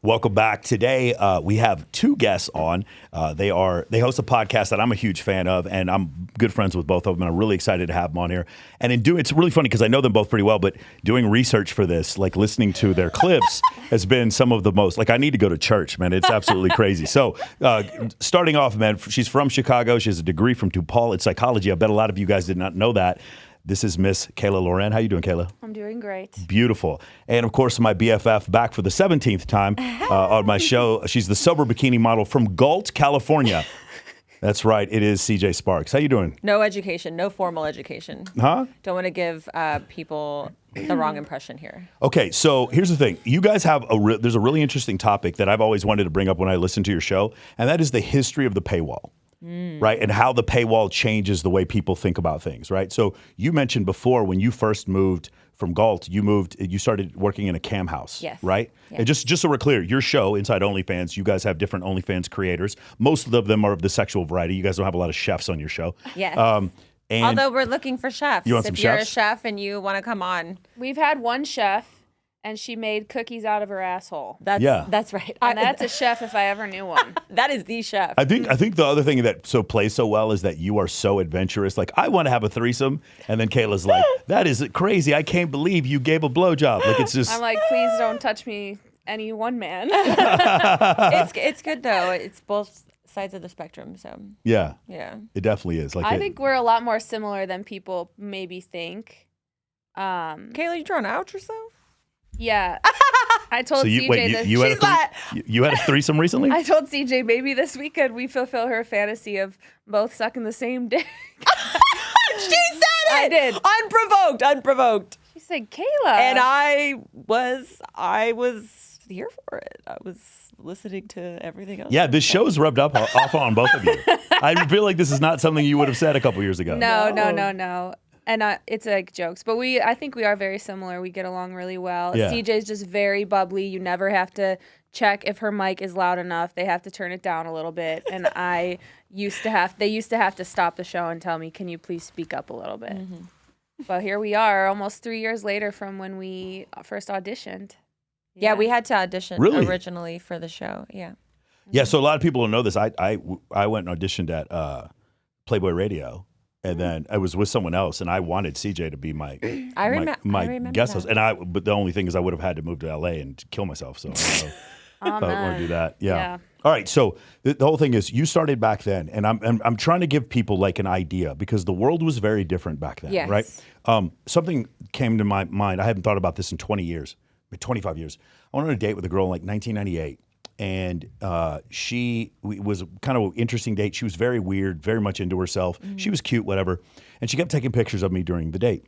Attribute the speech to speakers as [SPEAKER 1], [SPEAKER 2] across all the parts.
[SPEAKER 1] Welcome back. Today, we have two guests on. They host a podcast that I'm a huge fan of, and I'm good friends with both of them, and I'm really excited to have them on here. And it's really funny because I know them both pretty well, but doing research for this, like listening to their clips, has been some of the most, like, I need to go to church, man. It's absolutely crazy. So, starting off, man, she's from Chicago. She has a degree from Depaul in psychology. I bet a lot of you guys did not know that. This is Miss Kayla Lauren. How you doing, Kayla?
[SPEAKER 2] I'm doing great.
[SPEAKER 1] Beautiful. And, of course, my BFF back for the 17th time on my show. She's the sober bikini model from Galt, California. That's right. It is CJ Sparxx. How you doing?
[SPEAKER 3] No education. No formal education.
[SPEAKER 1] Huh?
[SPEAKER 3] Don't want to give people the wrong impression here.
[SPEAKER 1] Okay, so here's the thing. You guys have there's a really interesting topic that I've always wanted to bring up when I listen to your show, and that is the history of the paywall. Right, and how the paywall changes the way people think about things, right? So you mentioned before when you first moved from Galt, you started working in a cam house,
[SPEAKER 3] yes.
[SPEAKER 1] right?
[SPEAKER 3] Yes. And
[SPEAKER 1] just so we're clear, your show, Inside OnlyFans, you guys have different OnlyFans creators. Most of them are of the sexual variety. You guys don't have a lot of chefs on your show.
[SPEAKER 3] Yes.
[SPEAKER 1] And
[SPEAKER 3] although we're looking for chefs.
[SPEAKER 1] You want some
[SPEAKER 3] if you're
[SPEAKER 1] chefs?
[SPEAKER 3] a chef and you want to come on.
[SPEAKER 2] We've had one chef, and she made cookies out of her asshole.
[SPEAKER 3] That's right.
[SPEAKER 2] And that's a chef if I ever knew one.
[SPEAKER 3] That is the chef.
[SPEAKER 1] I think the other thing that plays so well is that you are so adventurous. Like, I want to have a threesome, and then Kayla's like, "That is crazy! I can't believe you gave a blowjob." Like, it's just.
[SPEAKER 2] I'm like, please don't touch me, any one man.
[SPEAKER 3] It's good though. It's both sides of the spectrum. So
[SPEAKER 1] yeah,
[SPEAKER 3] it
[SPEAKER 1] definitely is. Like,
[SPEAKER 2] I think we're a lot more similar than people maybe think.
[SPEAKER 3] Kayla, you trying to out yourself?
[SPEAKER 2] Yeah. I told CJ this.
[SPEAKER 1] You had a threesome recently?
[SPEAKER 2] I told CJ maybe this weekend we fulfill her fantasy of both sucking the same dick.
[SPEAKER 3] She said it.
[SPEAKER 2] I did.
[SPEAKER 3] Unprovoked.
[SPEAKER 2] She said, Kayla.
[SPEAKER 3] And I was here for it. I was listening to everything else.
[SPEAKER 1] Yeah, this show's rubbed off on both of you. I feel like this is not something you would have said a couple years ago.
[SPEAKER 2] No. And it's like jokes, but I think we are very similar. We get along really well.
[SPEAKER 1] Yeah.
[SPEAKER 2] CJ's just very bubbly. You never have to check if her mic is loud enough. They have to turn it down a little bit. And they used to have to stop the show and tell me, "Can you please speak up a little bit?" Mm-hmm. But here we are, almost 3 years later from when we first auditioned.
[SPEAKER 3] Yeah, we had to audition originally for the show. Yeah.
[SPEAKER 1] Yeah, so a lot of people don't know this. I went and auditioned at Playboy Radio. And then I was with someone else, and I wanted CJ to be my guest host. But the only thing is I would have had to move to LA and kill myself. So I don't want to do that. Yeah. All right. So the whole thing is you started back then, and I'm trying to give people like an idea because the world was very different back then,
[SPEAKER 3] yes.
[SPEAKER 1] right? Something came to my mind. I hadn't thought about this in 20 years, 25 years. I went on a date with a girl in like 1998. And she was kind of an interesting date. She was very weird, very much into herself. Mm-hmm. She was cute, whatever. And she kept taking pictures of me during the date.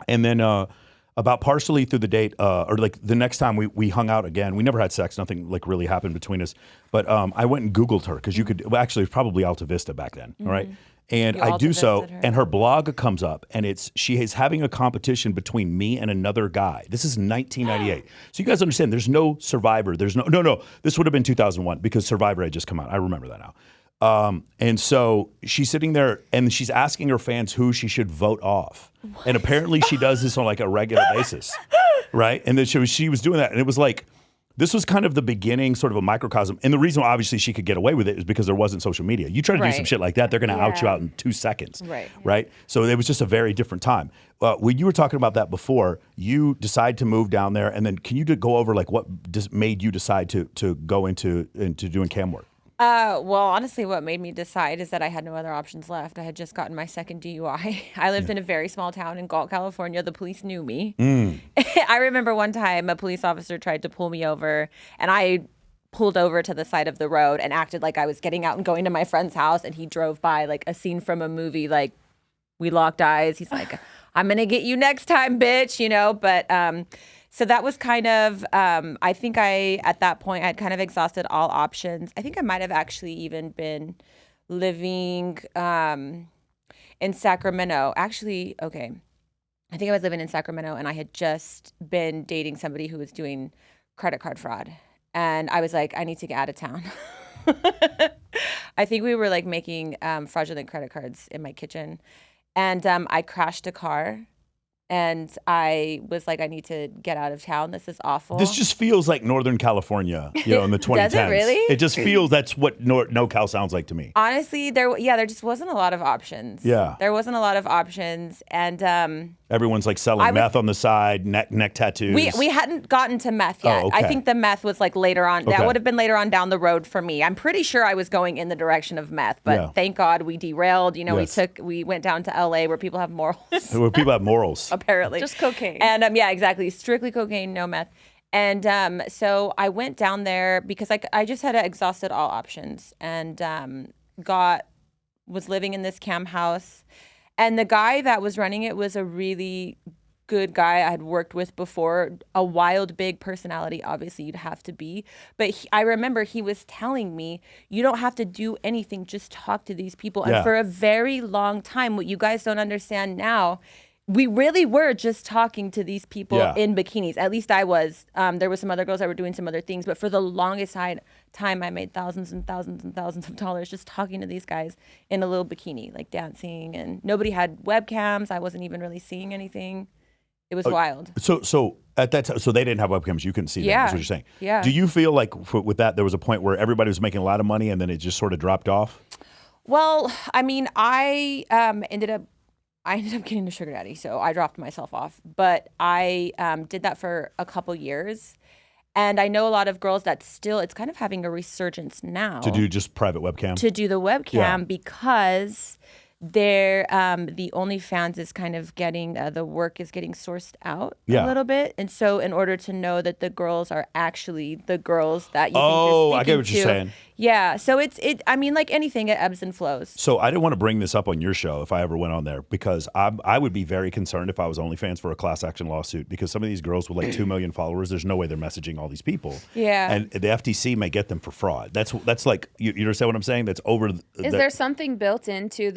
[SPEAKER 1] And then about partially through the date, or like the next time we hung out again, we never had sex. Nothing like really happened between us. But I went and Googled her because you could, actually it was probably Alta Vista back then, all right? And I do so, and her blog comes up, and she is having a competition between me and another guy. This is 1998. So you guys understand, there's no Survivor. There's no. This would have been 2001 because Survivor had just come out. I remember that now. And so she's sitting there, and she's asking her fans who she should vote off. What? And apparently she does this on like a regular basis, right? And then she was doing that, and it was like, this was kind of the beginning, sort of a microcosm. And the reason, obviously, she could get away with it is because there wasn't social media. You try to do some shit like that, they're going to out you out in 2 seconds. Right? So it was just a very different time. When you were talking about that before, you decided to move down there. And then can you go over like what made you decide to go into doing cam work?
[SPEAKER 3] Well, honestly, what made me decide is that I had no other options left. I had just gotten my second DUI. I lived in a very small town in Galt, California. The police knew me. I remember one time a police officer tried to pull me over, and I pulled over to the side of the road and acted like I was getting out and going to my friend's house, and he drove by like a scene from a movie, like we locked eyes. He's like, "I'm going to get you next time, bitch," but so that was kind of, I think at that point, I had kind of exhausted all options. I think I might have actually even been living in Sacramento. Actually, okay. I think I was living in Sacramento, and I had just been dating somebody who was doing credit card fraud. And I was like, I need to get out of town. I think we were like making fraudulent credit cards in my kitchen. And I crashed a car And I was like, I need to get out of town. This is awful.
[SPEAKER 1] This just feels like Northern California, in the 2010s.
[SPEAKER 3] Does it really?
[SPEAKER 1] It just feels that's what NorCal sounds like to me.
[SPEAKER 3] Honestly, there just wasn't a lot of options.
[SPEAKER 1] Yeah.
[SPEAKER 3] There wasn't a lot of options. And
[SPEAKER 1] Everyone's like selling meth on the side, neck tattoos.
[SPEAKER 3] we hadn't gotten to meth yet.
[SPEAKER 1] Oh, okay.
[SPEAKER 3] I think the meth was like later on.
[SPEAKER 1] Okay.
[SPEAKER 3] That would have been later on down the road for me. I'm pretty sure I was going in the direction of meth, but thank God we derailed.
[SPEAKER 1] Yes.
[SPEAKER 3] We went down to LA where people have morals.
[SPEAKER 1] Where people have morals.
[SPEAKER 3] Apparently.
[SPEAKER 2] Just cocaine.
[SPEAKER 3] And yeah, exactly. Strictly cocaine, no meth. And so I went down there because I just had exhausted all options and was living in this cam house. And the guy that was running it was a really good guy I had worked with before. A wild, big personality, obviously you'd have to be. But I remember he was telling me, you don't have to do anything, just talk to these people. And for a very long time, what you guys don't understand now, we really were just talking to these people in bikinis. At least I was. There were some other girls that were doing some other things, but for the longest time, I made thousands and thousands and thousands of dollars just talking to these guys in a little bikini, like dancing, and nobody had webcams. I wasn't even really seeing anything. It was wild.
[SPEAKER 1] So at that time, so they didn't have webcams. You couldn't see them. Is what you're saying.
[SPEAKER 3] Yeah.
[SPEAKER 1] Do you feel like with that there was a point where everybody was making a lot of money and then it just sort of dropped off?
[SPEAKER 3] Well, I mean, I ended up getting a sugar daddy, so I dropped myself off. But I did that for a couple years. And I know a lot of girls that it's kind of having a resurgence now.
[SPEAKER 1] To do just private webcam?
[SPEAKER 3] To do the webcam because the OnlyFans is kind of getting, the work is getting sourced out a little bit. And so in order to know that the girls are actually the girls that you think you're speaking to.
[SPEAKER 1] I get what you're saying.
[SPEAKER 3] Yeah. So I mean, like anything, it ebbs and flows.
[SPEAKER 1] So I didn't want to bring this up on your show if I ever went on there because I would be very concerned if I was OnlyFans for a class action lawsuit because some of these girls with like 2 million followers, there's no way they're messaging all these people.
[SPEAKER 3] Yeah.
[SPEAKER 1] And the FTC may get them for fraud. That's like, you understand what I'm saying? That's over.
[SPEAKER 2] Is there something built into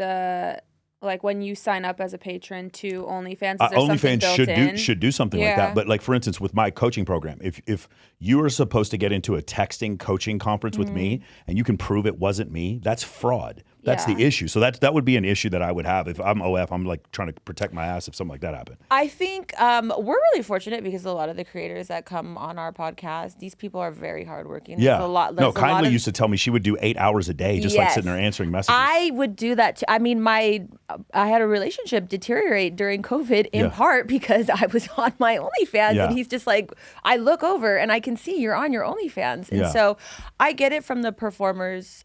[SPEAKER 2] like when you sign up as a patron to OnlyFans? Is there
[SPEAKER 1] OnlyFans
[SPEAKER 2] something
[SPEAKER 1] should do something like that. But like for instance, with my coaching program, if you are supposed to get into a texting coaching conference with me and you can prove it wasn't me, that's fraud. That's the issue. So that would be an issue that I would have if I'm OF. I'm like trying to protect my ass if something like that happened.
[SPEAKER 3] I think we're really fortunate because a lot of the creators that come on our podcast, these people are very hardworking.
[SPEAKER 1] Yeah.
[SPEAKER 3] There's
[SPEAKER 1] Kindly used to tell me she would do 8 hours a day just like sitting there answering messages.
[SPEAKER 3] I would do that too. I mean, I had a relationship deteriorate during COVID in part because I was on my OnlyFans and he's just like, I look over and I can see you're on your OnlyFans. And so I get it from the performer's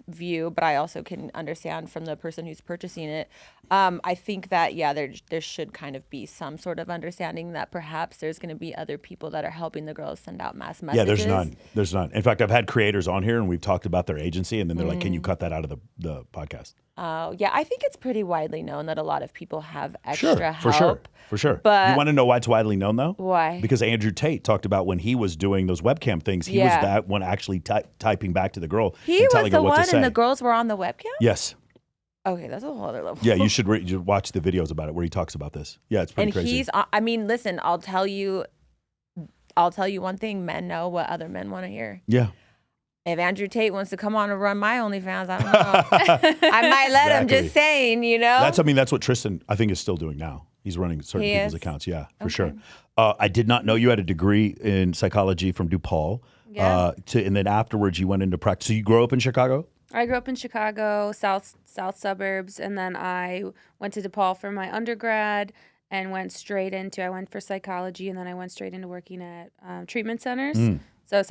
[SPEAKER 3] view, but I also can understand from the person who's purchasing it. I think that there should kind of be some sort of understanding that perhaps there's going to be other people that are helping the girls send out mass messages.
[SPEAKER 1] Yeah, there's none. In fact, I've had creators on here and we've talked about their agency and then they're like, can you cut that out of the podcast?
[SPEAKER 3] Yeah, I think it's pretty widely known that a lot of people have extra help.
[SPEAKER 1] For sure.
[SPEAKER 3] But
[SPEAKER 1] you want to know why it's widely known though?
[SPEAKER 3] Why?
[SPEAKER 1] Because Andrew Tate talked about when he was doing those webcam things, he was that one actually typing back to the girl
[SPEAKER 3] He
[SPEAKER 1] and telling
[SPEAKER 3] was
[SPEAKER 1] her
[SPEAKER 3] the
[SPEAKER 1] what to
[SPEAKER 3] one
[SPEAKER 1] say.
[SPEAKER 3] and the girls were on the webcam?
[SPEAKER 1] Yes.
[SPEAKER 3] Okay, that's a whole other level.
[SPEAKER 1] Yeah, you should watch the videos about it where he talks about this. Yeah, it's pretty crazy.
[SPEAKER 3] I mean, listen, I'll tell you one thing, men know what other men want to hear.
[SPEAKER 1] Yeah.
[SPEAKER 3] If Andrew Tate wants to come on and run my OnlyFans, I don't know. I might let him, just saying,
[SPEAKER 1] That's what Tristan, I think, is still doing now. He's running certain people's accounts. Yeah, for sure. I did not know you had a degree in psychology from Depaul.
[SPEAKER 2] Yeah.
[SPEAKER 1] And then afterwards you went into practice. So you grew up in Chicago?
[SPEAKER 2] I grew up in Chicago, south suburbs, and then I went to DePaul for my undergrad and went for psychology, and then I went straight into working at treatment centers. So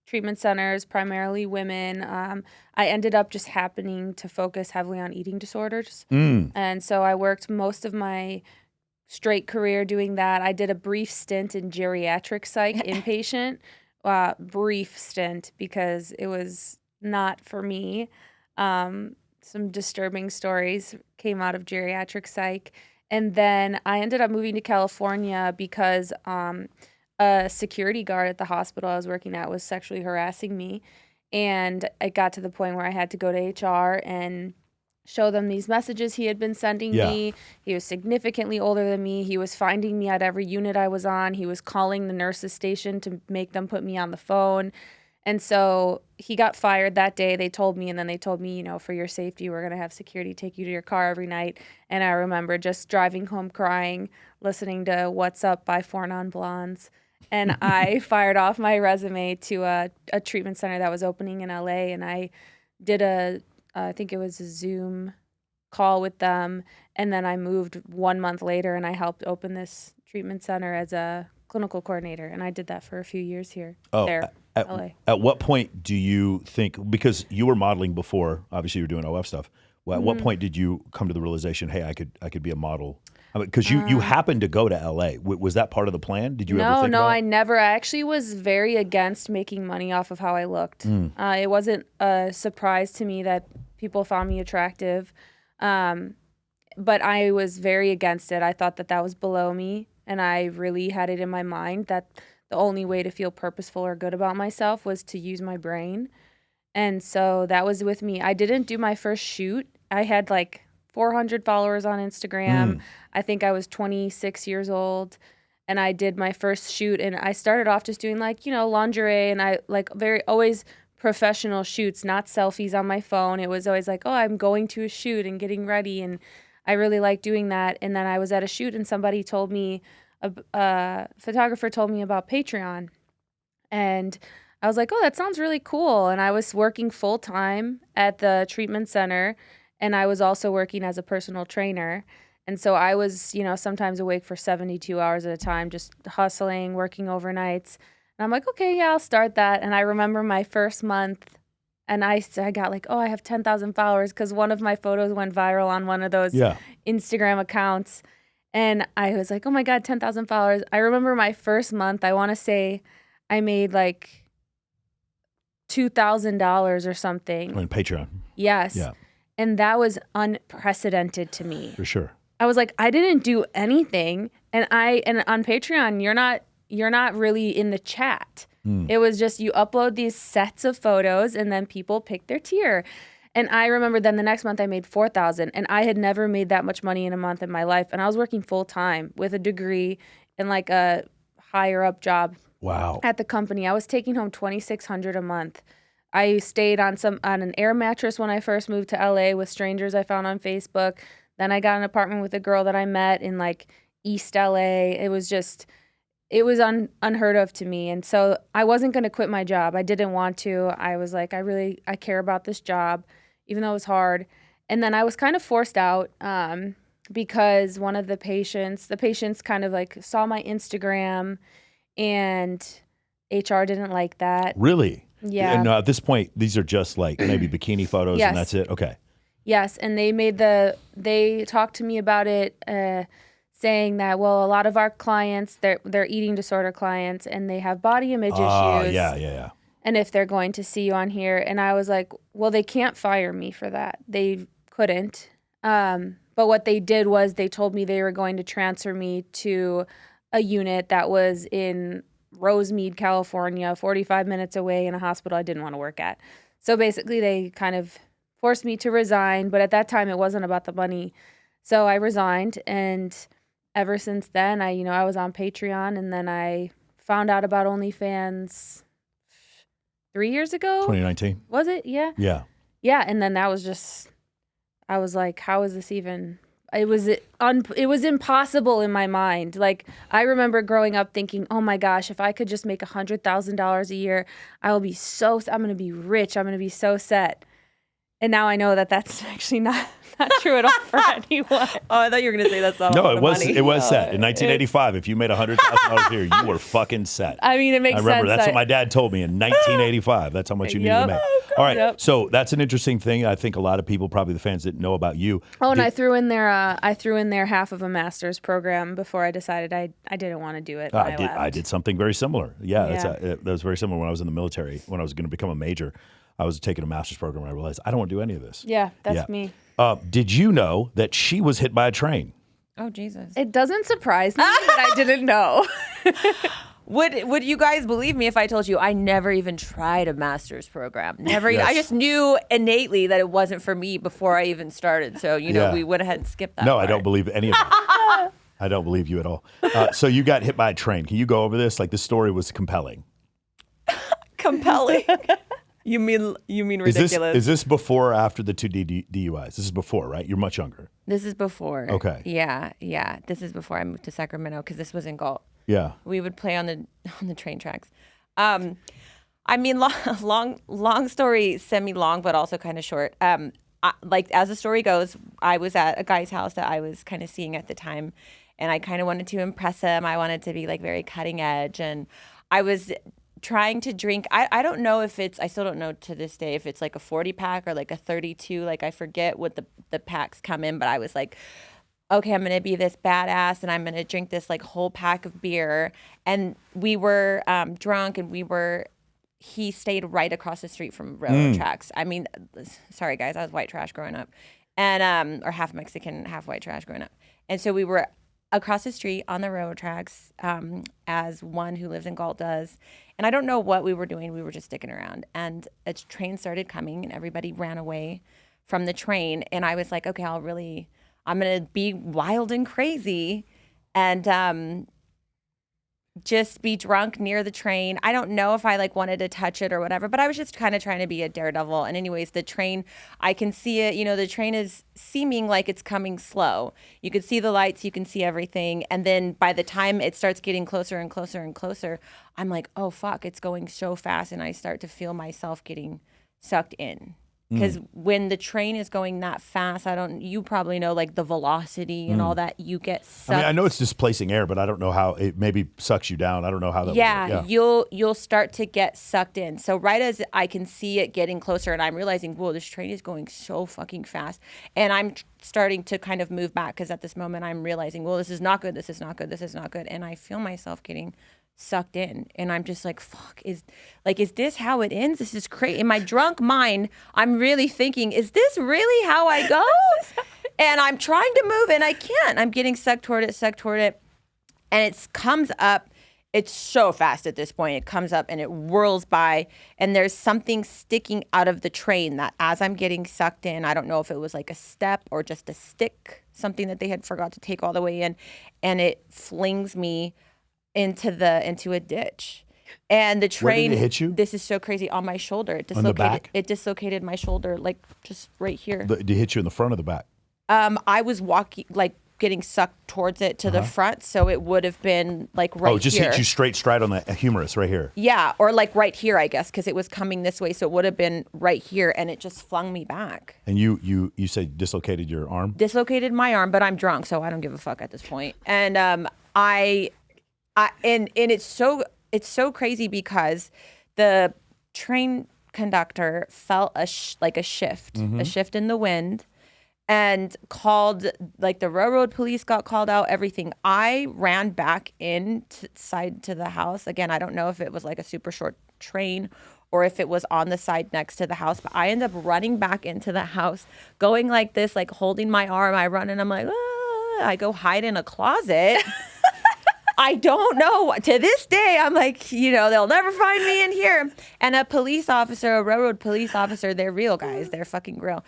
[SPEAKER 2] treatment centers, primarily women. I ended up just happening to focus heavily on eating disorders. And so I worked most of my straight career doing that. I did a brief stint in geriatric psych inpatient, brief stint because it was not for me. Some disturbing stories came out of geriatric psych. And then I ended up moving to California because a security guard at the hospital I was working at was sexually harassing me. And it got to the point where I had to go to HR and show them these messages he had been sending me. He was significantly older than me. He was finding me at every unit I was on. He was calling the nurses station to make them put me on the phone. And so he got fired that day. They told me, and then they told me, for your safety, we're going to have security take you to your car every night. And I remember just driving home crying, listening to What's Up by Four Non Blondes. And I fired off my resume to a treatment center that was opening in LA. And I did I think it was a Zoom call with them. And then I moved 1 month later and I helped open this treatment center as a clinical coordinator. And I did that for a few years here. LA.
[SPEAKER 1] At what point do you think, because you were modeling before, obviously you were doing OF stuff. Well, at what point did you come to the realization, hey, I could be a model? Because you happened to go to LA. Was that part of the plan? Did you ever think about it?
[SPEAKER 2] No, I never. I actually was very against making money off of how I looked. It wasn't a surprise to me that people found me attractive. But I was very against it. I thought that was below me. And I really had it in my mind that the only way to feel purposeful or good about myself was to use my brain. And so that was with me. I didn't do my first shoot. I had like 400 followers on Instagram. I think I was 26 years old. And I did my first shoot. And I started off just doing lingerie. And I always professional shoots, not selfies on my phone. It was always like, oh, I'm going to a shoot and getting ready. And I really like doing that. And then I was at a shoot and somebody told me, a photographer told me about Patreon. And I was like, oh, that sounds really cool. And I was working full time at the treatment center. And I was also working as a personal trainer. And so I was, sometimes awake for 72 hours at a time, just hustling, working overnights. And I'm like, okay, yeah, I'll start that. And I remember my first month, and I got like, oh, I have 10,000 followers because one of my photos went viral on one of those Instagram accounts. And I was like, oh my God, 10,000 followers. I remember my first month, I want to say I made like $2,000 or something.
[SPEAKER 1] On Patreon.
[SPEAKER 2] Yes.
[SPEAKER 1] Yeah.
[SPEAKER 2] And that was unprecedented to me.
[SPEAKER 1] For sure.
[SPEAKER 2] I was like, I didn't do anything. And on Patreon, you're not really in the chat. It was just you upload these sets of photos and then people pick their tier. And I remember then the next month I made $4,000 and I had never made that much money in a month in my life. And I was working full time with a degree and like a higher up job.
[SPEAKER 1] Wow.
[SPEAKER 2] At the company. I was taking home $2,600 a month. I stayed on an air mattress when I first moved to LA with strangers I found on Facebook. Then I got an apartment with a girl that I met in like East LA. It was unheard of to me. And so I wasn't going to quit my job. I didn't want to. I was like, I care about this job, even though it was hard. And then I was kind of forced out because one of the patients kind of like saw my Instagram and HR didn't like that.
[SPEAKER 1] Really?
[SPEAKER 2] Yeah.
[SPEAKER 1] And at this point, these are just like maybe bikini photos and that's it? Okay.
[SPEAKER 2] Yes. And they talked to me about it, saying that, well, a lot of our clients, they're eating disorder clients and they have body image issues.
[SPEAKER 1] Yeah.
[SPEAKER 2] And if they're going to see you on here. And I was like, well, they can't fire me for that. They couldn't. But what they did was they told me they were going to transfer me to a unit that was in Rosemead, California, 45 minutes away in a hospital I didn't want to work at. So basically they kind of forced me to resign. But at that time, it wasn't about the money. So I resigned. And ever since then, I was on Patreon. And then I found out about OnlyFans 3 years ago.
[SPEAKER 1] 2019.
[SPEAKER 2] Was it? Yeah.
[SPEAKER 1] Yeah.
[SPEAKER 2] Yeah. And then that was just, I was like, how is this even? It was impossible in my mind. Like, I remember growing up thinking, oh my gosh, if I could just make $100,000 a year, I'm going to be rich. I'm going to be so set. And now I know that that's actually not true at all for anyone.
[SPEAKER 3] Oh, I thought you were going to say that's not
[SPEAKER 1] No, it was set. In 1985, if you made $100,000 a year, you were fucking set.
[SPEAKER 2] I mean, it makes sense.
[SPEAKER 1] I remember that's what my dad told me in 1985. That's how much you needed to make. All right, so that's an interesting thing. I think a lot of people, probably the fans, didn't know about you.
[SPEAKER 2] Oh, and I threw in there half of a master's program before I decided I didn't want to do it.
[SPEAKER 1] I did something very similar. That was very similar when I was in the military. When I was going to become a major, I was taking a master's program. And I realized I don't want to do any of this.
[SPEAKER 2] Yeah, that's me.
[SPEAKER 1] Did you know that she was hit by a train?
[SPEAKER 3] Oh, Jesus.
[SPEAKER 2] It doesn't surprise me that I didn't know.
[SPEAKER 3] Would you guys believe me if I told you I never even tried a master's program? Never.
[SPEAKER 1] Yes.
[SPEAKER 3] I just knew innately that it wasn't for me before I even started. So, we went ahead and skipped that part.
[SPEAKER 1] I don't believe any of that. I don't believe you at all. So you got hit by a train. Can you go over this? Like, this story was compelling.
[SPEAKER 3] compelling. You mean ridiculous?
[SPEAKER 1] Is this before or after the 2 DUIs? This is before, right? You're much younger.
[SPEAKER 3] This is before.
[SPEAKER 1] Okay.
[SPEAKER 3] Yeah. This is before I moved to Sacramento because this was in Galt.
[SPEAKER 1] Yeah.
[SPEAKER 3] We would play on the train tracks. I mean, long story, semi-long, but also kind of short. Like as the story goes, I was at a guy's house that I was kind of seeing at the time, and I kind of wanted to impress him. I wanted to be like very cutting edge, and I was trying to drink. I don't know if I still don't know to this day if it's like a 40 pack or like a 32. Like I forget what the packs come in, but I was like, okay, I'm going to be this badass and I'm going to drink this like whole pack of beer. And we were drunk, and he stayed right across the street from railroad tracks. I mean, sorry guys, I was white trash growing up, and or half Mexican, half white trash growing up. And so we were across the street on the railroad tracks, as one who lives in Galt does. And I don't know what we were doing. We were just sticking around, and a train started coming, and everybody ran away from the train. And I was like, okay, I'm going to be wild and crazy and just be drunk near the train. I don't know if I like wanted to touch it or whatever, but I was just kind of trying to be a daredevil. And anyways, the train, I can see it, the train is seeming like it's coming slow. You can see the lights, you can see everything. And then by the time it starts getting closer and closer and closer, I'm like, oh fuck, it's going so fast. And I start to feel myself getting sucked in. Because when the train is going that fast, you probably know like the velocity and all that, you get sucked.
[SPEAKER 1] I mean, I know it's displacing air, but I don't know how it maybe sucks you down. I don't know how that
[SPEAKER 3] would work. You'll start to get sucked in. So right as I can see it getting closer, and I'm realizing, whoa, this train is going so fucking fast. And I'm starting to kind of move back, because at this moment I'm realizing, well, this is not good, this is not good, this is not good. And I feel myself getting sucked in, and I'm just like, fuck, is this how it ends? This is crazy. In my drunk mind, I'm really thinking, is this really how I go? And I'm trying to move and I can't. I'm getting sucked toward it, and it comes up. It's so fast at this point. It comes up and it whirls by, and there's something sticking out of the train that as I'm getting sucked in, I don't know if it was like a step or just a stick, something that they had forgot to take all the way in, and it flings me into a ditch. And the train,
[SPEAKER 1] where did it hit you?
[SPEAKER 3] This is so crazy, on my shoulder.
[SPEAKER 1] On the back?
[SPEAKER 3] It dislocated my shoulder, like just right here.
[SPEAKER 1] Did it hit you in the front or the back?
[SPEAKER 3] I was walking, like getting sucked towards it to the front, so it would have been like right here.
[SPEAKER 1] Oh, it just hit you straight on the humerus right here.
[SPEAKER 3] Yeah, or like right here, I guess, because it was coming this way, so it would have been right here, and it just flung me back.
[SPEAKER 1] And you said dislocated your arm?
[SPEAKER 3] Dislocated my arm, but I'm drunk, so I don't give a fuck at this point. And and it's so crazy, because the train conductor felt a shift in the wind, and called, like, the railroad police got called out, everything. I ran back inside to the house. Again, I don't know if it was like a super short train or if it was on the side next to the house, but I end up running back into the house, going like this, like holding my arm. I run and I'm like, ah. I go hide in a closet. I don't know. To this day, I'm like, they'll never find me in here. And a railroad police officer, they're real guys, they're fucking real,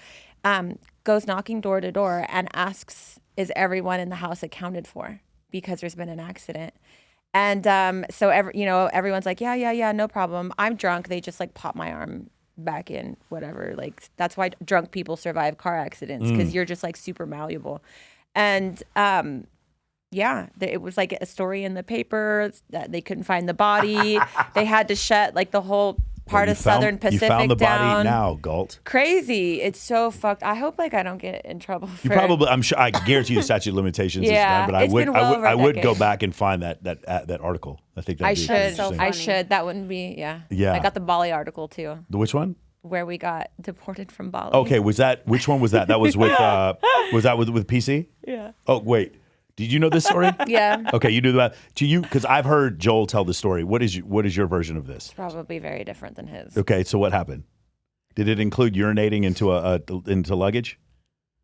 [SPEAKER 3] goes knocking door to door and asks, is everyone in the house accounted for? Because there's been an accident. And so everyone's like, yeah, no problem. I'm drunk. They just like pop my arm back in, whatever. Like, that's why drunk people survive car accidents, because you're just like super malleable. And it was like a story in the paper that they couldn't find the body. They had to shut like the whole part of Southern Pacific down.
[SPEAKER 1] You found the body now, Galt.
[SPEAKER 3] Crazy. It's so fucked. I hope like I don't get in trouble for
[SPEAKER 1] You probably, I'm sure, I guarantee you the statute of limitations is done, but I would go back and find that article. I think that'd be interesting.
[SPEAKER 3] I should. That wouldn't be, yeah. I got the Bali article too.
[SPEAKER 1] The which one?
[SPEAKER 3] Where we got deported from Bali.
[SPEAKER 1] Okay, which one was that? That was with, was that with PC?
[SPEAKER 3] Yeah.
[SPEAKER 1] Oh, wait. Did you know this story?
[SPEAKER 3] Yeah.
[SPEAKER 1] Okay, you knew that. Because I've heard Joel tell the story. What is your version of this?
[SPEAKER 3] It's probably very different than his.
[SPEAKER 1] Okay, so what happened? Did it include urinating into luggage?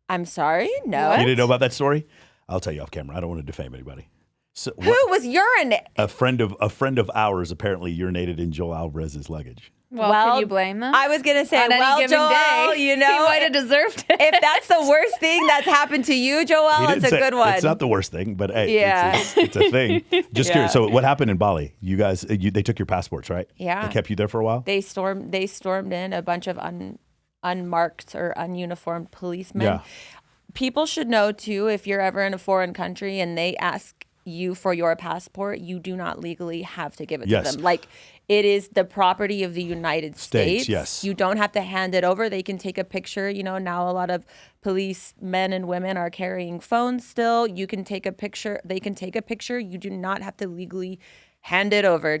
[SPEAKER 3] I'm sorry, no.
[SPEAKER 1] You didn't know about that story? I'll tell you off camera. I don't want to defame anybody.
[SPEAKER 3] So, who was urinating?
[SPEAKER 1] A friend of ours apparently urinated in Joel Alvarez's luggage.
[SPEAKER 2] Well, can you blame them?
[SPEAKER 3] I was gonna say,
[SPEAKER 2] On any
[SPEAKER 3] well,
[SPEAKER 2] given
[SPEAKER 3] Joel,
[SPEAKER 2] day,
[SPEAKER 3] you know,
[SPEAKER 2] he might have deserved it.
[SPEAKER 3] if that's the worst thing that's happened to you, Joel, it's a good one.
[SPEAKER 1] It's not the worst thing, but hey,
[SPEAKER 3] Yeah.
[SPEAKER 1] it's a thing. Just
[SPEAKER 3] Yeah.
[SPEAKER 1] curious. So what happened in Bali? You guys, they took your passports, right?
[SPEAKER 3] Yeah.
[SPEAKER 1] They kept you there for a while?
[SPEAKER 3] They stormed in a bunch of unmarked or ununiformed policemen.
[SPEAKER 1] Yeah.
[SPEAKER 3] People should know too, if you're ever in a foreign country and they ask you for your passport, you do not legally have to give it
[SPEAKER 1] Yes.
[SPEAKER 3] to them. Like, it is the property of the United States.
[SPEAKER 1] Yes.
[SPEAKER 3] You don't have to hand it over. They can take a picture. You know, now a lot of police men and women are carrying phones still. You can take a picture. They can take a picture. You do not have to legally hand it over.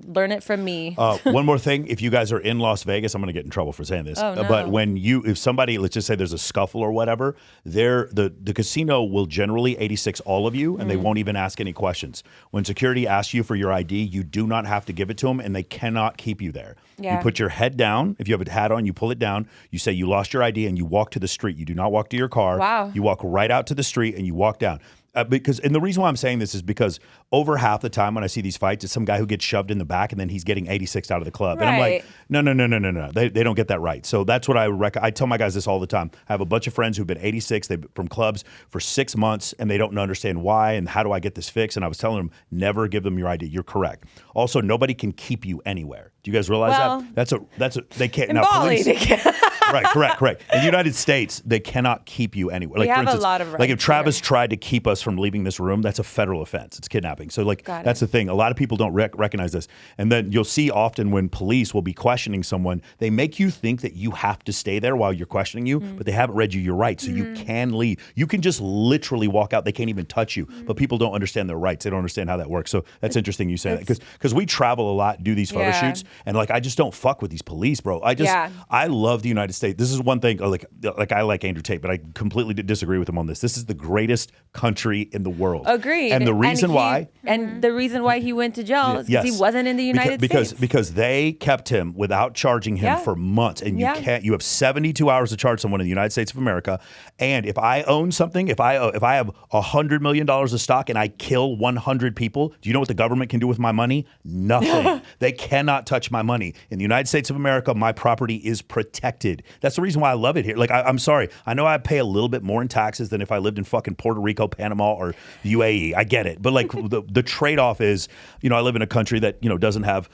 [SPEAKER 3] Learn it from me.
[SPEAKER 1] One more thing. If you guys are in Las Vegas, I'm going to get in trouble for saying this.
[SPEAKER 3] Oh, no.
[SPEAKER 1] But if somebody, let's just say there's a scuffle or whatever, the casino will generally 86 all of you, and they won't even ask any questions. When security asks you for your ID, you do not have to give it to them, and they cannot keep you there.
[SPEAKER 3] Yeah.
[SPEAKER 1] You put your head down. If you have a hat on, you pull it down. You say you lost your ID, and you walk to the street. You do not walk to your car.
[SPEAKER 3] Wow.
[SPEAKER 1] You walk right out to the street, and you walk down. And the reason why I'm saying this is because over half the time when I see these fights, it's some guy who gets shoved in the back and then he's getting 86 out of the club.
[SPEAKER 3] Right.
[SPEAKER 1] And I'm like, no. They don't get that right. So that's what I tell my guys this all the time. I have a bunch of friends who've been 86 from clubs for 6 months and they don't understand why and how do I get this fixed. And I was telling them, never give them your ID. You're correct. Also, nobody can keep you anywhere. Do you guys realize that? That's a they can't.
[SPEAKER 3] In
[SPEAKER 1] Now,
[SPEAKER 3] Bali,
[SPEAKER 1] police,
[SPEAKER 3] they can't.
[SPEAKER 1] Right, correct. In the United States, they cannot keep you anywhere. Like,
[SPEAKER 3] We
[SPEAKER 1] for
[SPEAKER 3] have a
[SPEAKER 1] instance,
[SPEAKER 3] lot of
[SPEAKER 1] like if
[SPEAKER 3] rights
[SPEAKER 1] Travis
[SPEAKER 3] here.
[SPEAKER 1] tried to keep us from leaving this room, that's a federal offense. It's kidnapping. So like
[SPEAKER 3] Got
[SPEAKER 1] that's
[SPEAKER 3] it.
[SPEAKER 1] the thing. A lot of people don't recognize this. And then you'll see often when police will be questioning someone, they make you think that you have to stay there while you're questioning you, but they haven't read you your rights. So you can leave. You can just literally walk out. They can't even touch you. But people don't understand their rights. They don't understand how that works. So that's interesting you say that because we travel a lot, do these photo
[SPEAKER 3] Yeah.
[SPEAKER 1] shoots, and like I just don't fuck with these police, bro. I love the United States. This is one thing. Like I like Andrew Tate, but I completely disagree with him on this. This is the greatest country in the world.
[SPEAKER 3] Agreed.
[SPEAKER 1] And the reason
[SPEAKER 3] the reason why he went to jail is because he wasn't in the United States.
[SPEAKER 1] Because they kept him without charging him for months, and you have 72 hours to charge someone in the United States of America. And if I own something, if I have $100 million of stock and I kill 100 people, do you know what the government can do with my money? Nothing. They cannot touch my money. In the United States of America, my property is protected. That's the reason why I love it here. Like I'm sorry, I know I pay a little bit more in taxes than if I lived in fucking Puerto Rico, Panama, or the UAE. I get it, but like the trade-off is, I live in a country that doesn't have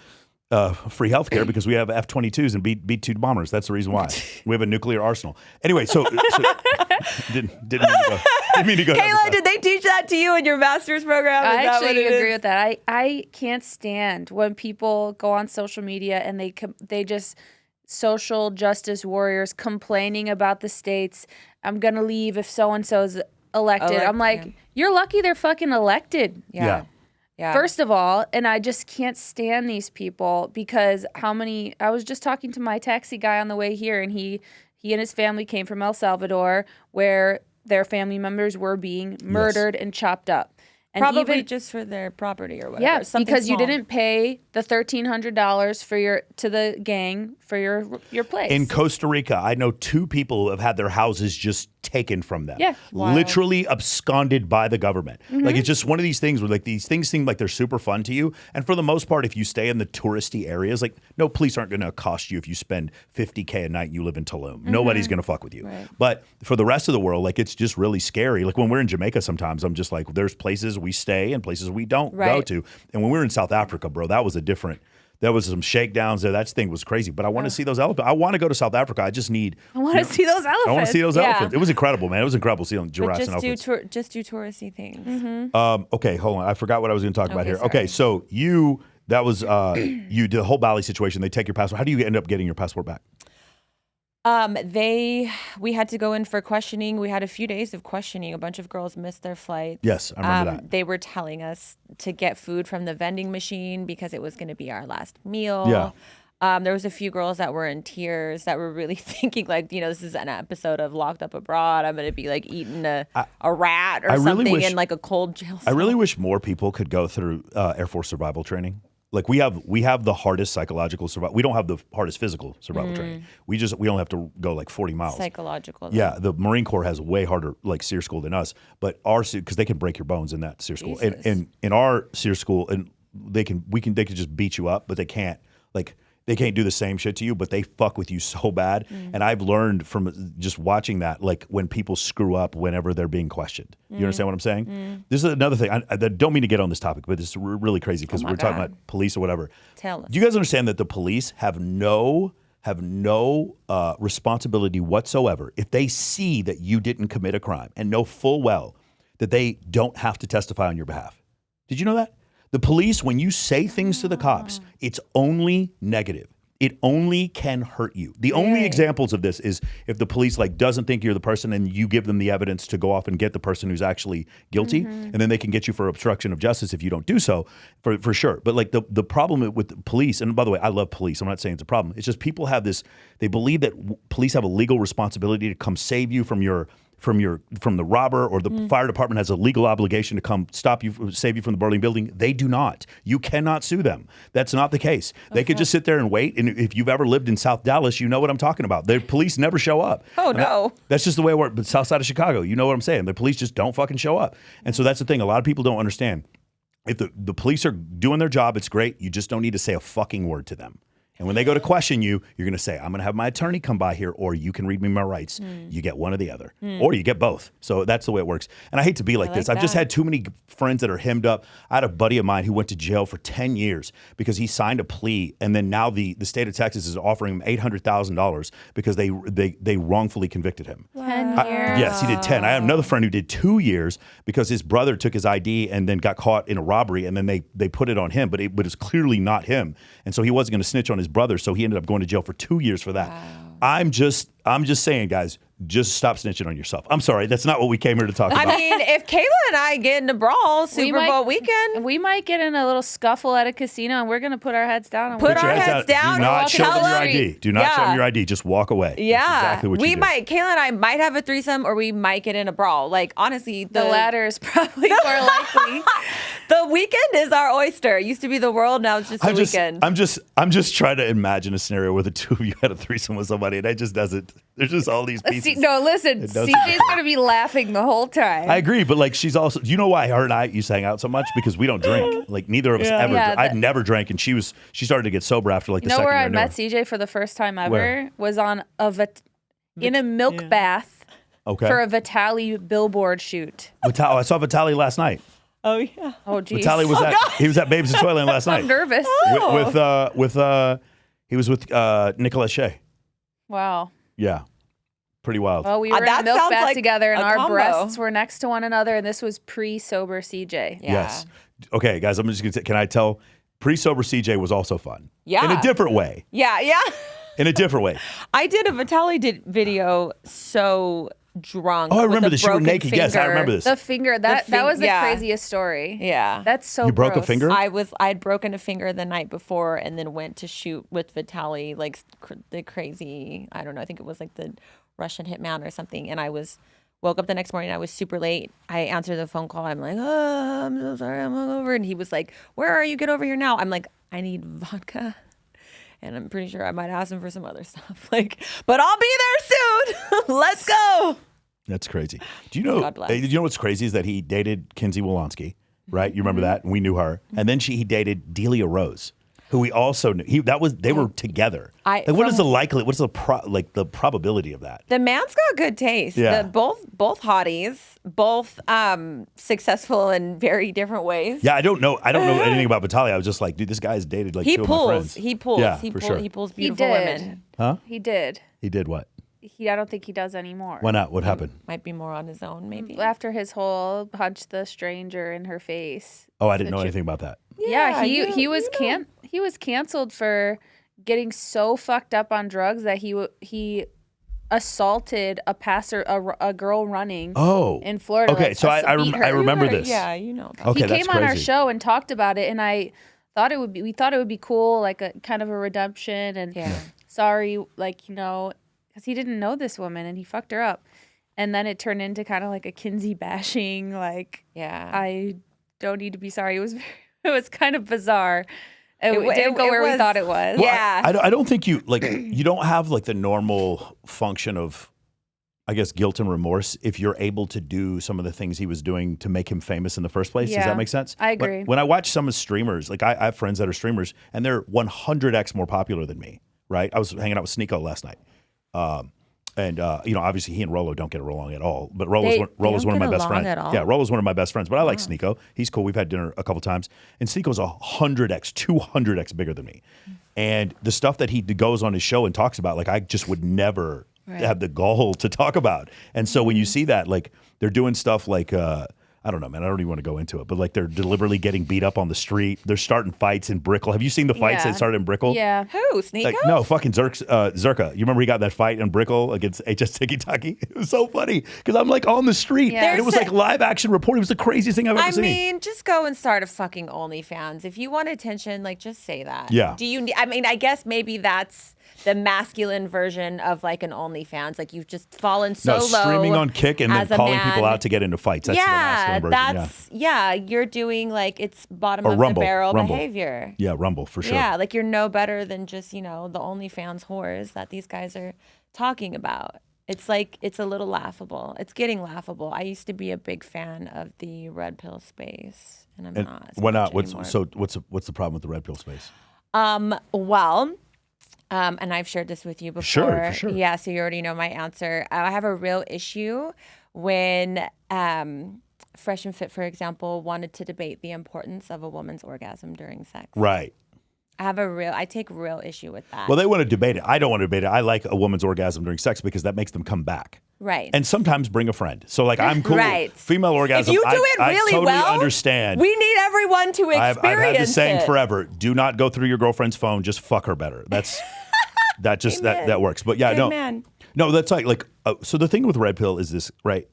[SPEAKER 1] free healthcare because we have F-22s and B-2 bombers. That's the reason why we have a nuclear arsenal. Anyway, so didn't mean to go.
[SPEAKER 3] Kayla, did they teach that to you in your master's program? Is
[SPEAKER 2] I
[SPEAKER 3] that what
[SPEAKER 2] actually
[SPEAKER 3] it
[SPEAKER 2] agree
[SPEAKER 3] is?
[SPEAKER 2] with that. I can't stand when people go on social media and they just social justice warriors complaining about the states. I'm gonna leave if so and so's elected. I'm like, you're lucky they're fucking elected.
[SPEAKER 3] Yeah.
[SPEAKER 2] First of all, and I just can't stand these people because I was just talking to my taxi guy on the way here, and he and his family came from El Salvador where their family members were being murdered and chopped up. And
[SPEAKER 3] Probably just for their property or whatever.
[SPEAKER 2] Yeah,
[SPEAKER 3] Something
[SPEAKER 2] because you
[SPEAKER 3] small.
[SPEAKER 2] didn't pay the $1,300 to the gang for your place.
[SPEAKER 1] In Costa Rica, I know 2 people who have had their houses just taken from them.
[SPEAKER 2] Yeah.
[SPEAKER 3] Wild.
[SPEAKER 1] Literally absconded by the government. Like it's just one of these things where like these things seem like they're super fun to you. And for the most part, if you stay in the touristy areas, like no police aren't going to accost you if you spend $50K a night and you live in Tulum. Nobody's going to fuck with you.
[SPEAKER 3] Right.
[SPEAKER 1] But for the rest of the world, like it's just really scary. Like when we're in Jamaica sometimes, I'm just like, there's places we stay and places we don't go to. And when we were in South Africa, bro, there was some shakedowns there. That thing was crazy. But I want to see those elephants. I want to go to South Africa. I just need.
[SPEAKER 2] I want to see those elephants.
[SPEAKER 1] I want to see those
[SPEAKER 3] Yeah.
[SPEAKER 1] elephants. It was incredible, man. It was incredible seeing
[SPEAKER 3] But
[SPEAKER 1] giraffes and elephants.
[SPEAKER 3] just do touristy things.
[SPEAKER 1] Okay, hold on. I forgot what I was going to talk about
[SPEAKER 3] Okay,
[SPEAKER 1] here.
[SPEAKER 3] sorry.
[SPEAKER 1] Okay, so that was you did the whole Bali situation. They take your passport. How do you end up getting your passport back?
[SPEAKER 3] We had to go in for questioning. We had a few days of questioning. A bunch of girls missed their flights.
[SPEAKER 1] Yes, I remember that.
[SPEAKER 3] They were telling us to get food from the vending machine because it was going to be our last meal.
[SPEAKER 1] Yeah.
[SPEAKER 3] There was a few girls that were in tears that were really thinking like, this is an episode of Locked Up Abroad. I'm going to be like eating a rat or
[SPEAKER 1] I really
[SPEAKER 3] something
[SPEAKER 1] wish-
[SPEAKER 3] in like a cold jail
[SPEAKER 1] I
[SPEAKER 3] cell.
[SPEAKER 1] really wish more people could go through Air Force survival training. Like we have the hardest psychological survival. We don't have the hardest physical survival training. We only have to go like 40 miles.
[SPEAKER 3] Psychological.
[SPEAKER 1] Yeah, the Marine Corps has way harder like SEER school than us, but because they can break your bones in that SEER school.
[SPEAKER 3] Jesus.
[SPEAKER 1] And in our SEER school, and they could just beat you up, but they can't like They can't do the same shit to you, but they fuck with you so bad. And I've learned from just watching that, like when people screw up whenever they're being questioned. You understand what I'm saying? This is another thing. I don't mean to get on this topic, but it's really crazy because we're talking about police or whatever.
[SPEAKER 3] Tell us.
[SPEAKER 1] Do you guys understand that the police have no responsibility whatsoever if they see that you didn't commit a crime and know full well that they don't have to testify on your behalf? Did you know that? The police, when you say things to the cops, it's only negative. It only can hurt you. The only examples of this is if the police like doesn't think you're the person and you give them the evidence to go off and get the person who's actually guilty, and then they can get you for obstruction of justice if you don't do so, for sure. But like the problem with the police, and by the way, I love police. I'm not saying it's a problem. It's just people have this, they believe that police have a legal responsibility to come save you from the robber, or the fire department has a legal obligation to come save you from the burning building. They do not. You cannot sue them. That's not the case. They could just sit there and wait. And if you've ever lived in South Dallas, you know what I'm talking about. The police never show up.
[SPEAKER 3] Oh, no.
[SPEAKER 1] That's just the way it works. But South side of Chicago, you know what I'm saying. The police just don't fucking show up. And so that's the thing. A lot of people don't understand. If the police are doing their job, it's great. You just don't need to say a fucking word to them. And when they go to question you, you're going to say, I'm going to have my attorney come by here, or you can read me my rights. You get one or the other, or you get both. So that's the way it works. And I hate to be like this. I've just had too many friends that are hemmed up. I had a buddy of mine who went to jail for 10 years because he signed a plea. And then now the state of Texas is offering him $800,000 because they wrongfully convicted him.
[SPEAKER 2] 10 years.
[SPEAKER 1] Yes, he did 10. I have another friend who did 2 years because his brother took his ID and then got caught in a robbery, and then they put it on him, but it was clearly not him. And so he wasn't going to snitch on his brother, so he ended up going to jail for 2 years for that. Wow. I'm just saying, guys, just stop snitching on yourself. I'm sorry, that's not what we came here to talk about.
[SPEAKER 3] I mean, if Kayla and I get in a brawl Super Bowl weekend,
[SPEAKER 2] we might get in a little scuffle at a casino, and we're gonna put our heads down. And
[SPEAKER 3] put our heads down.
[SPEAKER 1] Do not show them your ID. Do not show them your ID. Just walk away.
[SPEAKER 3] Yeah,
[SPEAKER 1] that's exactly what you do.
[SPEAKER 3] Kayla and I might have a threesome, or we might get in a brawl. Like, honestly,
[SPEAKER 2] the latter is probably more likely.
[SPEAKER 1] The
[SPEAKER 3] weekend is our oyster. It used to be the world, now it's just the weekend.
[SPEAKER 1] I'm just trying to imagine a scenario where the two of you had a threesome with somebody, and it just doesn't. There's just all these pieces.
[SPEAKER 2] No, listen, CJ's gonna be laughing the whole time.
[SPEAKER 1] I agree, but like she's also. You know why her and I used to hang out so much? Because we don't drink. Like neither of us ever.
[SPEAKER 2] Yeah,
[SPEAKER 1] I've never drank, and she started to get sober after like the second year.
[SPEAKER 2] You know where I met CJ for the first time ever?
[SPEAKER 1] Where?
[SPEAKER 2] Was on in a milk bath.
[SPEAKER 1] Okay.
[SPEAKER 2] For a Vitaly billboard shoot.
[SPEAKER 1] I saw Vitaly last night.
[SPEAKER 3] Oh yeah.
[SPEAKER 2] Oh geez.
[SPEAKER 1] Vitaly was he was at Babes in Toyland last night.
[SPEAKER 2] I'm nervous.
[SPEAKER 1] He was with Nicolas Shea.
[SPEAKER 2] Wow.
[SPEAKER 1] Yeah. Pretty wild.
[SPEAKER 2] Well, we were in a milk bath
[SPEAKER 3] like
[SPEAKER 2] together, and our
[SPEAKER 3] combo.
[SPEAKER 2] breasts were next to one another, and this was pre-sober CJ.
[SPEAKER 3] Yeah.
[SPEAKER 1] Yes. Okay, guys, I'm just going to say, can I tell, pre-sober CJ was also fun.
[SPEAKER 3] Yeah.
[SPEAKER 1] In a different way.
[SPEAKER 3] Yeah.
[SPEAKER 1] In a different way.
[SPEAKER 3] I did a Vitaly video so drunk.
[SPEAKER 1] Oh, I remember
[SPEAKER 3] with
[SPEAKER 1] this. You were naked.
[SPEAKER 3] finger.
[SPEAKER 1] Yes, I remember this.
[SPEAKER 2] The finger, that was the craziest story.
[SPEAKER 3] Yeah.
[SPEAKER 2] That's so
[SPEAKER 1] You broke
[SPEAKER 2] gross.
[SPEAKER 1] a finger?
[SPEAKER 3] I'd broken a finger the night before, and then went to shoot with Vitaly, like the crazy, I don't know, I think it was like the Russian hitman or something. And woke up the next morning. I was super late. I answered the phone call. I'm like, oh, I'm so sorry, I'm hungover. And he was like, where are you? Get over here now. I'm like, I need vodka. And I'm pretty sure I might ask him for some other stuff. But I'll be there soon. Let's go.
[SPEAKER 1] That's crazy. Do you know?
[SPEAKER 3] God bless.
[SPEAKER 1] Did you know what's crazy is that he dated Kinsey Wolanski, right? You remember that? And we knew her. And then he dated Delia Rose, who we also knew. They were together. What is the likelihood? What's the probability of that?
[SPEAKER 3] The man's got good taste.
[SPEAKER 1] Yeah.
[SPEAKER 3] Both hotties, both successful in very different ways.
[SPEAKER 1] Yeah, I don't know anything about Vitaly. I was just like, dude, this guy's dated like two of my friends.
[SPEAKER 3] He pulls.
[SPEAKER 1] Yeah,
[SPEAKER 3] he
[SPEAKER 1] for
[SPEAKER 3] pulls.
[SPEAKER 1] sure.
[SPEAKER 3] He pulls
[SPEAKER 2] He
[SPEAKER 3] beautiful
[SPEAKER 2] did.
[SPEAKER 3] women.
[SPEAKER 1] Huh?
[SPEAKER 2] He did.
[SPEAKER 1] He did what?
[SPEAKER 2] I don't think he does anymore.
[SPEAKER 1] Why not? What happened?
[SPEAKER 3] Might be more on his own, maybe.
[SPEAKER 2] After his whole punch the stranger in her face.
[SPEAKER 1] Oh, I didn't know anything about that.
[SPEAKER 2] Yeah, he was canceled for getting so fucked up on drugs that he assaulted a girl running in Florida.
[SPEAKER 1] Okay, so I remember this.
[SPEAKER 3] Yeah, you know.
[SPEAKER 1] Okay,
[SPEAKER 2] he
[SPEAKER 1] that's
[SPEAKER 2] came on our
[SPEAKER 1] crazy.
[SPEAKER 2] show and talked about it, and we thought it would be cool, like a kind of a redemption, and sorry, because he didn't know this woman and he fucked her up, and then it turned into kind of like a Kinsey bashing, I don't need to be sorry. It was kind of bizarre. It didn't go where we thought it was.
[SPEAKER 1] Well, I don't think you don't have like the normal function of I guess, guilt and remorse if you're able to do some of the things he was doing to make him famous in the first place. Does
[SPEAKER 2] Yeah,
[SPEAKER 1] that make sense?
[SPEAKER 2] I agree.
[SPEAKER 1] When I watch some of streamers, like I have friends that are streamers, and they're 100x more popular than me, right? I was hanging out with Sneeko last night. And obviously he and Rolo don't get along at all. But Rolo's one of my best friends. Yeah, Rolo's one of my best friends. But I like Sneeko. He's cool. We've had dinner a couple times. And Sneeko's 100x, 200x bigger than me. And the stuff that he goes on his show and talks about, like I just would never have the gall to talk about. And so when you see that, like they're doing stuff like I don't know, man. I don't even want to go into it, but like they're deliberately getting beat up on the street. They're starting fights in Brickell. Have you seen the fights that started in Brickell?
[SPEAKER 2] Yeah.
[SPEAKER 3] Who? Sneeko?
[SPEAKER 1] Like, no, fucking Zerka. You remember he got that fight in Brickell against HS Tiki Taki? It was so funny because I'm like on the street.
[SPEAKER 2] Yeah.
[SPEAKER 1] And it was like live action reporting. It was the craziest thing I've ever seen.
[SPEAKER 3] I mean, just go and start a fucking OnlyFans. If you want attention, like just say that.
[SPEAKER 1] Yeah.
[SPEAKER 3] Do you? I mean, I guess maybe that's the masculine version of like an OnlyFans. Like you've just fallen so low.
[SPEAKER 1] Streaming on Kick and then
[SPEAKER 3] as a
[SPEAKER 1] calling
[SPEAKER 3] man.
[SPEAKER 1] people out to get into fights. That's the masculine version.
[SPEAKER 3] Yeah, you're doing like it's bottom of
[SPEAKER 1] Rumble,
[SPEAKER 3] the barrel
[SPEAKER 1] Rumble.
[SPEAKER 3] behavior.
[SPEAKER 1] Yeah, Rumble for sure.
[SPEAKER 3] Yeah, like you're no better than just, the OnlyFans whores that these guys are talking about. It's like, it's a little laughable. It's getting laughable. I used to be a big fan of the red pill space, and I'm not.
[SPEAKER 1] Why not? What's
[SPEAKER 3] anymore.
[SPEAKER 1] the problem with the red pill space?
[SPEAKER 3] And I've shared this with you before.
[SPEAKER 1] Sure, for sure.
[SPEAKER 3] Yeah, so you already know my answer. I have a real issue when Fresh and Fit, for example, wanted to debate the importance of a woman's orgasm during sex.
[SPEAKER 1] Right.
[SPEAKER 3] I take real issue with that.
[SPEAKER 1] Well, they want to debate it. I don't want to debate it. I like a woman's orgasm during sex because that makes them come back.
[SPEAKER 3] Right.
[SPEAKER 1] And sometimes bring a friend. So like I'm cool.
[SPEAKER 3] Right.
[SPEAKER 1] Female orgasm.
[SPEAKER 3] If you do it really
[SPEAKER 1] I totally
[SPEAKER 3] well,
[SPEAKER 1] understand.
[SPEAKER 3] We need everyone to experience
[SPEAKER 1] I've had this saying
[SPEAKER 3] it.
[SPEAKER 1] forever. Do not go through your girlfriend's phone. Just fuck her better. That's that works. But yeah,
[SPEAKER 3] Good
[SPEAKER 1] no, that's like so the thing with red pill is this, right?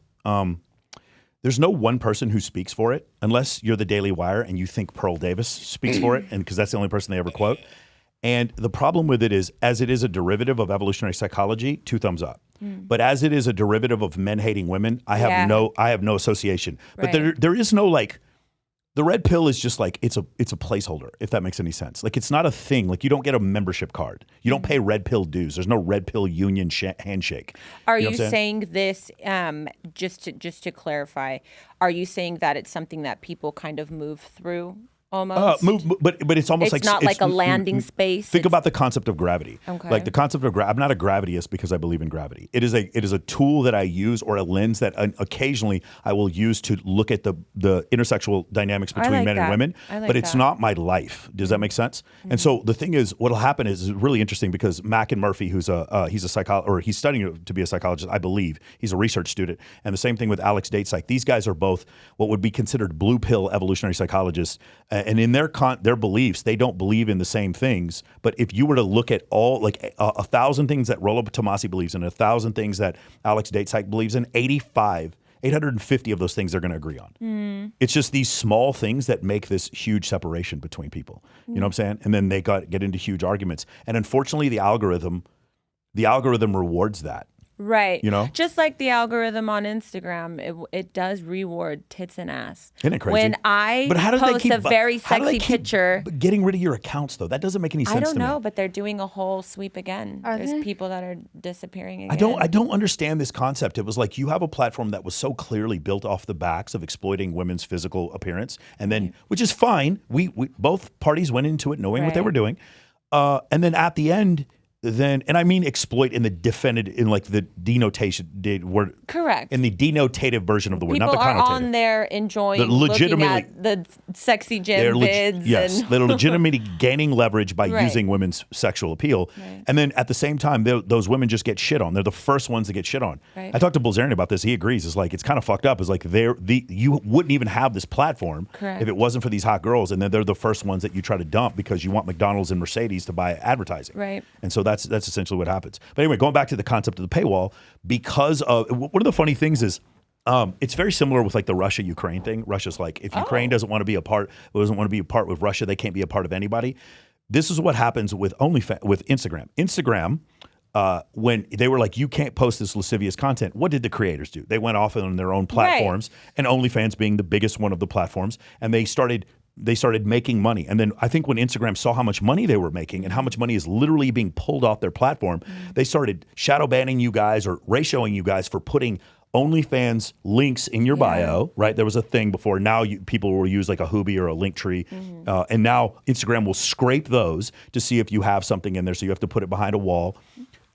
[SPEAKER 1] There's no one person who speaks for it unless you're the Daily Wire and you think Pearl Davis speaks for it, and because that's the only person they ever quote. And the problem with it is, as it is a derivative of evolutionary psychology, 2 thumbs up. But as it is a derivative of men hating women, I have no association. But there is no like. The red pill is just like it's a placeholder, if that makes any sense. Like it's not a thing. Like you don't get a membership card. You don't pay red pill dues. There's no red pill union handshake.
[SPEAKER 3] Are you saying this just to clarify? Are you saying that it's something that people kind of move through? Almost.
[SPEAKER 1] But it's almost
[SPEAKER 3] it's not like a landing space.
[SPEAKER 1] Think about the concept of gravity.
[SPEAKER 3] Okay.
[SPEAKER 1] Like the concept of I'm not a gravityist because I believe in gravity. It is a tool that I use, or a lens that occasionally I will use to look at the intersexual dynamics between men and women. But it's not my life. Does that make sense? Mm-hmm. And so the thing is, what'll happen is really interesting because Mac and Murphy, who's he's a psychologist, or he's studying to be a psychologist, I believe. He's a research student. And the same thing with Alex Datesike. These guys are both what would be considered blue pill evolutionary psychologists. And in their beliefs, they don't believe in the same things. But if you were to look at all, like 1,000 things that Rollo Tomasi believes in, 1,000 things that Alex Datesike believes in, 850 of those things they're going to agree on. It's just these small things that make this huge separation between people. You know what I'm saying? And then they get into huge arguments. And unfortunately, the algorithm rewards that.
[SPEAKER 3] Right.
[SPEAKER 1] You know?
[SPEAKER 3] Just like the algorithm on Instagram, it does reward tits and ass.
[SPEAKER 1] Isn't it crazy?
[SPEAKER 3] When I post a very sexy picture.
[SPEAKER 1] Getting rid of your accounts, though, that doesn't make any sense to me.
[SPEAKER 3] I don't know, but they're doing a whole sweep again. There's people that are disappearing again.
[SPEAKER 1] I don't understand this concept. It was like you have a platform that was so clearly built off the backs of exploiting women's physical appearance, and then, which is fine. We both parties went into it knowing what they were doing, and then at the end. And I mean exploit in the defended, in like the denotation word.
[SPEAKER 3] Correct.
[SPEAKER 1] In the denotative version of the word,
[SPEAKER 3] people
[SPEAKER 1] not the connotative.
[SPEAKER 3] People are on there enjoying looking at the sexy gym vids.
[SPEAKER 1] Yes, they're legitimately gaining leverage by using women's sexual appeal. Right. And then at the same time, those women just get shit on. They're the first ones to get shit on. Right. I talked to Bilzerian about this. He agrees. It's like, it's kind of fucked up. It's like you wouldn't even have this platform if it wasn't for these hot girls. And then they're the first ones that you try to dump because you want McDonald's and Mercedes to buy advertising. Right. And so that's essentially what happens. But anyway, going back to the concept of the paywall, because of one of the funny things is it's very similar with like the Russia-Ukraine thing. Russia's like, if Ukraine doesn't want to be a part with Russia, they can't be a part of anybody. This is what happens with Instagram. Instagram, when they were like, you can't post this lascivious content, what did the creators do? They went off on their own platforms, and OnlyFans being the biggest one of the platforms, and they started they started making money. And then I think when Instagram saw how much money they were making and how much money is literally being pulled off their platform, they started shadow banning you guys or ratioing you guys for putting OnlyFans links in your bio, right? There was a thing before. Now people will use like a Hoobie or a Linktree. And now Instagram will scrape those to see if you have something in there. So you have to put it behind a wall.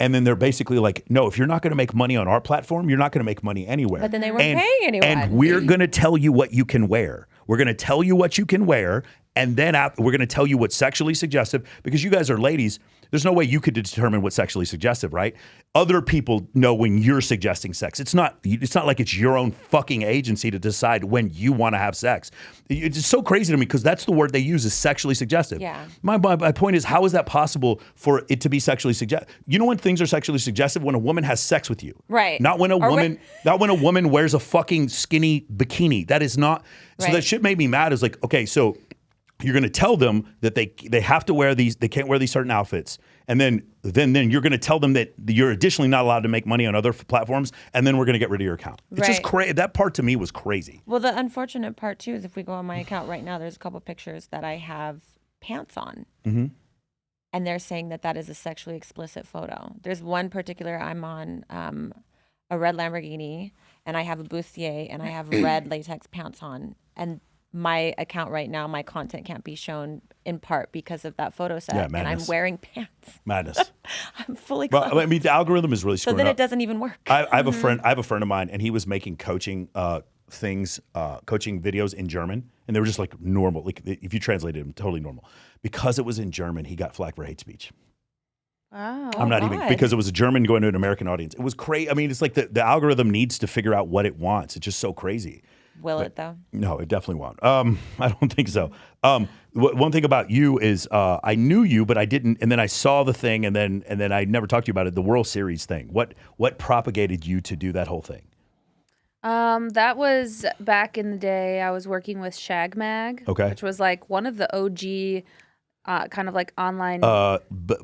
[SPEAKER 1] And then they're basically like, no, if you're not going to make money on our platform, you're not going to make money anywhere.
[SPEAKER 3] But then they weren't paying anyone.
[SPEAKER 1] And we're going to tell you what you can wear. We're going to tell you what you can wear. And then we're going to tell you what's sexually suggestive, because you guys are ladies. There's no way you could determine what's sexually suggestive, right? Other people know when you're suggesting sex. It's not like it's your own fucking agency to decide when you want to have sex. It's so crazy to me because that's the word they use, is sexually suggestive.
[SPEAKER 3] Yeah.
[SPEAKER 1] My point is, how is that possible for it to be sexually suggestive? You know when things are sexually suggestive? When a woman has sex with you.
[SPEAKER 3] Right.
[SPEAKER 1] Not when a woman wears a fucking skinny bikini. That is not. So
[SPEAKER 3] Right.
[SPEAKER 1] that shit made me mad. Is like, okay, so you're going to tell them that they have to wear these, they can't wear these certain outfits. And then you're going to tell them that you're additionally not allowed to make money on other platforms. And then we're going to get rid of your account. It's just crazy. That part to me was crazy.
[SPEAKER 3] Well, the unfortunate part too is if we go on my account right now, there's a couple pictures that I have pants on. And they're saying that is a sexually explicit photo. There's one particular, I'm on a red Lamborghini and I have a bustier and I have red latex pants on. And my account right now, my content can't be shown in part because of that photo set. And I'm wearing pants.
[SPEAKER 1] Madness.
[SPEAKER 3] I'm fully clothed.
[SPEAKER 1] Well, I mean, the algorithm is really screwing up.
[SPEAKER 3] So then it doesn't even work.
[SPEAKER 1] I have a friend of mine, and he was making coaching coaching videos in German, and they were just like normal. Like if you translated them, totally normal. Because it was in German, he got flagged for hate speech.
[SPEAKER 2] Wow.
[SPEAKER 1] I'm not even, because it was a German going to an American audience. It was crazy. I mean, it's like the algorithm needs to figure out what it wants. It's just so crazy.
[SPEAKER 3] Will it though?
[SPEAKER 1] No, it definitely won't. I don't think so. One thing about you is I knew you, but I didn't. And then I saw the thing, and then I never talked to you about it. The World Series thing. What propagated you to do that whole thing?
[SPEAKER 2] That was back in the day. I was working with Shag Mag, which was like one of the OG kind of like online.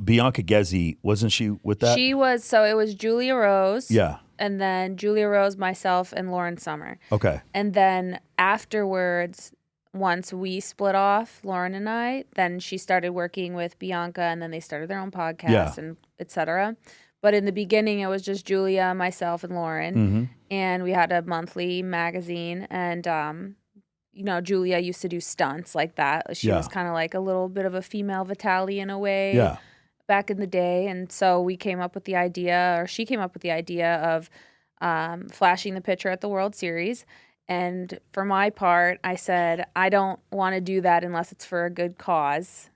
[SPEAKER 1] Bianca Gezzi, wasn't she with that?
[SPEAKER 2] She was. So it was Julia Rose.
[SPEAKER 1] Yeah.
[SPEAKER 2] And then Julia Rose, myself, and Lauren Summer.
[SPEAKER 1] Okay.
[SPEAKER 2] And then afterwards, once we split off, Lauren and I, then she started working with Bianca, and then they started their own podcast and et cetera. But in the beginning, it was just Julia, myself, and Lauren. And we had a monthly magazine. And, Julia used to do stunts like that. She was kind of like a little bit of a female Vitaly in a way back in the day. And so we came up with the idea, or she came up with the idea of flashing the picture at the World Series. And for my part, I said, I don't want to do that unless it's for a good cause.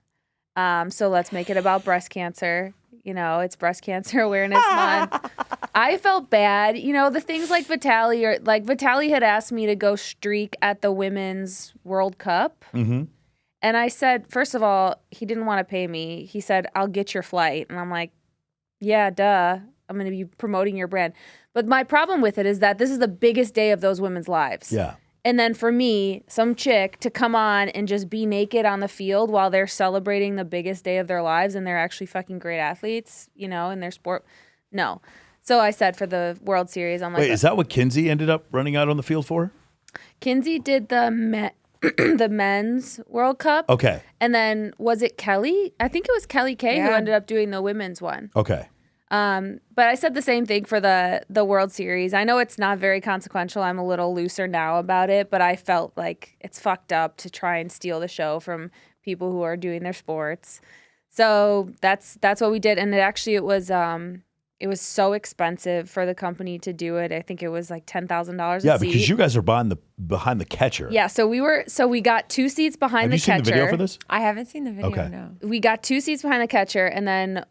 [SPEAKER 2] So let's make it about breast cancer. It's Breast Cancer Awareness Month. I felt bad. The things like Vitaly had asked me to go streak at the Women's World Cup. And I said, first of all, he didn't want to pay me. He said, I'll get your flight. And I'm like, yeah, duh. I'm going to be promoting your brand. But my problem with it is that this is the biggest day of those women's lives. Yeah. And then for me, some chick to come on and just be naked on the field while they're celebrating the biggest day of their lives and they're actually fucking great athletes, in their sport. No. So I said for the World Series, I'm like,
[SPEAKER 1] wait, is that what Kinsey ended up running out on the field for?
[SPEAKER 2] Kinsey did the men's World Cup.
[SPEAKER 1] Okay.
[SPEAKER 2] And then was it Kelly? I think it was Kelly Kay who ended up doing the women's one.
[SPEAKER 1] Okay.
[SPEAKER 2] But I said the same thing for the World Series. I know it's not very consequential. I'm a little looser now about it, but I felt like it's fucked up to try and steal the show from people who are doing their sports. So that's what we did. And it was so expensive for the company to do it. I think it was like $10,000 a seat.
[SPEAKER 1] Yeah, because you guys are behind the catcher.
[SPEAKER 2] Yeah, so we got 2 seats behind the catcher.
[SPEAKER 1] Have you seen the video for this?
[SPEAKER 3] I haven't seen the video, no.
[SPEAKER 2] We got 2 seats behind the catcher, and then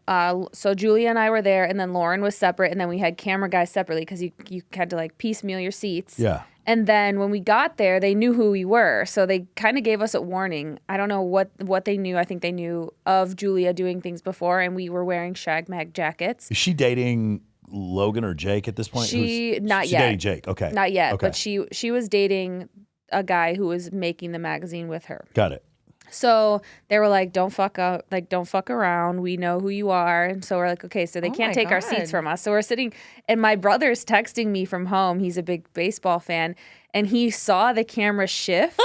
[SPEAKER 2] so Julia and I were there, and then Lauren was separate, and then we had camera guys separately because you had to like piecemeal your seats.
[SPEAKER 1] Yeah.
[SPEAKER 2] And then when we got there, they knew who we were, so they kind of gave us a warning. I don't know what they knew. I think they knew of Julia doing things before, and we were wearing Shag Mag jackets.
[SPEAKER 1] Is she dating Logan or Jake at this point?
[SPEAKER 2] She's
[SPEAKER 1] dating Jake. Okay.
[SPEAKER 2] Not yet,
[SPEAKER 1] okay.
[SPEAKER 2] but she was dating a guy who was making the magazine with her.
[SPEAKER 1] Got it.
[SPEAKER 2] So they were like, don't fuck up, like, don't fuck around. We know who you are. And so we're like, okay, so they can't take our seats from us. So we're sitting, and my brother's texting me from home. He's a big baseball fan. And he saw the camera shift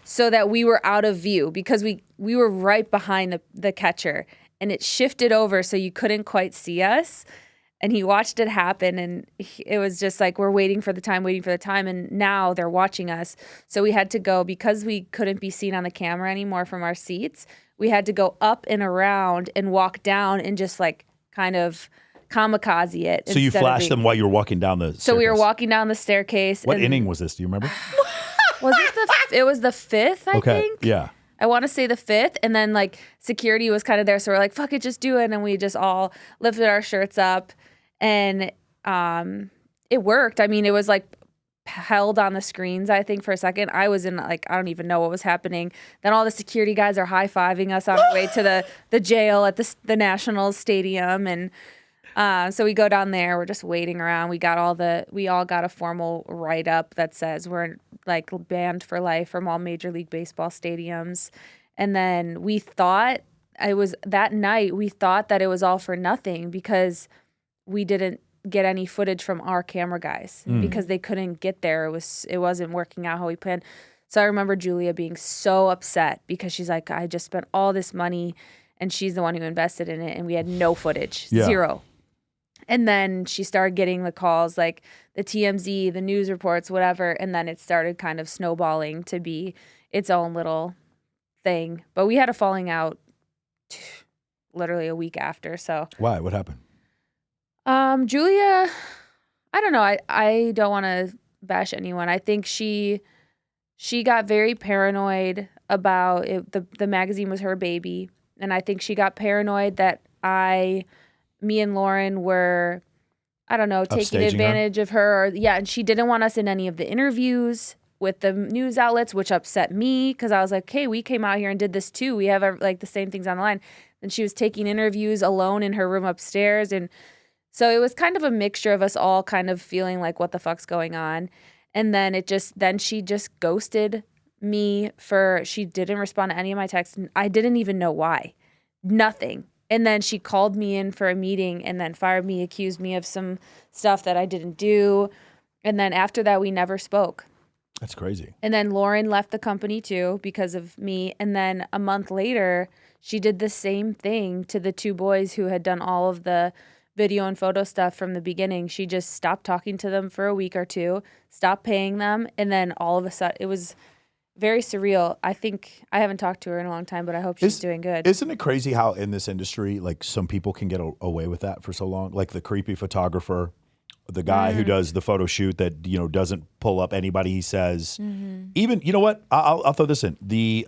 [SPEAKER 2] so that we were out of view because we were right behind the catcher. And it shifted over so you couldn't quite see us. And he watched it happen, and it was just like, we're waiting for the time, and now they're watching us. So we had to go, because we couldn't be seen on the camera anymore from our seats, we had to go up and around and walk down and just like kind of kamikaze it.
[SPEAKER 1] So you flashed them while you were walking down the staircase.
[SPEAKER 2] So we were walking down the staircase.
[SPEAKER 1] What inning was this? Do you remember?
[SPEAKER 2] It was the fifth, I think.
[SPEAKER 1] Yeah.
[SPEAKER 2] I want to say the fifth, and then like security was kind of there, so we're like, fuck it, just do it. And we just all lifted our shirts up. And it worked. I mean, it was like held on the screens, I think, for a second. I was in like, I don't even know what was happening. Then all the security guys are high-fiving us on our way to the jail at the Nationals Stadium. And so we go down there. We're just waiting around. We all got a formal write-up that says we're like banned for life from all Major League Baseball stadiums. And then we thought that it was all for nothing because we didn't get any footage from our camera guys because they couldn't get there. It wasn't working out how we planned. So I remember Julia being so upset because she's like, I just spent all this money and she's the one who invested in it, and we had no footage, zero. And then she started getting the calls, like the TMZ, the news reports, whatever, and then it started kind of snowballing to be its own little thing. But we had a falling out literally a week after. So
[SPEAKER 1] why? What happened?
[SPEAKER 2] Julia, I don't know. I don't want to bash anyone. I think she got very paranoid about it. The magazine was her baby. And I think she got paranoid that me and Lauren were, I don't know, taking advantage of her. And she didn't want us in any of the interviews with the news outlets, which upset me because I was like, hey, we came out here and did this too. We have like the same things on the line. And she was taking interviews alone in her room upstairs. And so it was kind of a mixture of us all kind of feeling like, what the fuck's going on? And then she just ghosted me she didn't respond to any of my texts. I didn't even know why. Nothing. And then she called me in for a meeting and then fired me, accused me of some stuff that I didn't do. And then after that, we never spoke.
[SPEAKER 1] That's crazy.
[SPEAKER 2] And then Lauren left the company too because of me. And then a month later, she did the same thing to the two boys who had done all of the video and photo stuff from the beginning. She just stopped talking to them for a week or two, stopped paying them, and then all of a sudden, it was very surreal. I think I haven't talked to her in a long time, but I hope she's doing good.
[SPEAKER 1] Isn't it crazy how in this industry, like some people can get away with that for so long? Like the creepy photographer, the guy who does the photo shoot that, doesn't pull up anybody he says. Even, you know what? I'll throw this in. The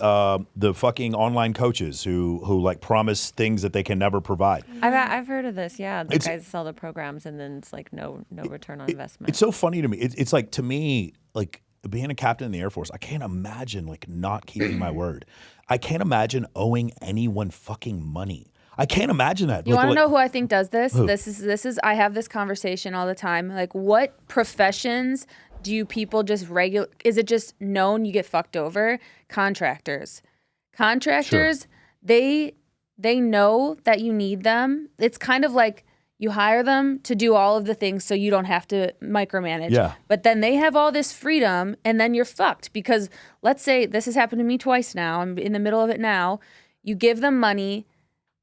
[SPEAKER 1] fucking online coaches who like promise things that they can never provide.
[SPEAKER 3] I've heard of this. Yeah, the guys sell the programs and then it's like no return on investment.
[SPEAKER 1] It's so funny to me. It's like, to me, like being a captain in the Air Force, I can't imagine like not keeping my word. I can't imagine owing anyone fucking money. I can't imagine that.
[SPEAKER 2] You want to know who I think does this?
[SPEAKER 1] Who?
[SPEAKER 2] This is I have this conversation all the time. Like, what professions do people just is it just known you get fucked over? Contractors. Contractors, sure. They know that you need them. It's kind of like you hire them to do all of the things so you don't have to micromanage.
[SPEAKER 1] Yeah.
[SPEAKER 2] But then they have all this freedom and then you're fucked because let's say this has happened to me twice now. I'm in the middle of it now. You give them money.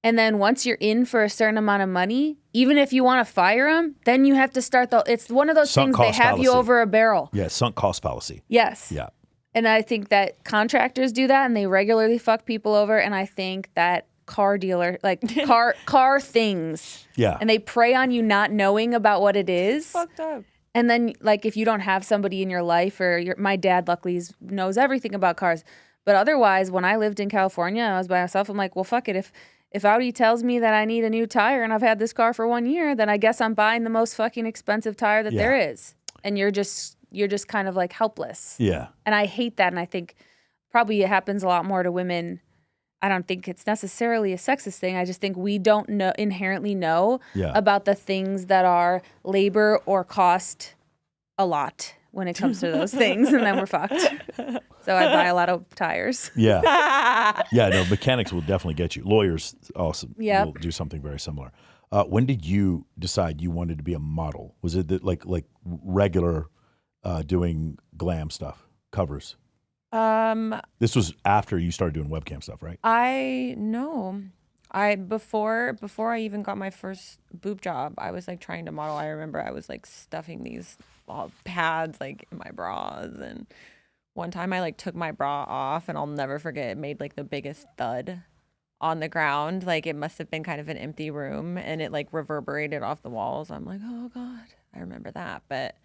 [SPEAKER 2] And then once you're in for a certain amount of money, even if you want to fire them, then you have to start it's one of those things they have
[SPEAKER 1] fallacy.
[SPEAKER 2] you over a barrel.
[SPEAKER 1] Yeah, sunk cost fallacy.
[SPEAKER 2] Yes.
[SPEAKER 1] Yeah.
[SPEAKER 2] And I think that contractors do that and they regularly fuck people over. And I think that car dealer, like car things.
[SPEAKER 1] Yeah.
[SPEAKER 2] And they prey on you not knowing about what it is.
[SPEAKER 3] Fucked up.
[SPEAKER 2] And then like if you don't have somebody in your life or my dad luckily knows everything about cars. But otherwise, when I lived in California, I was by myself. I'm like, well, fuck it. If Audi tells me that I need a new tire and I've had this car for 1 year, then I guess I'm buying the most fucking expensive tire that there is. And you're just kind of like helpless.
[SPEAKER 1] Yeah.
[SPEAKER 2] And I hate that. And I think probably it happens a lot more to women. I don't think it's necessarily a sexist thing. I just think we don't inherently know about the things that are labor or cost a lot when it comes to those things, and then we're fucked. So I buy a lot of tires.
[SPEAKER 1] Yeah. Yeah, no, mechanics will definitely get you. Lawyers also
[SPEAKER 2] Yep.
[SPEAKER 1] will do something very similar. When did you decide you wanted to be a model? Was it that like regular doing glam stuff, covers? This was after you started doing webcam stuff, right?
[SPEAKER 3] Before I even got my first boob job, I was like trying to model. I remember I was like stuffing these pads like in my bras, and one time I like took my bra off, and I'll never forget, it made like the biggest thud on the ground. Like it must have been kind of an empty room, and it like reverberated off the walls. I'm like, oh God, I remember that. But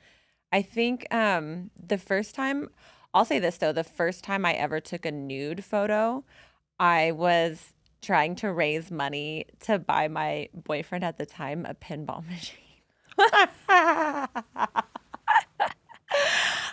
[SPEAKER 3] I think the first time, I'll say this though, the first time I ever took a nude photo, I was trying to raise money to buy my boyfriend at the time a pinball machine.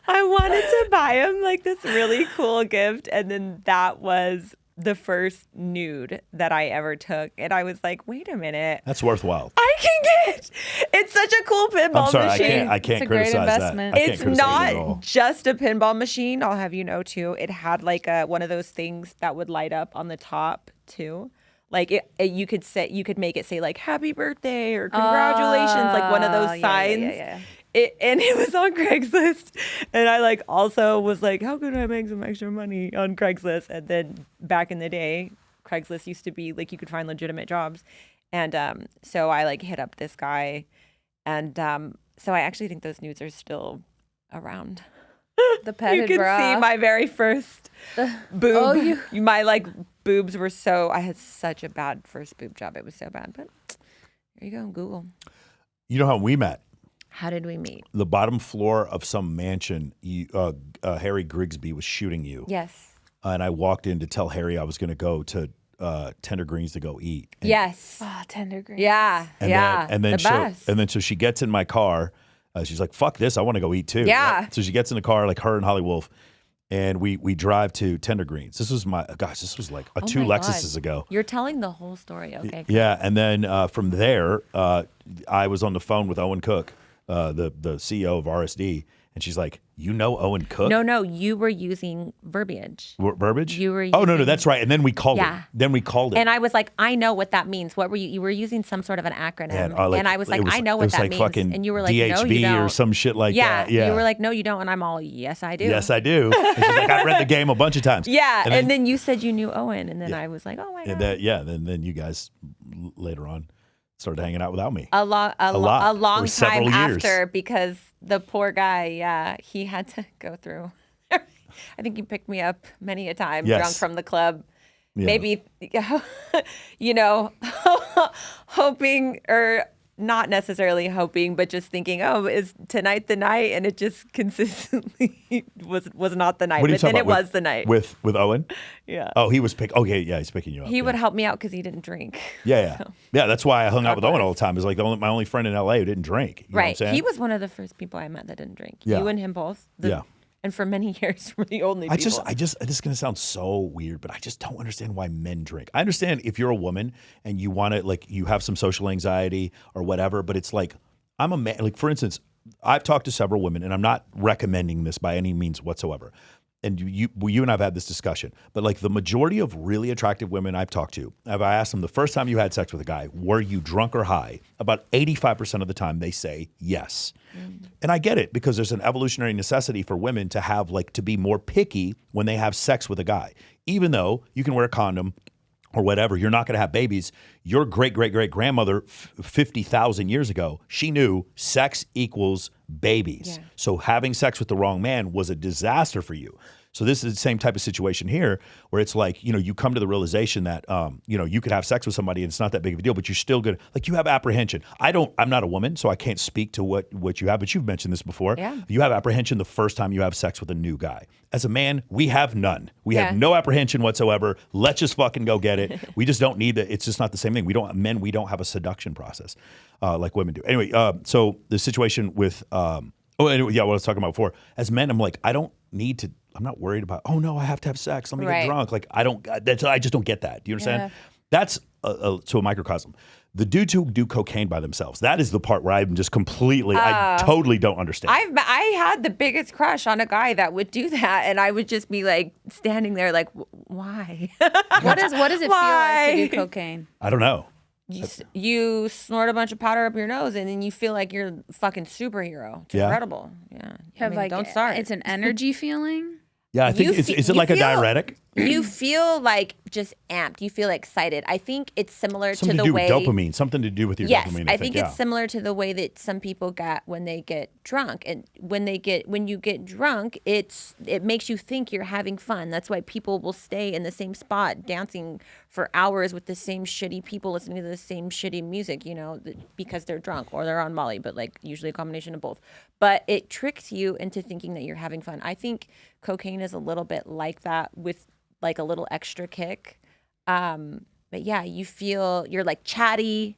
[SPEAKER 3] I wanted to buy him like this really cool gift, and then that was the first nude that I ever took, and I was like, wait a minute,
[SPEAKER 1] That's worthwhile.
[SPEAKER 3] I can get, it's such a cool pinball
[SPEAKER 1] I'm sorry,
[SPEAKER 3] machine.
[SPEAKER 1] I can't
[SPEAKER 2] It's a great
[SPEAKER 1] criticize that.
[SPEAKER 2] investment.
[SPEAKER 1] I can't
[SPEAKER 3] It's
[SPEAKER 1] criticize it at
[SPEAKER 3] not
[SPEAKER 1] all.
[SPEAKER 3] just a pinball machine. I'll have you know too. It had like one of those things that would light up on the top too. Like you could make it say like happy birthday or congratulations, like one of those signs.
[SPEAKER 2] Yeah.
[SPEAKER 3] And it was on Craigslist, and I like also was like, how could I make some extra money on Craigslist? And then back in the day, Craigslist used to be like you could find legitimate jobs, and so I like hit up this guy, and so I actually think those nudes are still around.
[SPEAKER 2] The petted
[SPEAKER 3] You can
[SPEAKER 2] bra.
[SPEAKER 3] see my very first boob.
[SPEAKER 2] Oh,
[SPEAKER 3] My like boobs were so. I had such a bad first boob job. It was so bad. But there you go, Google.
[SPEAKER 1] You know how we met?
[SPEAKER 3] How did we meet?
[SPEAKER 1] The bottom floor of some mansion. Harry Grigsby was shooting you.
[SPEAKER 3] Yes.
[SPEAKER 1] And I walked in to tell Harry I was going to go to Tender Greens to go eat. And,
[SPEAKER 3] Yes.
[SPEAKER 2] Oh, tender green.
[SPEAKER 3] Yeah.
[SPEAKER 1] And
[SPEAKER 3] yeah.
[SPEAKER 1] Then, and then
[SPEAKER 3] the best.
[SPEAKER 1] so she gets in my car. She's like, "Fuck this! I want to go eat too."
[SPEAKER 3] Yeah.
[SPEAKER 1] Right? So she gets in the car, like her and Holly Wolf, and we drive to Tender Greens. This was this was like two
[SPEAKER 3] my
[SPEAKER 1] Lexuses
[SPEAKER 3] God.
[SPEAKER 1] ago.
[SPEAKER 3] You're telling the whole story. Okay.
[SPEAKER 1] Yeah, and then from there, I was on the phone with Owen Cook, the CEO of RSD, and she's like, "You know Owen Cook?"
[SPEAKER 3] No, you were using verbiage.
[SPEAKER 1] Verbiage?
[SPEAKER 3] You were
[SPEAKER 1] Oh no,
[SPEAKER 3] using-
[SPEAKER 1] that's right. And then we called
[SPEAKER 3] Yeah.
[SPEAKER 1] it. Then we called it.
[SPEAKER 3] And I was like, I know what that means. What were you? You were using some sort of an acronym.
[SPEAKER 1] And,
[SPEAKER 3] And I was like, I know
[SPEAKER 1] it
[SPEAKER 3] what
[SPEAKER 1] was
[SPEAKER 3] that
[SPEAKER 1] like
[SPEAKER 3] means.
[SPEAKER 1] fucking
[SPEAKER 3] And you were like,
[SPEAKER 1] DHB
[SPEAKER 3] no, you don't.
[SPEAKER 1] or some shit like
[SPEAKER 3] Yeah.
[SPEAKER 1] that. Yeah.
[SPEAKER 3] You were like, no, you don't. And I'm all, yes, I do.
[SPEAKER 1] yes, I do. And she's like, I've read the game a bunch of times.
[SPEAKER 3] Yeah. And then you said you knew Owen. And then I was like, oh my God.
[SPEAKER 1] And then you guys later on started hanging out without me.
[SPEAKER 3] A long
[SPEAKER 1] for
[SPEAKER 3] time
[SPEAKER 1] several years.
[SPEAKER 3] after, because the poor guy, he had to go through. I think you picked me up many a time,
[SPEAKER 1] Yes.
[SPEAKER 3] drunk from the club.
[SPEAKER 1] Yeah.
[SPEAKER 3] Maybe, hoping, or not necessarily hoping, but just thinking, oh, is tonight the night? And it just consistently was not the night.
[SPEAKER 1] What are you
[SPEAKER 3] But then
[SPEAKER 1] talking
[SPEAKER 3] it
[SPEAKER 1] about?
[SPEAKER 3] was the night.
[SPEAKER 1] With Owen?
[SPEAKER 3] Yeah.
[SPEAKER 1] Oh, he was okay, yeah, he's picking you up.
[SPEAKER 3] He
[SPEAKER 1] yeah.
[SPEAKER 3] would help me out because he didn't drink.
[SPEAKER 1] Yeah. Yeah, that's why I hung out with Owen
[SPEAKER 3] bless.
[SPEAKER 1] all the time. He's like my only friend in LA who didn't drink. You know what I'm
[SPEAKER 3] Right.
[SPEAKER 1] saying?
[SPEAKER 3] He was one of the first people I met that didn't drink.
[SPEAKER 1] Yeah.
[SPEAKER 3] You and him both.
[SPEAKER 1] Yeah.
[SPEAKER 3] And for many years, we're the only
[SPEAKER 1] I
[SPEAKER 3] people.
[SPEAKER 1] just this is gonna sound so weird, but I just don't understand why men drink. I understand if you're a woman and you want to, like, you have some social anxiety or whatever, but it's like, I'm a man. Like, for instance, I've talked to several women, and I'm not recommending this by any means whatsoever. And you and I've had this discussion, but like the majority of really attractive women I've talked to, if I asked them the first time you had sex with a guy, were you drunk or high? About 85% of the time they say yes. And I get it, because there's an evolutionary necessity for women to have, like, to be more picky when they have sex with a guy. Even though you can wear a condom or whatever, you're not going to have babies. Your great-great-great-grandmother 50,000 years ago, she knew sex equals babies.
[SPEAKER 3] Yeah.
[SPEAKER 1] So having sex with the wrong man was a disaster for you. So this is the same type of situation here, where it's like, you come to the realization that, you could have sex with somebody and it's not that big of a deal, but you're still good. Like, you have apprehension. I'm not a woman, so I can't speak to what you have, but you've mentioned this before.
[SPEAKER 3] Yeah.
[SPEAKER 1] You have apprehension the first time you have sex with a new guy. As a man, we have none. We have
[SPEAKER 3] Yeah.
[SPEAKER 1] no apprehension whatsoever. Let's just fucking go get it. We just don't need it's just not the same thing. We don't have a seduction process like women do. Anyway, so the situation with, what I was talking about before. As men, I'm like, I'm not worried about, oh no, I have to have sex. Let me get
[SPEAKER 3] Right.
[SPEAKER 1] drunk. Like, I just don't get that. Do you understand?
[SPEAKER 2] Yeah.
[SPEAKER 1] That's to a microcosm. The dudes who do cocaine by themselves, that is the part where I'm just completely, I totally don't understand.
[SPEAKER 3] I had the biggest crush on a guy that would do that, and I would just be like standing there like, why?
[SPEAKER 2] What does it feel like to do cocaine?
[SPEAKER 1] I don't know.
[SPEAKER 3] You snort a bunch of powder up your nose, and then you feel like you're a fucking superhero. It's incredible. Yeah. Don't start.
[SPEAKER 2] It's an energy feeling.
[SPEAKER 1] Yeah, I think is it like a diuretic?
[SPEAKER 3] You feel like just amped. You feel excited. I think it's similar
[SPEAKER 1] Something
[SPEAKER 3] to the way
[SPEAKER 1] dopamine. Something to do with your dopamine.
[SPEAKER 3] I think it's similar to the way that some people get when they get drunk. And when you get drunk, it makes you think you're having fun. That's why people will stay in the same spot dancing for hours with the same shitty people listening to the same shitty music, because they're drunk or they're on Bali, but like usually a combination of both. But it tricks you into thinking that you're having fun. I think cocaine is a little bit like that with like a little extra kick. But yeah, you're like chatty.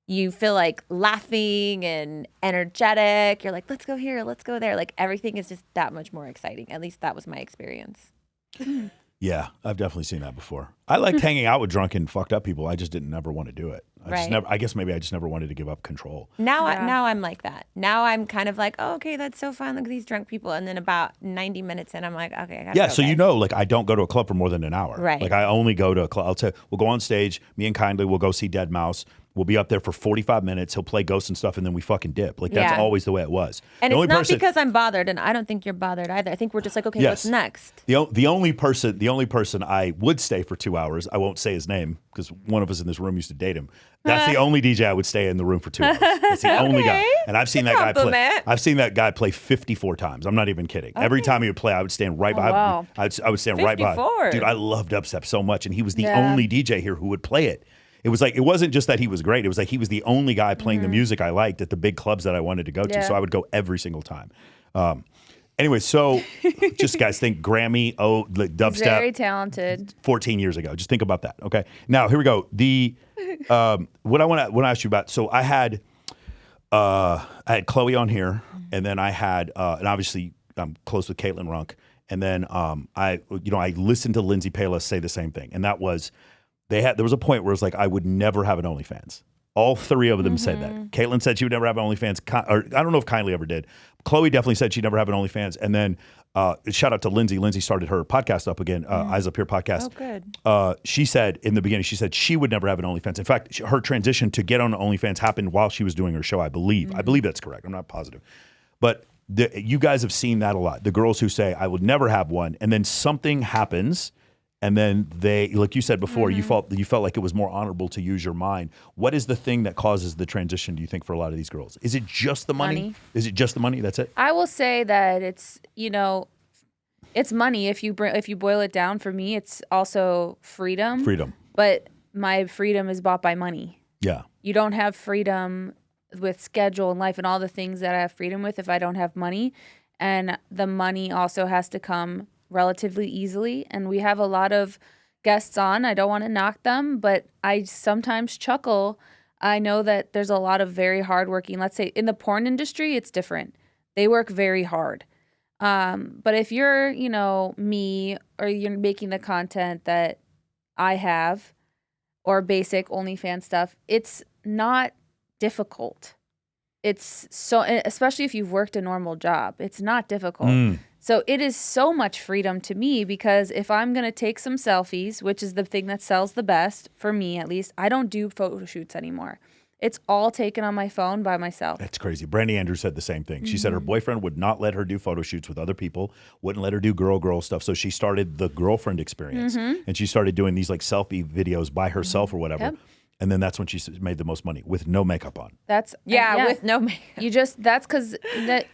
[SPEAKER 3] You feel like laughing and energetic. You're like, let's go here, let's go there. Like everything is just that much more exciting. At least that was my experience.
[SPEAKER 1] Yeah, I've definitely seen that before. I liked hanging out with drunken, fucked up people. I just didn't never want to do it. I guess maybe I just never wanted to give up control.
[SPEAKER 3] Now I'm like that. Now I'm kind of like, oh, okay, that's so fun. Look at these drunk people. And then about 90 minutes in, I'm like, okay, I gotta go,
[SPEAKER 1] so
[SPEAKER 3] guys.
[SPEAKER 1] like I don't go to a club for more than an hour.
[SPEAKER 3] Right.
[SPEAKER 1] Like I only go to a club. I'll tell you, we'll go on stage. Me and Kindly will go see Dead Mouse. We'll be up there for 45 minutes. He'll play Ghosts and stuff, and then we fucking dip. Like that's always the way it was.
[SPEAKER 3] And it's not because I'm bothered, and I don't think you're bothered either. I think we're just like, okay, what's next?
[SPEAKER 1] The only person I would stay for 2 hours. I won't say his name because one of us in this room used to date him. That's the only DJ I would stay in the room for 2 hours. That's the only guy. And I've seen that guy play. I've seen that guy play 54 times. I'm not even kidding. Okay. Every time he would play, I would stand right behind.
[SPEAKER 2] Wow.
[SPEAKER 1] I would stand right behind. Dude, I loved dubstep so much, and he was the only DJ here who would play it. It was like, it wasn't just that he was great. It was like he was the only guy playing the music I liked at the big clubs that I wanted to go to. So I would go every single time. Anyway, so just guys think Grammy, like dubstep.
[SPEAKER 2] He's very talented.
[SPEAKER 1] 14 years ago. Just think about that. Okay. Now, here we go. What I want to ask you about. So I had Chloe on here, and then I had, and obviously I'm close with Caitlin Runk. And then I listened to Lindsay Palis say the same thing. And that was, there was a point where it was like, I would never have an OnlyFans. All three of them said that. Caitlin said she would never have an OnlyFans. Or I don't know if Kylie ever did. Chloe definitely said she'd never have an OnlyFans. And then shout out to Lindsay. Lindsay started her podcast up again, Eyes Up Here podcast.
[SPEAKER 3] Oh, good.
[SPEAKER 1] She said in the beginning, she would never have an OnlyFans. In fact, her transition to get on OnlyFans happened while she was doing her show, I believe. I believe that's correct. I'm not positive. But you guys have seen that a lot. The girls who say, I would never have one. And then something happens. And then they, like you said before, you felt like it was more honorable to use your mind. What is the thing that causes the transition, do you think, for a lot of these girls? Is it just the money? Is it just the money? That's it?
[SPEAKER 2] I will say that it's, it's money. If you boil it down, for me, it's also freedom.
[SPEAKER 1] Freedom.
[SPEAKER 2] But my freedom is bought by money.
[SPEAKER 1] Yeah.
[SPEAKER 2] You don't have freedom with schedule and life and all the things that I have freedom with if I don't have money. And the money also has to come relatively easily. And we have a lot of guests on. I don't want to knock them, but I sometimes chuckle. I know that there's a lot of very hardworking, let's say in the porn industry, it's different. They work very hard. But if you're, me, or you're making the content that I have, or basic OnlyFans stuff, it's not difficult. It's so, especially if you've worked a normal job, it's not difficult. So it is so much freedom to me, because if I'm going to take some selfies, which is the thing that sells the best, for me at least, I don't do photo shoots anymore. It's all taken on my phone by myself.
[SPEAKER 1] That's crazy. Brandy Andrews said the same thing. She said her boyfriend would not let her do photo shoots with other people, wouldn't let her do girl stuff. So she started the girlfriend experience, and she started doing these like selfie videos by herself or whatever.
[SPEAKER 2] Yep.
[SPEAKER 1] And then that's when she made the most money with no makeup on.
[SPEAKER 2] That's
[SPEAKER 3] with no makeup.
[SPEAKER 2] That's because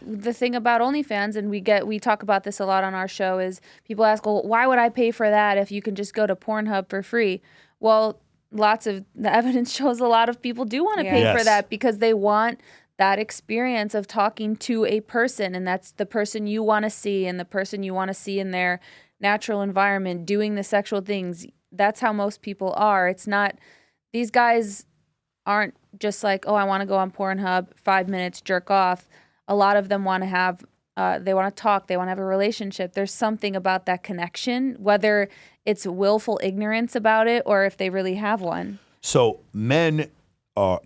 [SPEAKER 2] the thing about OnlyFans, and we talk about this a lot on our show, is people ask, well, why would I pay for that if you can just go to Pornhub for free? Well, lots of the evidence shows a lot of people do want to pay for that, because they want that experience of talking to a person, and that's the person you want to see, and the person you want to see in their natural environment doing the sexual things. That's how most people are. It's not. These guys aren't just like, oh, I want to go on Pornhub, 5 minutes, jerk off. A lot of them want to have, they want to talk, they want to have a relationship. There's something about that connection, whether it's willful ignorance about it or if they really have one.
[SPEAKER 1] So men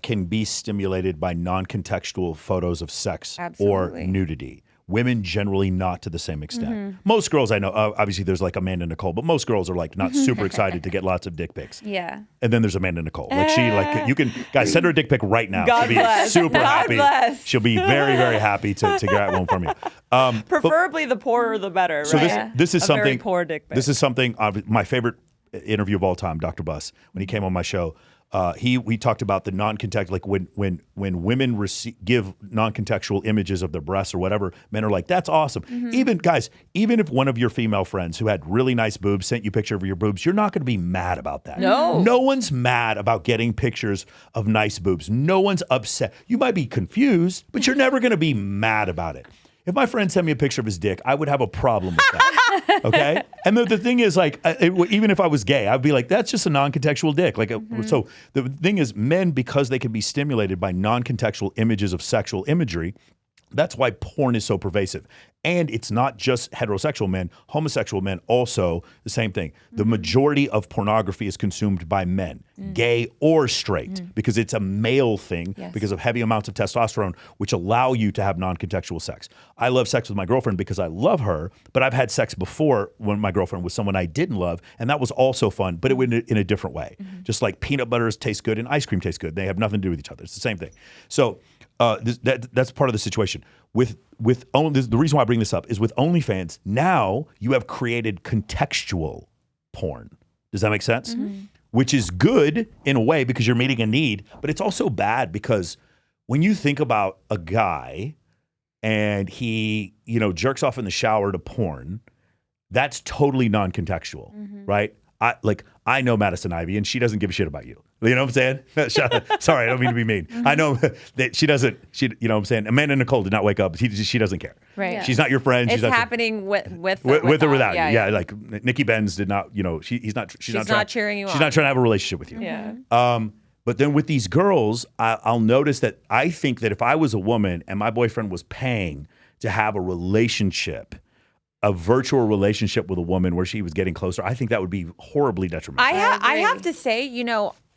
[SPEAKER 1] can be stimulated by non-contextual photos of sex
[SPEAKER 3] Absolutely.
[SPEAKER 1] or nudity. Women generally not to the same extent. Most girls I know, obviously there's like Amanda Nicole, but most girls are like not super excited to get lots of dick pics.
[SPEAKER 2] Yeah.
[SPEAKER 1] And then there's Amanda Nicole. Like she, like you can, guys, send her a dick pic right now.
[SPEAKER 3] God
[SPEAKER 1] She'll be
[SPEAKER 3] bless.
[SPEAKER 1] super
[SPEAKER 3] God
[SPEAKER 1] happy.
[SPEAKER 3] bless.
[SPEAKER 1] She'll be very, very happy to get one from you.
[SPEAKER 3] Preferably the poorer the better,
[SPEAKER 1] So
[SPEAKER 3] right?
[SPEAKER 1] this is
[SPEAKER 3] A
[SPEAKER 1] something.
[SPEAKER 3] very poor dick pic.
[SPEAKER 1] This is something. My favorite interview of all time, Dr. Buss, when he came on my show. We talked about the non-context, like when women give non-contextual images of their breasts or whatever, men are like, that's awesome. Even guys, even if one of your female friends who had really nice boobs sent you a picture of your boobs, you're not going to be mad about that. No one's mad about getting pictures of nice boobs. No one's upset. You might be confused, but you're never going to be mad about it. If my friend sent me a picture of his dick, I would have a problem with that. Okay? And the thing is, like, even if I was gay, I'd be like, that's just a non-contextual dick. Like, so the thing is, men, because they can be stimulated by non-contextual images of sexual imagery, that's why porn is so pervasive. And it's not just heterosexual men, homosexual men also, the same thing. The majority of pornography is consumed by men, gay or straight, because it's a male thing because of heavy amounts of testosterone, which allow you to have non-contextual sex. I love sex with my girlfriend because I love her, but I've had sex before when my girlfriend was someone I didn't love, and that was also fun, but it went in a different way. Just like peanut butter tastes good and ice cream tastes good. They have nothing to do with each other. It's the same thing. So that's part of the situation. The reason why I bring this up is with OnlyFans, now you have created contextual porn. Does that make sense? Which is good in a way because you're meeting a need, but it's also bad because when you think about a guy and he, jerks off in the shower to porn, that's totally non-contextual, right? I know Madison Ivy, and she doesn't give a shit about you. You know what I'm saying? Sorry, I don't mean to be mean. I know that she doesn't. You know what I'm saying? Amanda Nicole did not wake up. She doesn't care.
[SPEAKER 3] Right. Yeah.
[SPEAKER 1] She's not your friend.
[SPEAKER 3] It's happening with or
[SPEAKER 1] without you.
[SPEAKER 3] Yeah.
[SPEAKER 1] Like Nikki Benz did not. She's not
[SPEAKER 3] cheering you on.
[SPEAKER 1] She's not trying to have a relationship with you.
[SPEAKER 3] Yeah.
[SPEAKER 1] But then with these girls, I'll notice that I think that if I was a woman and my boyfriend was paying to have a relationship, a virtual relationship with a woman where she was getting closer, I think that would be horribly detrimental.
[SPEAKER 3] I have to say,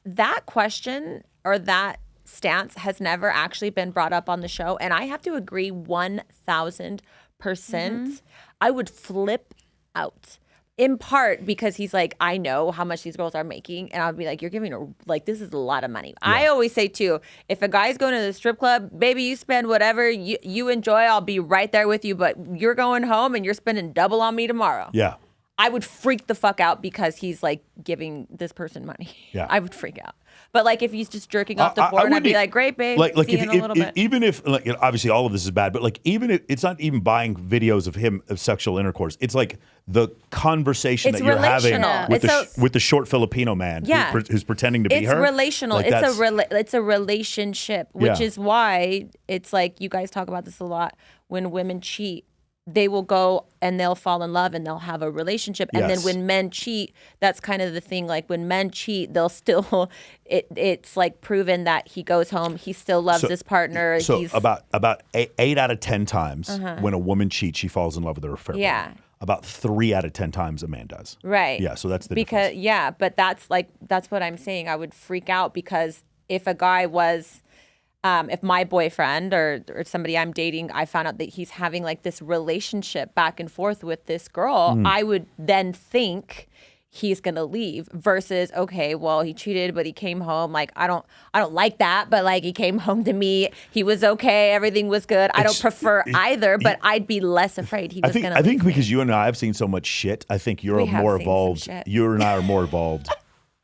[SPEAKER 3] that question or that stance has never actually been brought up on the show. And I have to agree 1,000%. I would flip out. In part because he's like, I know how much these girls are making. And I'll be like, you're giving her, like, this is a lot of money. Yeah. I always say, too, if a guy's going to the strip club, baby, you spend whatever you enjoy. I'll be right there with you. But you're going home and you're spending double on me tomorrow.
[SPEAKER 1] Yeah.
[SPEAKER 3] I would freak the fuck out because he's like giving this person money.
[SPEAKER 1] Yeah.
[SPEAKER 3] I would freak out. But like if he's just jerking off the porn, I'd be like, great, babe.
[SPEAKER 1] Like
[SPEAKER 3] see you in a little bit.
[SPEAKER 1] Even if, like, obviously all of this is bad, but like even if it's not even buying videos of him of sexual intercourse, it's like the conversation that you're having with the short Filipino man who's pretending to be her.
[SPEAKER 3] It's relational.
[SPEAKER 1] Like
[SPEAKER 3] it's a relationship, which is why it's like you guys talk about this a lot. When women cheat, they will go and they'll fall in love and they'll have a relationship. And then when men cheat, that's kind of the thing. Like when men cheat, they'll still, it's like proven that he goes home, he still loves his partner.
[SPEAKER 1] So about 8 out of 10 times when a woman cheats, she falls in love with her affair partner. About 3 out of 10 times a man does.
[SPEAKER 3] Right.
[SPEAKER 1] Yeah, so that's the difference.
[SPEAKER 3] But that's what I'm saying. I would freak out because if a guy was... if my boyfriend or somebody I'm dating, I found out that he's having like this relationship back and forth with this girl, I would then think he's gonna leave versus, okay, well, he cheated, but he came home. Like, I don't like that, but like he came home to me. He was okay. Everything was good. I don't prefer either, but I'd be less afraid he was gonna leave.
[SPEAKER 1] I think because you and I have seen so much shit, I think you're more evolved. You and I are more evolved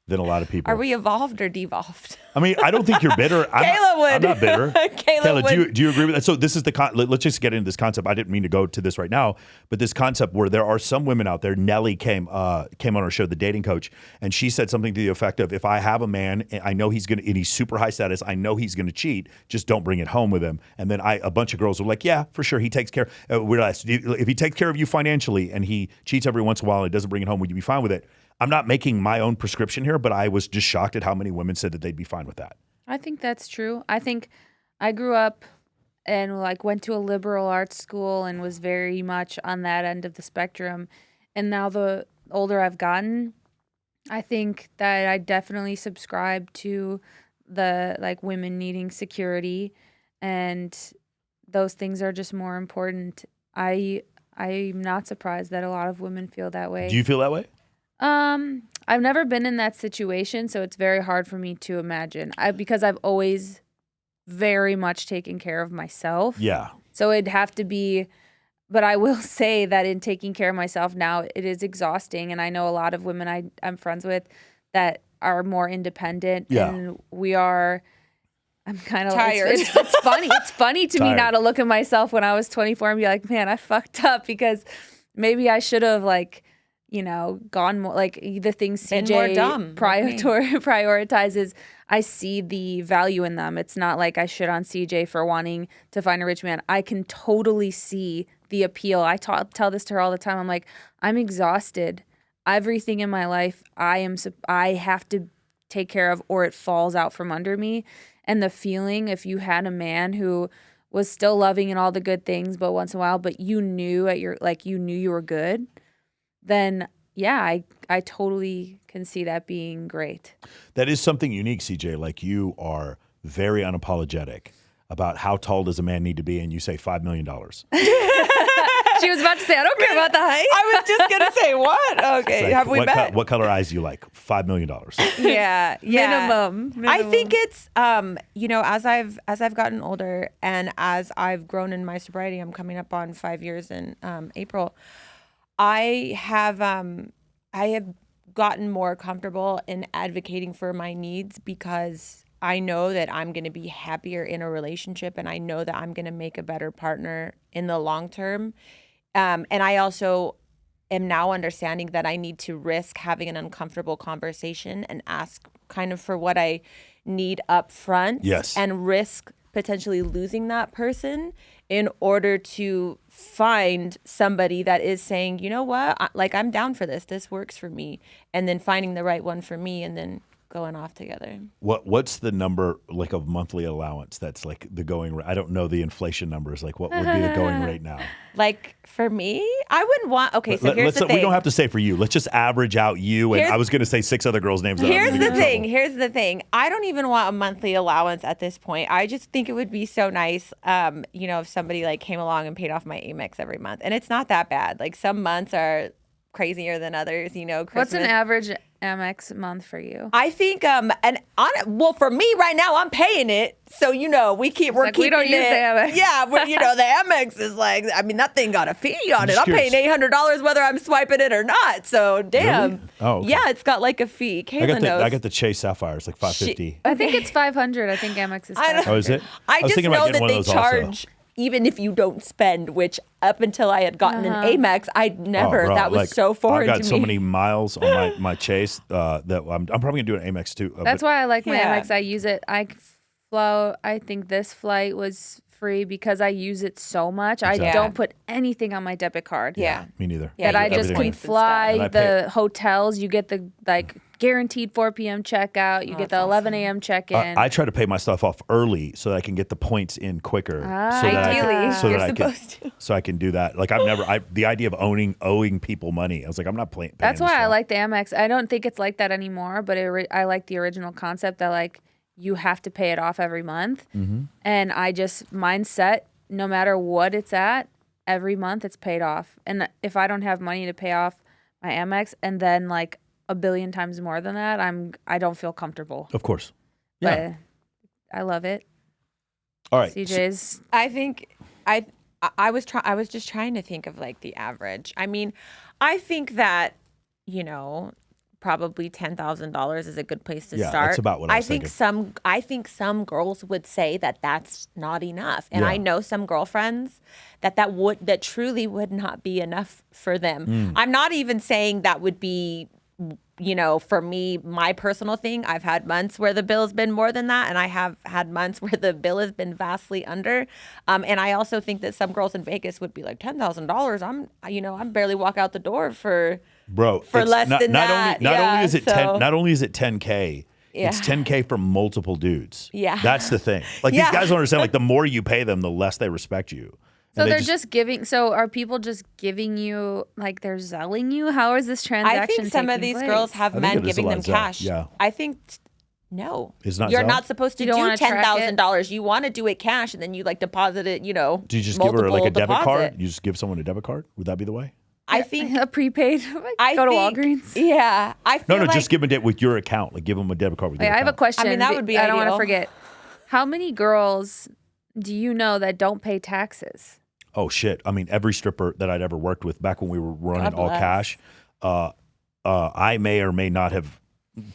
[SPEAKER 1] than a lot of people.
[SPEAKER 3] Are we evolved or devolved?
[SPEAKER 1] I mean, I don't think you're bitter.
[SPEAKER 3] Kayla would.
[SPEAKER 1] I'm not bitter.
[SPEAKER 3] Kayla,
[SPEAKER 1] do you agree with that? So this is let's just get into this concept. I didn't mean to go to this right now, but this concept where there are some women out there. Nelly came on our show, the dating coach, and she said something to the effect of, if I have a man and I know and he's super high status, I know he's gonna cheat, just don't bring it home with him. And then a bunch of girls were like, yeah, for sure, he takes care. We're asked, if he takes care of you financially and he cheats every once in a while and doesn't bring it home, would you be fine with it? I'm not making my own prescription here, but I was just shocked at how many women said that they'd be fine with that.
[SPEAKER 2] I think that's true. I think I grew up and like went to a liberal arts school and was very much on that end of the spectrum. And now the older I've gotten, I think that I definitely subscribe to the like women needing security, and those things are just more important. I'm not surprised that a lot of women feel that way.
[SPEAKER 1] Do you feel that way?
[SPEAKER 2] I've never been in that situation, so it's very hard for me to imagine. Because I've always very much taken care of myself.
[SPEAKER 1] Yeah.
[SPEAKER 2] So it'd have to be, but I will say that in taking care of myself now, it is exhausting. And I know a lot of women I'm friends with that are more independent.
[SPEAKER 1] Yeah.
[SPEAKER 2] And I'm kind of
[SPEAKER 3] tired.
[SPEAKER 2] It's funny. It's funny to me
[SPEAKER 1] Tired.
[SPEAKER 2] now to look at myself when I was 24 and be like, man, I fucked up, because maybe I should have gone more, like the things
[SPEAKER 3] Been
[SPEAKER 2] CJ
[SPEAKER 3] more dumb, like me.
[SPEAKER 2] prioritizes. I see the value in them. It's not like I shit on CJ for wanting to find a rich man. I can totally see the appeal. I tell this to her all the time. I'm like, I'm exhausted. Everything in my life I have to take care of, or it falls out from under me. And the feeling, if you had a man who was still loving and all the good things, but once in a while, but you knew you were good, then yeah, I totally can see that being great.
[SPEAKER 1] That is something unique, CJ. Like, you are very unapologetic about how tall does a man need to be, and you say $5 million.
[SPEAKER 2] She was about to say, I don't care about the height.
[SPEAKER 3] I was just gonna say what? Okay,
[SPEAKER 1] Like,
[SPEAKER 3] have we met?
[SPEAKER 1] What color eyes do you like? $5 million.
[SPEAKER 3] Yeah.
[SPEAKER 2] Minimum.
[SPEAKER 3] I think it's as I've gotten older and as I've grown in my sobriety, I'm coming up on 5 years in April. I have gotten more comfortable in advocating for my needs, because I know that I'm going to be happier in a relationship, and I know that I'm going to make a better partner in the long term. And I also am now understanding that I need to risk having an uncomfortable conversation and ask kind of for what I need up front.
[SPEAKER 1] Yes.
[SPEAKER 3] And risk potentially losing that person in order to find somebody that is saying, you know what, I'm down for this. This works for me. And then finding the right one for me, and then going off together.
[SPEAKER 1] What's the number, like, of monthly allowance that's like the going rate? I don't know the inflation numbers. Like, what would be the going rate now?
[SPEAKER 3] Like, for me, I wouldn't want, here's the thing.
[SPEAKER 1] We don't have to say for you. Let's just average out you. And I was going to say 6 other girls' names.
[SPEAKER 3] Here's the thing. I don't even want a monthly allowance at this point. I just think it would be so nice, if somebody like came along and paid off my Amex every month. And it's not that bad. Like, some months are crazier than others, Christmas.
[SPEAKER 2] What's an average Amex month for you?
[SPEAKER 3] I think for me right now, I'm paying it, so we're keeping
[SPEAKER 2] we don't use the Amex.
[SPEAKER 3] Yeah, the Amex is like, that thing got a fee on it. I'm paying $800 whether I'm swiping it or not. So damn.
[SPEAKER 1] Really? Oh, okay.
[SPEAKER 3] Yeah, it's got like a fee. Kayla knows.
[SPEAKER 1] I got the Chase Sapphire. It's like $550.
[SPEAKER 2] I think it's $500. I think Amex is $500.
[SPEAKER 1] Oh, is it?
[SPEAKER 3] I
[SPEAKER 1] was
[SPEAKER 3] just
[SPEAKER 1] thinking about
[SPEAKER 3] know
[SPEAKER 1] getting
[SPEAKER 3] that
[SPEAKER 1] one
[SPEAKER 3] they
[SPEAKER 1] of those also.
[SPEAKER 3] charge even if you don't spend, which up until I had gotten an Amex, I'd never.
[SPEAKER 1] Bro,
[SPEAKER 3] that was so foreign to me.
[SPEAKER 1] I got so many miles on my Chase that I'm probably going to do an Amex too.
[SPEAKER 2] That's why I like my Amex. I use it. I think this flight was free because I use it so much.
[SPEAKER 1] Exactly.
[SPEAKER 2] I don't put anything on my debit card.
[SPEAKER 3] Yeah.
[SPEAKER 1] Me neither.
[SPEAKER 3] Yeah,
[SPEAKER 2] That I just
[SPEAKER 1] Everything.
[SPEAKER 2] can fly
[SPEAKER 1] And I
[SPEAKER 2] the hotels. You get the guaranteed 4 p.m. checkout. You get the 11 a.m. check-in.
[SPEAKER 1] I try to pay my stuff off early so that I can get the points in quicker.
[SPEAKER 3] Ideally, you're supposed to.
[SPEAKER 1] So I can do that. Like, the idea of owing people money. I was like, I'm not paying.
[SPEAKER 2] That's why I like the Amex. I don't think it's like that anymore, but I like the original concept that like you have to pay it off every month.
[SPEAKER 1] Mm-hmm.
[SPEAKER 2] And mine's set, no matter what it's at, every month it's paid off. And if I don't have money to pay off my Amex and then like a billion times more than that, I don't feel comfortable.
[SPEAKER 1] Of course. Yeah.
[SPEAKER 2] But I love it.
[SPEAKER 1] All right.
[SPEAKER 2] CJ's.
[SPEAKER 3] I think I was just trying to think of like the average. I mean, I think that, probably $10,000 is a good place to start.
[SPEAKER 1] That's about what I was thinking.
[SPEAKER 3] I think some girls would say that that's not enough, and I know some girlfriends that truly would not be enough for them. I'm not even saying that would be, for me, my personal thing. I've had months where the bill has been more than that, and I have had months where the bill has been vastly under. And I also think that some girls in Vegas would be like, $10,000. I'm barely walk out the door for.
[SPEAKER 1] Bro,
[SPEAKER 3] for less than that.
[SPEAKER 1] Not only is it 10K, it's 10K for multiple dudes.
[SPEAKER 3] Yeah.
[SPEAKER 1] That's the thing. Like, these guys don't understand, like, the more you pay them, the less they respect you.
[SPEAKER 2] So they're just giving. So are people just giving you, like, they're selling you? How is this transaction?
[SPEAKER 3] I think some of these girls have men giving them cash.
[SPEAKER 1] Yeah.
[SPEAKER 3] I think No,
[SPEAKER 1] It's not
[SPEAKER 3] you're
[SPEAKER 1] Zelle?
[SPEAKER 3] not supposed to
[SPEAKER 2] You don't
[SPEAKER 3] do
[SPEAKER 2] wanna track it?
[SPEAKER 3] $10,000. You want to do it cash, and then you like deposit it.
[SPEAKER 1] Do you just give her like a
[SPEAKER 3] multiple
[SPEAKER 1] debit card?
[SPEAKER 3] deposit.
[SPEAKER 1] You just give someone a debit card? Would that be the way?
[SPEAKER 3] I think
[SPEAKER 2] a prepaid.
[SPEAKER 3] I
[SPEAKER 2] Go to
[SPEAKER 3] think-
[SPEAKER 2] Walgreens.
[SPEAKER 3] Yeah, I feel
[SPEAKER 1] No,
[SPEAKER 3] like
[SPEAKER 1] just give them a debt with your account. Like give them a debit card with your
[SPEAKER 2] Wait, I have a
[SPEAKER 1] account.
[SPEAKER 2] question.
[SPEAKER 3] I mean, that would be
[SPEAKER 2] I don't want to
[SPEAKER 3] ideal.
[SPEAKER 2] forget. How many girls do you know that don't pay taxes?
[SPEAKER 1] Oh shit! I mean, every stripper that I'd ever worked with back when we were running
[SPEAKER 3] God
[SPEAKER 1] all
[SPEAKER 3] bless.
[SPEAKER 1] cash, I may or may not have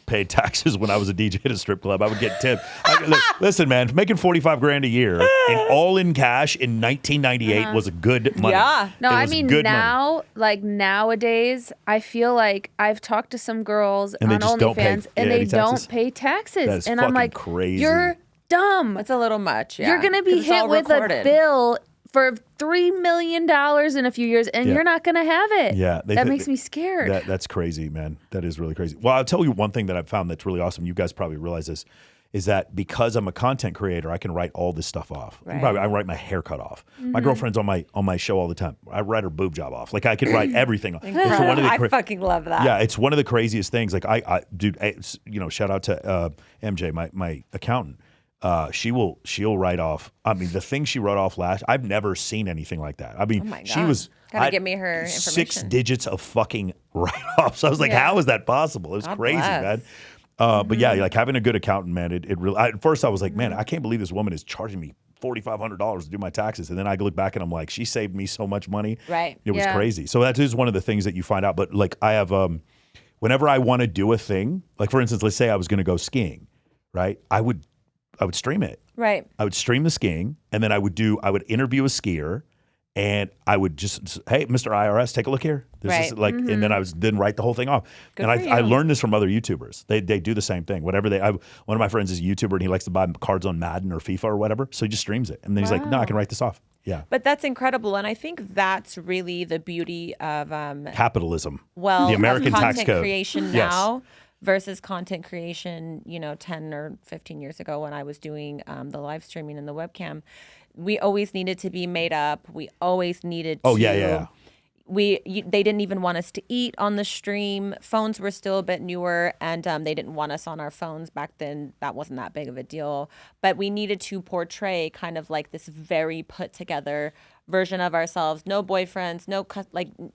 [SPEAKER 1] paid taxes when I was a DJ at a strip club. I would get tipped. Listen, man, making $45,000 a year and all in cash in 1998 was a good money.
[SPEAKER 3] Yeah.
[SPEAKER 2] No,
[SPEAKER 1] It
[SPEAKER 2] I
[SPEAKER 1] was
[SPEAKER 2] mean
[SPEAKER 1] good money.
[SPEAKER 2] now, like nowadays, I feel like I've talked to some girls
[SPEAKER 1] And they
[SPEAKER 2] on
[SPEAKER 1] just don't pay
[SPEAKER 2] OnlyFans and
[SPEAKER 1] any
[SPEAKER 2] they don't
[SPEAKER 1] taxes?
[SPEAKER 2] pay taxes.
[SPEAKER 1] That is
[SPEAKER 2] And I'm
[SPEAKER 1] fucking
[SPEAKER 2] like,
[SPEAKER 1] crazy.
[SPEAKER 2] you're dumb.
[SPEAKER 3] it's a little much. Yeah,
[SPEAKER 2] You're gonna be
[SPEAKER 3] 'cause it's all
[SPEAKER 2] hit with
[SPEAKER 3] recorded.
[SPEAKER 2] a bill for $3 million in a few years, and
[SPEAKER 1] Yeah.
[SPEAKER 2] you're not gonna have it.
[SPEAKER 1] Yeah,
[SPEAKER 2] that makes me scared.
[SPEAKER 1] That's crazy, man. That is really crazy. Well, I'll tell you one thing that I've found that's really awesome. You guys probably realize this, is that because I'm a content creator, I can write all this stuff off.
[SPEAKER 3] Right.
[SPEAKER 1] I write my haircut off. My girlfriend's on my show all the time. I write her boob job off. Like I can write everything. It's one of the
[SPEAKER 3] I fucking love that.
[SPEAKER 1] yeah, it's one of the craziest things. Like dude, shout out to MJ, my accountant. She'll write off. I mean, the thing she wrote off last, I've never seen anything like that. I mean,
[SPEAKER 3] Oh my
[SPEAKER 1] she
[SPEAKER 3] God.
[SPEAKER 1] was
[SPEAKER 3] Gotta
[SPEAKER 1] I-
[SPEAKER 3] give me her
[SPEAKER 1] 6
[SPEAKER 3] information.
[SPEAKER 1] digits of fucking write-offs. I was like,
[SPEAKER 3] Yeah.
[SPEAKER 1] how is that possible? It was
[SPEAKER 3] God
[SPEAKER 1] crazy,
[SPEAKER 3] bless.
[SPEAKER 1] man. But yeah, like having a good accountant, man. It really. At first, I was like, man, I can't believe this woman is charging me $4,500 to do my taxes. And then I look back and I'm like, she saved me so much money.
[SPEAKER 3] Right.
[SPEAKER 1] It was
[SPEAKER 2] Yeah.
[SPEAKER 1] crazy. So that is one of the things that you find out. But like I have, whenever I want to do a thing, like for instance, let's say I was going to go skiing, right? I would stream it.
[SPEAKER 3] Right.
[SPEAKER 1] I would stream the skiing, and then I would interview a skier, and I would just, hey, Mr. IRS, take a look here. This is
[SPEAKER 3] Right.
[SPEAKER 1] like, and then I was then write the whole thing off.
[SPEAKER 3] Good
[SPEAKER 1] and
[SPEAKER 3] for
[SPEAKER 1] I
[SPEAKER 3] you.
[SPEAKER 1] learned this from other YouTubers. They do the same thing. Whatever one of my friends is a YouTuber, and he likes to buy cards on Madden or FIFA or whatever. So he just streams it, and then he's like, no, I can write this off. Yeah,
[SPEAKER 3] But that's incredible, and I think that's really the beauty of
[SPEAKER 1] capitalism.
[SPEAKER 3] well,
[SPEAKER 1] the American
[SPEAKER 3] of
[SPEAKER 1] tax
[SPEAKER 3] content
[SPEAKER 1] code.
[SPEAKER 3] creation
[SPEAKER 1] Yes.
[SPEAKER 3] now versus content creation, 10 or 15 years ago when I was doing the live streaming and the webcam. We always needed to be made up. We always needed to.
[SPEAKER 1] Oh, yeah.
[SPEAKER 3] They didn't even want us to eat on the stream. Phones were still a bit newer, and they didn't want us on our phones back then. That wasn't that big of a deal. But we needed to portray kind of like this very put together version of ourselves. No boyfriends,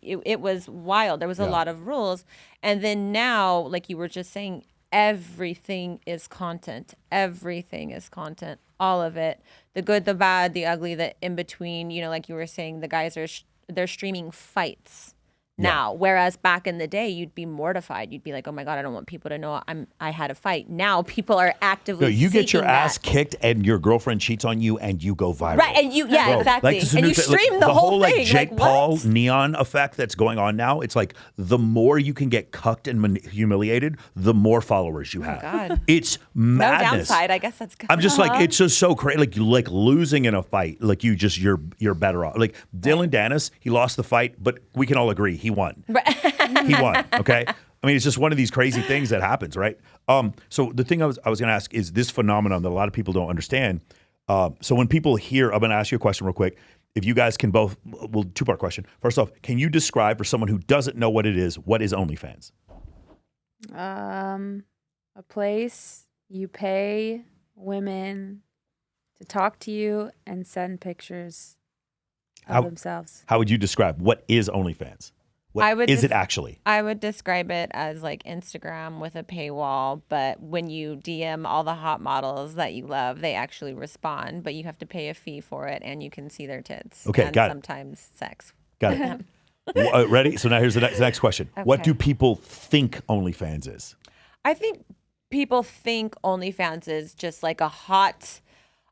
[SPEAKER 3] it was wild. There was a
[SPEAKER 1] Yeah.
[SPEAKER 3] lot of rules. And then now, like you were just saying, everything is content. Everything is content. All of it. The good, the bad, the ugly, the in between. Like you were saying, the guys they're streaming fights now, whereas back in the day you'd be mortified. You'd be like, oh my God, I don't want people to know I had a fight. Now people are actively
[SPEAKER 1] No, you get your
[SPEAKER 3] seeking
[SPEAKER 1] ass
[SPEAKER 3] that.
[SPEAKER 1] kicked, and your girlfriend cheats on you, and you go viral.
[SPEAKER 3] Right, and
[SPEAKER 1] Bro,
[SPEAKER 3] exactly.
[SPEAKER 1] this is a
[SPEAKER 3] And
[SPEAKER 1] new
[SPEAKER 3] you
[SPEAKER 1] thing. Like,
[SPEAKER 3] stream the whole
[SPEAKER 1] like
[SPEAKER 3] thing.
[SPEAKER 1] Jake
[SPEAKER 3] like,
[SPEAKER 1] Paul
[SPEAKER 3] what?
[SPEAKER 1] neon effect that's going on now. It's like the more you can get cucked and humiliated, the more followers you have.
[SPEAKER 3] God.
[SPEAKER 1] It's
[SPEAKER 3] No
[SPEAKER 1] madness.
[SPEAKER 3] downside. I guess that's good.
[SPEAKER 1] I'm just like, it's just so crazy. Like you like losing in a fight. Like you're better off. Like Dylan Dennis, he lost the fight, but we can all agree he won. He won. Okay. I mean, it's just one of these crazy things that happens, right? So the thing I was going to ask is this phenomenon that a lot of people don't understand. So when people hear, I'm going to ask you a question real quick. If you guys can both, well, two-part question. First off, can you describe for someone who doesn't know what it is, what is OnlyFans?
[SPEAKER 2] A place you pay women to talk to you and send pictures of themselves.
[SPEAKER 1] How would you describe what is OnlyFans? What
[SPEAKER 3] I would
[SPEAKER 1] is it
[SPEAKER 3] des-
[SPEAKER 1] actually?
[SPEAKER 3] I would describe it as like Instagram with a paywall, but when you DM all the hot models that you love, they actually respond, but you have to pay a fee for it, and you can see their tits.
[SPEAKER 1] Okay,
[SPEAKER 3] and
[SPEAKER 1] got it.
[SPEAKER 3] sometimes sex.
[SPEAKER 1] Got it. Ready? So now here's the next question. What
[SPEAKER 3] Okay.
[SPEAKER 1] do people think OnlyFans is?
[SPEAKER 3] I think people think OnlyFans is just like a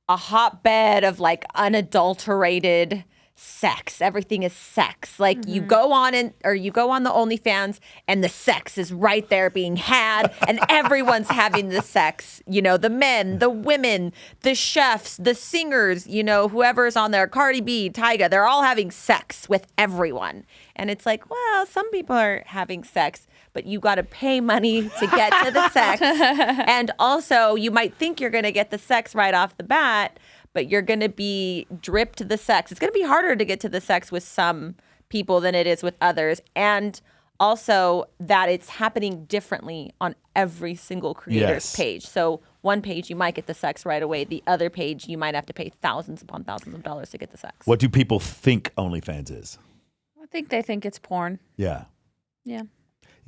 [SPEAKER 3] hotbed of like unadulterated sex. Everything is sex. Like you go on you go on the OnlyFans and the sex is right there being had and everyone's having the sex. The men, the women, the chefs, the singers, whoever's on there, Cardi B, Tyga, they're all having sex with everyone. And it's like, well, some people are having sex, but you got to pay money to get to the sex. And also you might think you're going to get the sex right off the bat, but you're going to be dripped the sex. It's going to be harder to get to the sex with some people than it is with others. And Also, that it's happening differently on every single creator's page. So one page, you might get the sex right away. The other page, you might have to pay thousands upon thousands of dollars to get the sex.
[SPEAKER 1] What do people think OnlyFans is?
[SPEAKER 2] I think they think it's porn.
[SPEAKER 1] Yeah.
[SPEAKER 2] Yeah.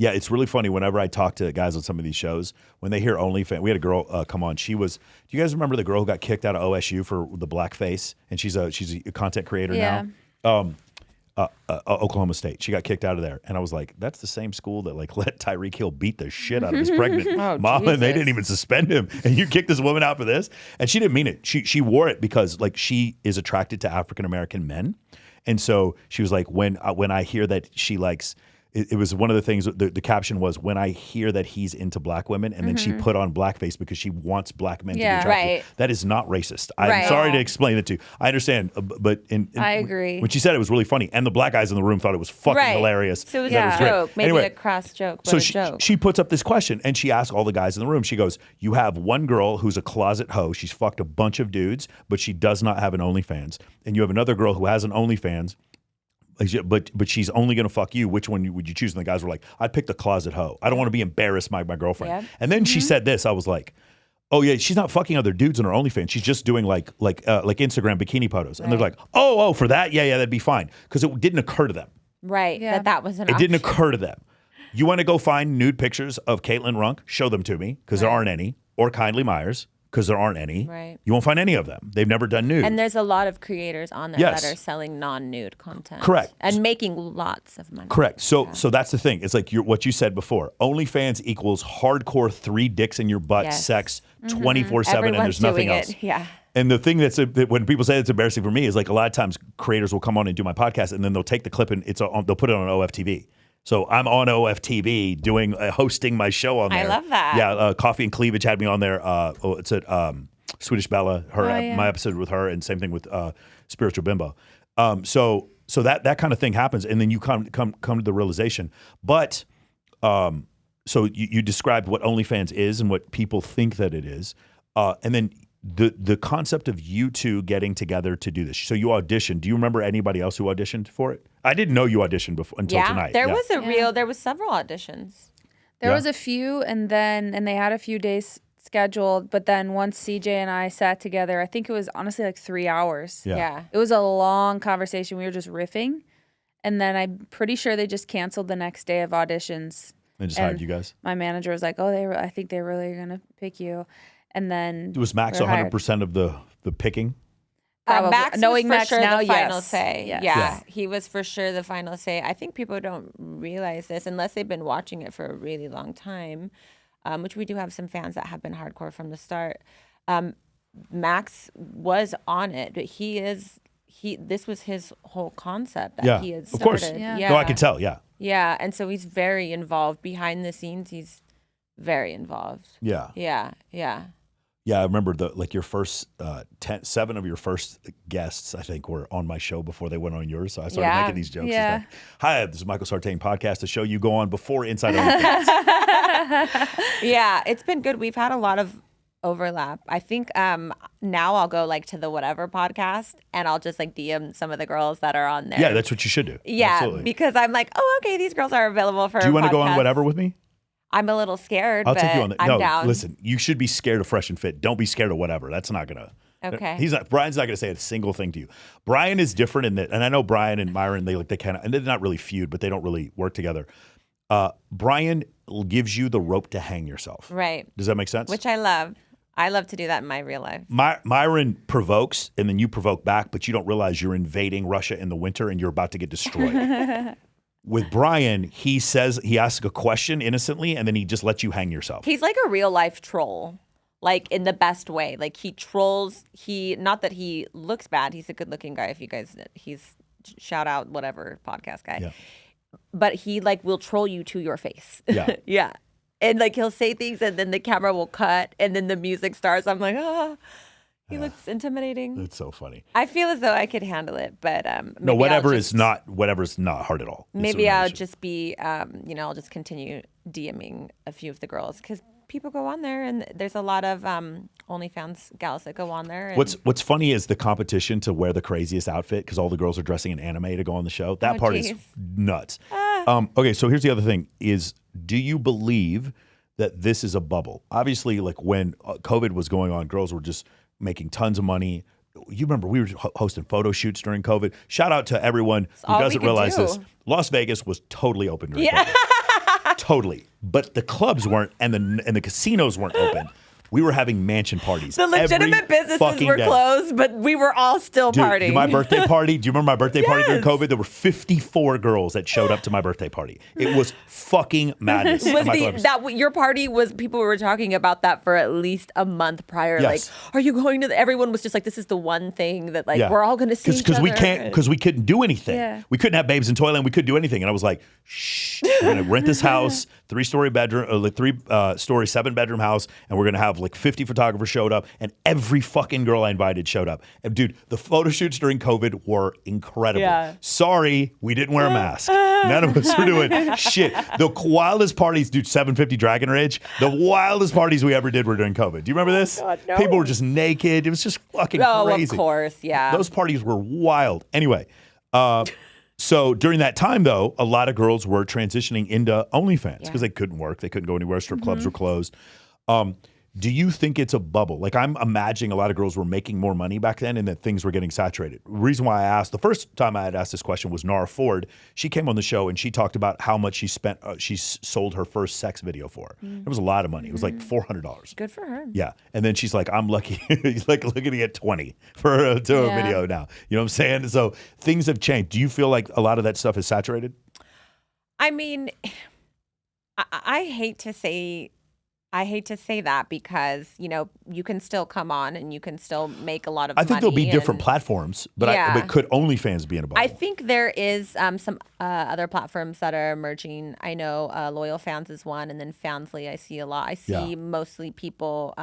[SPEAKER 1] Yeah, it's really funny whenever I talk to guys on some of these shows, when they hear OnlyFans. We had a girl come on. Do you guys remember the girl who got kicked out of OSU for the blackface? And she's a content creator now. Oklahoma State. She got kicked out of there. And I was like, that's the same school that like let Tyreek Hill beat the shit out of his pregnant mom, and they didn't even suspend him. And you kicked this woman out for this? And she didn't mean it. She wore it because like she is attracted to African American men. And so she was like, when I hear that she likes, it was one of the things, the caption was, when I hear that he's into black women, and then she put on blackface because she wants black men to be attracted.
[SPEAKER 2] Right.
[SPEAKER 1] That is not racist. I'm sorry to explain it to you. I understand, but
[SPEAKER 2] I agree.
[SPEAKER 1] When she said it was really funny, and the black guys in the room thought it was fucking hilarious.
[SPEAKER 3] So it was a joke, maybe a crass joke, but
[SPEAKER 1] so
[SPEAKER 3] a joke.
[SPEAKER 1] She puts up this question, and she asks all the guys in the room, she goes, you have one girl who's a closet hoe. She's fucked a bunch of dudes, but she does not have an OnlyFans. And you have another girl who has an OnlyFans, but she's only going to fuck you. Which one would you choose? And the guys were like, I'd pick the closet hoe. I don't want to be embarrassed by my girlfriend. Yeah. And then she said this. I was like, oh yeah, she's not fucking other dudes on her OnlyFans. She's just doing like Instagram bikini photos. And they're like, oh, for that? Yeah, that'd be fine. Because it didn't occur to them.
[SPEAKER 3] Right, that was an option.
[SPEAKER 1] It didn't occur to them. You want to go find nude pictures of Caitlin Runk? Show them to me, because there aren't any. Or Kindly Myers, because there aren't any.
[SPEAKER 3] Right.
[SPEAKER 1] You won't find any of them. They've never done nude.
[SPEAKER 3] And there's a lot of creators on there that are selling non-nude content.
[SPEAKER 1] Correct.
[SPEAKER 3] And making lots of money.
[SPEAKER 1] Correct. So that's the thing. It's like what you said before. OnlyFans equals hardcore 3 dicks in your butt sex 24/7, and there's nothing else.
[SPEAKER 3] Yeah.
[SPEAKER 1] And the thing that when people say it's embarrassing for me is like a lot of times creators will come on and do my podcast, and then they'll take the clip and they'll put it on OFTV. So I'm on OFTV hosting my show on there.
[SPEAKER 3] I love that.
[SPEAKER 1] Yeah, Coffee and Cleavage had me on there. It's at Swedish Bella, my episode with her, and same thing with Spiritual Bimbo. So that kind of thing happens, and then you come to the realization. But so you described what OnlyFans is and what people think that it is, and then the concept of you two getting together to do this. So you auditioned. Do you remember anybody else who auditioned for it? I didn't know you auditioned before until tonight.
[SPEAKER 3] There was there was several auditions.
[SPEAKER 2] There was a few, and they had a few days scheduled, but then once CJ and I sat together, I think it was honestly like 3 hours.
[SPEAKER 3] Yeah.
[SPEAKER 2] It was a long conversation. We were just riffing, and then I'm pretty sure they just canceled the next day of auditions.
[SPEAKER 1] They just hired you guys?
[SPEAKER 2] My manager was like, oh, I think they really are going to pick you. And then
[SPEAKER 1] was Max 100% of the picking?
[SPEAKER 3] Max
[SPEAKER 2] knowing
[SPEAKER 3] was for
[SPEAKER 2] Max
[SPEAKER 3] sure
[SPEAKER 2] now,
[SPEAKER 3] the final say.
[SPEAKER 2] Yes.
[SPEAKER 3] Yeah, he was for sure the final say. I think people don't realize this unless they've been watching it for a really long time, which we do have some fans that have been hardcore from the start. Max was on it, but this was his whole concept that he had started.
[SPEAKER 1] Of course.
[SPEAKER 2] Yeah.
[SPEAKER 1] No, I can tell,
[SPEAKER 3] Yeah, and so he's very involved. Behind the scenes, he's very involved.
[SPEAKER 1] Yeah. Yeah, I remember your first 7 of your first guests, I think, were on my show before they went on yours. So I started making these jokes.
[SPEAKER 2] Yeah.
[SPEAKER 1] Hi, this is Michael Sartain podcast, the show you go on before Inside OnlyFans.
[SPEAKER 3] Yeah, it's been good. We've had a lot of overlap. I think now I'll go like to the whatever podcast and I'll just like DM some of the girls that are on there.
[SPEAKER 1] Yeah, that's what you should do.
[SPEAKER 3] Yeah,
[SPEAKER 1] absolutely.
[SPEAKER 3] Because I'm like, oh, okay, these girls are available for.
[SPEAKER 1] Do you want to go on whatever with me?
[SPEAKER 3] I'm a little scared.
[SPEAKER 1] I'll take you on that.
[SPEAKER 3] I'm down.
[SPEAKER 1] Listen, you should be scared of Fresh and Fit. Don't be scared of whatever. That's not gonna.
[SPEAKER 3] Okay.
[SPEAKER 1] Brian's not gonna say a single thing to you. Brian is different in that, and I know Brian and Myron. They kind of, and they're not really feud, but they don't really work together. Brian gives you the rope to hang yourself.
[SPEAKER 3] Right.
[SPEAKER 1] Does that make sense?
[SPEAKER 3] Which I love. I love to do that in my real life.
[SPEAKER 1] Myron provokes, and then you provoke back, but you don't realize you're invading Russia in the winter and you're about to get destroyed. With Brian, he asks a question innocently, and then he just lets you hang yourself.
[SPEAKER 3] He's like a real life troll, like in the best way. Like he trolls. Not that he looks bad. He's a good looking guy. If you guys, he's shout out whatever podcast guy.
[SPEAKER 1] Yeah.
[SPEAKER 3] But he like will troll you to your face.
[SPEAKER 1] Yeah.
[SPEAKER 3] Yeah. And like he'll say things, and then the camera will cut, and then the music starts. I'm like, he looks intimidating.
[SPEAKER 1] It's so funny.
[SPEAKER 3] I feel as though I could handle it, but
[SPEAKER 1] no, whatever's not hard at all.
[SPEAKER 3] Maybe I'll just be, I'll just continue DMing a few of the girls because people go on there, and there's a lot of OnlyFans gals that go on there. And
[SPEAKER 1] What's funny is the competition to wear the craziest outfit because all the girls are dressing in anime to go on the show. That part is nuts. Okay, so here's the other thing: is do you believe that this is a bubble? Obviously, like when COVID was going on, girls were just making tons of money. You remember we were hosting photo shoots during COVID. Shout out to everyone who doesn't realize this. Las Vegas was totally open during COVID. Totally. But the clubs weren't and the casinos weren't open. We were having mansion parties.
[SPEAKER 3] The legitimate businesses were closed, but we were all still partying.
[SPEAKER 1] My birthday party, do you remember my birthday party during COVID? There were 54 girls that showed up to my birthday party. It was fucking madness.
[SPEAKER 3] Your party was, people were talking about that for at least a month prior.
[SPEAKER 1] Yes.
[SPEAKER 3] Like, are you going to, everyone was just like, this is the one thing that we're all going to see each other.
[SPEAKER 1] Because we couldn't do anything.
[SPEAKER 2] Yeah.
[SPEAKER 1] We couldn't have babes in Toyland. We couldn't do anything. And I was like, shh, we're going to rent this house, 3-story bedroom, 3-story, 7-bedroom house. And we're going to have like 50 photographers showed up, and every fucking girl I invited showed up. And dude, the photo shoots during COVID were incredible.
[SPEAKER 3] Yeah.
[SPEAKER 1] Sorry, we didn't wear a mask. None of us were doing shit. The wildest parties, dude, 750 Dragon Ridge, the wildest parties we ever did were during COVID. Do you remember this?
[SPEAKER 3] God, no.
[SPEAKER 1] People were just naked. It was just fucking crazy.
[SPEAKER 3] Oh, of course, yeah.
[SPEAKER 1] Those parties were wild. Anyway, so during that time, though, a lot of girls were transitioning into OnlyFans because they couldn't work. They couldn't go anywhere. Strip clubs were closed. Do you think it's a bubble? Like, I'm imagining a lot of girls were making more money back then and that things were getting saturated. The reason why I asked, the first time I had asked this question was Nara Ford. She came on the show and she talked about how much she spent, she sold her first sex video for. It was a lot of money. It was like $400.
[SPEAKER 3] Good for her.
[SPEAKER 1] Yeah. And then she's like, I'm lucky, like looking to get 20 for a video now. You know what I'm saying? So things have changed. Do you feel like a lot of that stuff is saturated?
[SPEAKER 3] I mean, I hate to say that because, you know, you can still come on and you can still make a lot of money.
[SPEAKER 1] I think there'll be different platforms, but but could OnlyFans be in a bubble?
[SPEAKER 3] I think there is some other platforms that are emerging. I know Loyal Fans is one, and then Fansly I see a lot. I see mostly people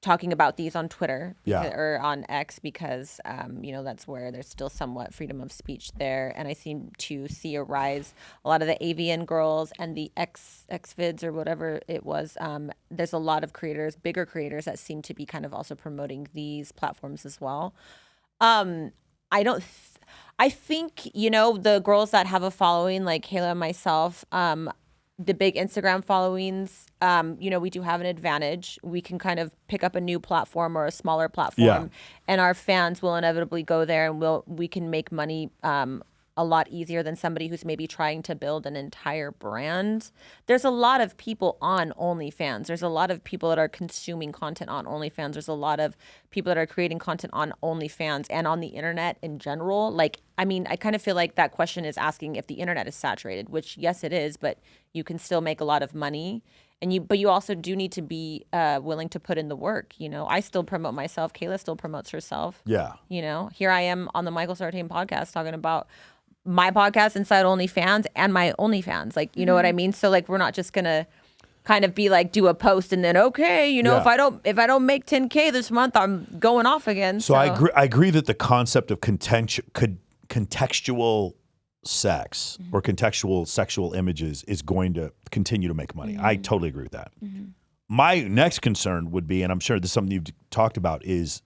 [SPEAKER 3] talking about these on Twitter or on X because, you know, that's where there's still somewhat freedom of speech there. And I seem to see a rise. A lot of the AVN girls and the X-Vids or whatever it was, there's a lot of creators, bigger creators that seem to be kind of also promoting these platforms as well. I think, you know, the girls that have a following like Kayla and myself, the big Instagram followings, you know, we do have an advantage. We can kind of pick up a new platform or a smaller platform, and our fans will inevitably go there, and we can make money a lot easier than somebody who's maybe trying to build an entire brand. There's a lot of people on OnlyFans. There's a lot of people that are consuming content on OnlyFans. There's a lot of people that are creating content on OnlyFans and on the internet in general. Like, I mean, I kind of feel like that question is asking if the internet is saturated, which yes, it is, but you can still make a lot of money. But you also do need to be willing to put in the work. You know, I still promote myself. Kayla still promotes herself.
[SPEAKER 1] Yeah.
[SPEAKER 3] You know, here I am on the Michael Sartain podcast talking about my podcast, Inside OnlyFans, and my OnlyFans. Like, you know what I mean? So like, we're not just gonna kind of be like, do a post and then, okay, you know, if I don't make 10K this month, I'm going off again.
[SPEAKER 1] So I agree that the concept of contextual sex or contextual sexual images is going to continue to make money. I totally agree with that. My next concern would be, and I'm sure this is something you've talked about, is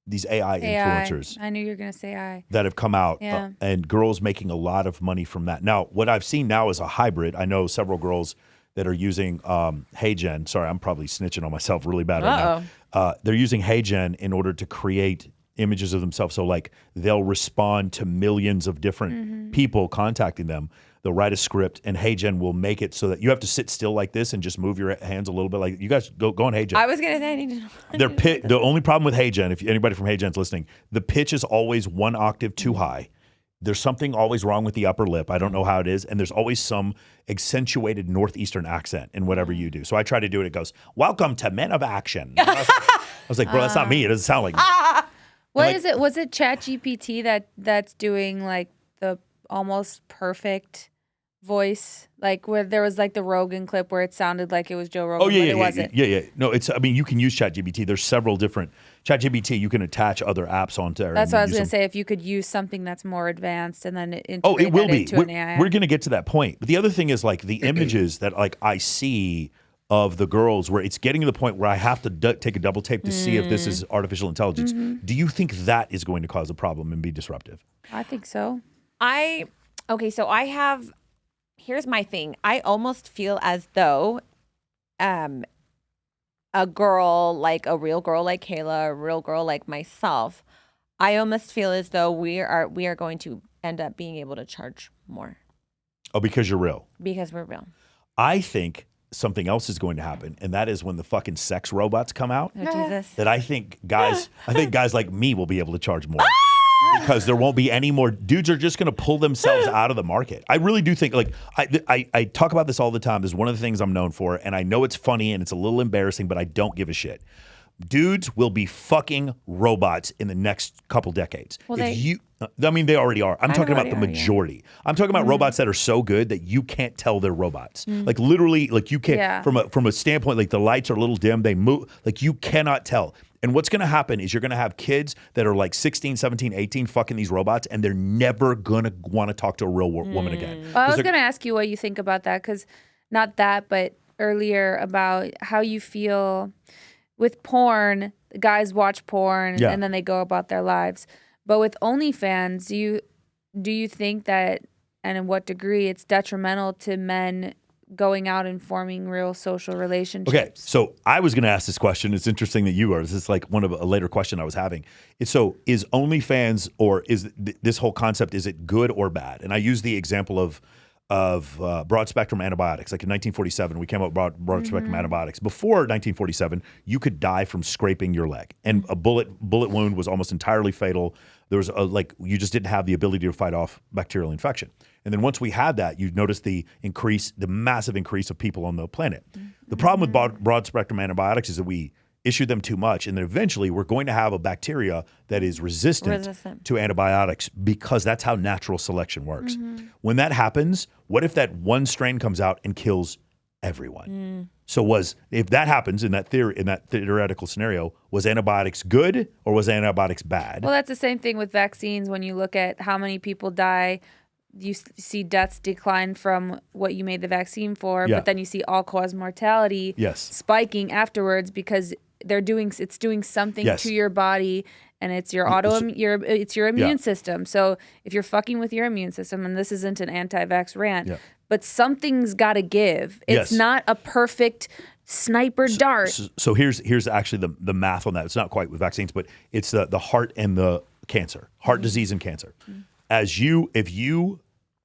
[SPEAKER 1] these AI influencers.
[SPEAKER 2] I knew you were going to say AI.
[SPEAKER 1] That have come out and girls making a lot of money from that. Now, what I've seen now is a hybrid. I know several girls that are using HeyGen. Sorry, I'm probably snitching on myself really bad right now. They're using HeyGen in order to create images of themselves. So like they'll respond to millions of different people contacting them. They'll write a script, and HeyGen will make it so that you have to sit still like this and just move your hands a little bit. Like, you guys go on HeyGen.
[SPEAKER 3] I was gonna say I need to know.
[SPEAKER 1] The only problem with HeyGen, if anybody from HeyGen's listening, the pitch is always one octave too high. There's something always wrong with the upper lip. I don't know how it is, and there's always some accentuated northeastern accent in whatever you do. So I try to do it. It goes, "Welcome to Men of Action." I was like, bro, that's not me. It doesn't sound like me.
[SPEAKER 2] What is it? Was it ChatGPT that's doing like the almost perfect voice, like where there was like the Rogan clip where it sounded like it was Joe Rogan, but it wasn't.
[SPEAKER 1] Yeah. No, I mean, you can use ChatGPT. There's several different ChatGPT. You can attach other apps onto there.
[SPEAKER 2] That's what I was going to say. If you could use something that's more advanced and then
[SPEAKER 1] it will be.
[SPEAKER 2] Into an AI.
[SPEAKER 1] We're going to get to that point. But the other thing is like the images that like I see of the girls where it's getting to the point where I have to take a double tape to see if this is artificial intelligence. Do you think that is going to cause a problem and be disruptive?
[SPEAKER 2] I think so.
[SPEAKER 3] Okay, so here's my thing. I almost feel as though a girl, like a real girl like Kayla, a real girl like myself, I almost feel as though we are going to end up being able to charge more.
[SPEAKER 1] Oh, because you're real.
[SPEAKER 3] Because we're real.
[SPEAKER 1] I think something else is going to happen, and that is when the fucking sex robots come out.
[SPEAKER 3] Oh, Jesus.
[SPEAKER 1] That I think guys like me will be able to charge more. Because there won't be any more dudes are just going to pull themselves out of the market. I really do think, like, I talk about this all the time. This is one of the things I'm known for, and I know it's funny and it's a little embarrassing, but I don't give a shit. Dudes will be fucking robots in the next couple decades.
[SPEAKER 3] Well,
[SPEAKER 1] they already are. I'm talking about the majority. I'm talking about robots that are so good that you can't tell they're robots. Like literally, like you can't from a standpoint, like the lights are a little dim, they move, like you cannot tell. And what's going to happen is you're going to have kids that are like 16, 17, 18 fucking these robots, and they're never going to want to talk to a real woman again.
[SPEAKER 2] Well, I was going to ask you what you think about that, because not that, but earlier about how you feel with porn. Guys watch porn and then they go about their lives. But with OnlyFans, do you think that, and in what degree, it's detrimental to men going out and forming real social relationships?
[SPEAKER 1] Okay, so I was going to ask this question. It's interesting that you are. This is like one of a later question I was having. So is OnlyFans, or is this whole concept, is it good or bad? And I use the example of broad spectrum antibiotics. Like in 1947, we came up with broad spectrum antibiotics. Before 1947, you could die from scraping your leg, and a bullet wound was almost entirely fatal. There was you just didn't have the ability to fight off bacterial infection. And then once we had that, you noticed the massive increase of people on the planet. The problem with broad spectrum antibiotics is that we issue them too much, and then eventually we're going to have a bacteria that is resistant to antibiotics, because that's how natural selection works. When that happens, what if that one strain comes out and kills everyone? So if that happens in that theoretical scenario, was antibiotics good or was antibiotics bad?
[SPEAKER 2] Well, that's the same thing with vaccines. When you look at how many people die, you see deaths decline from what you made the vaccine for, but then you see all-cause mortality spiking afterwards, because it's doing something to your body, and it's your it's your immune system. So if you're fucking with your immune system, and this isn't an anti-vax rant, but something's got to give. It's not a perfect sniper dart.
[SPEAKER 1] So here's actually the math on that. It's not quite with vaccines, but it's the heart and the cancer, heart disease and cancer.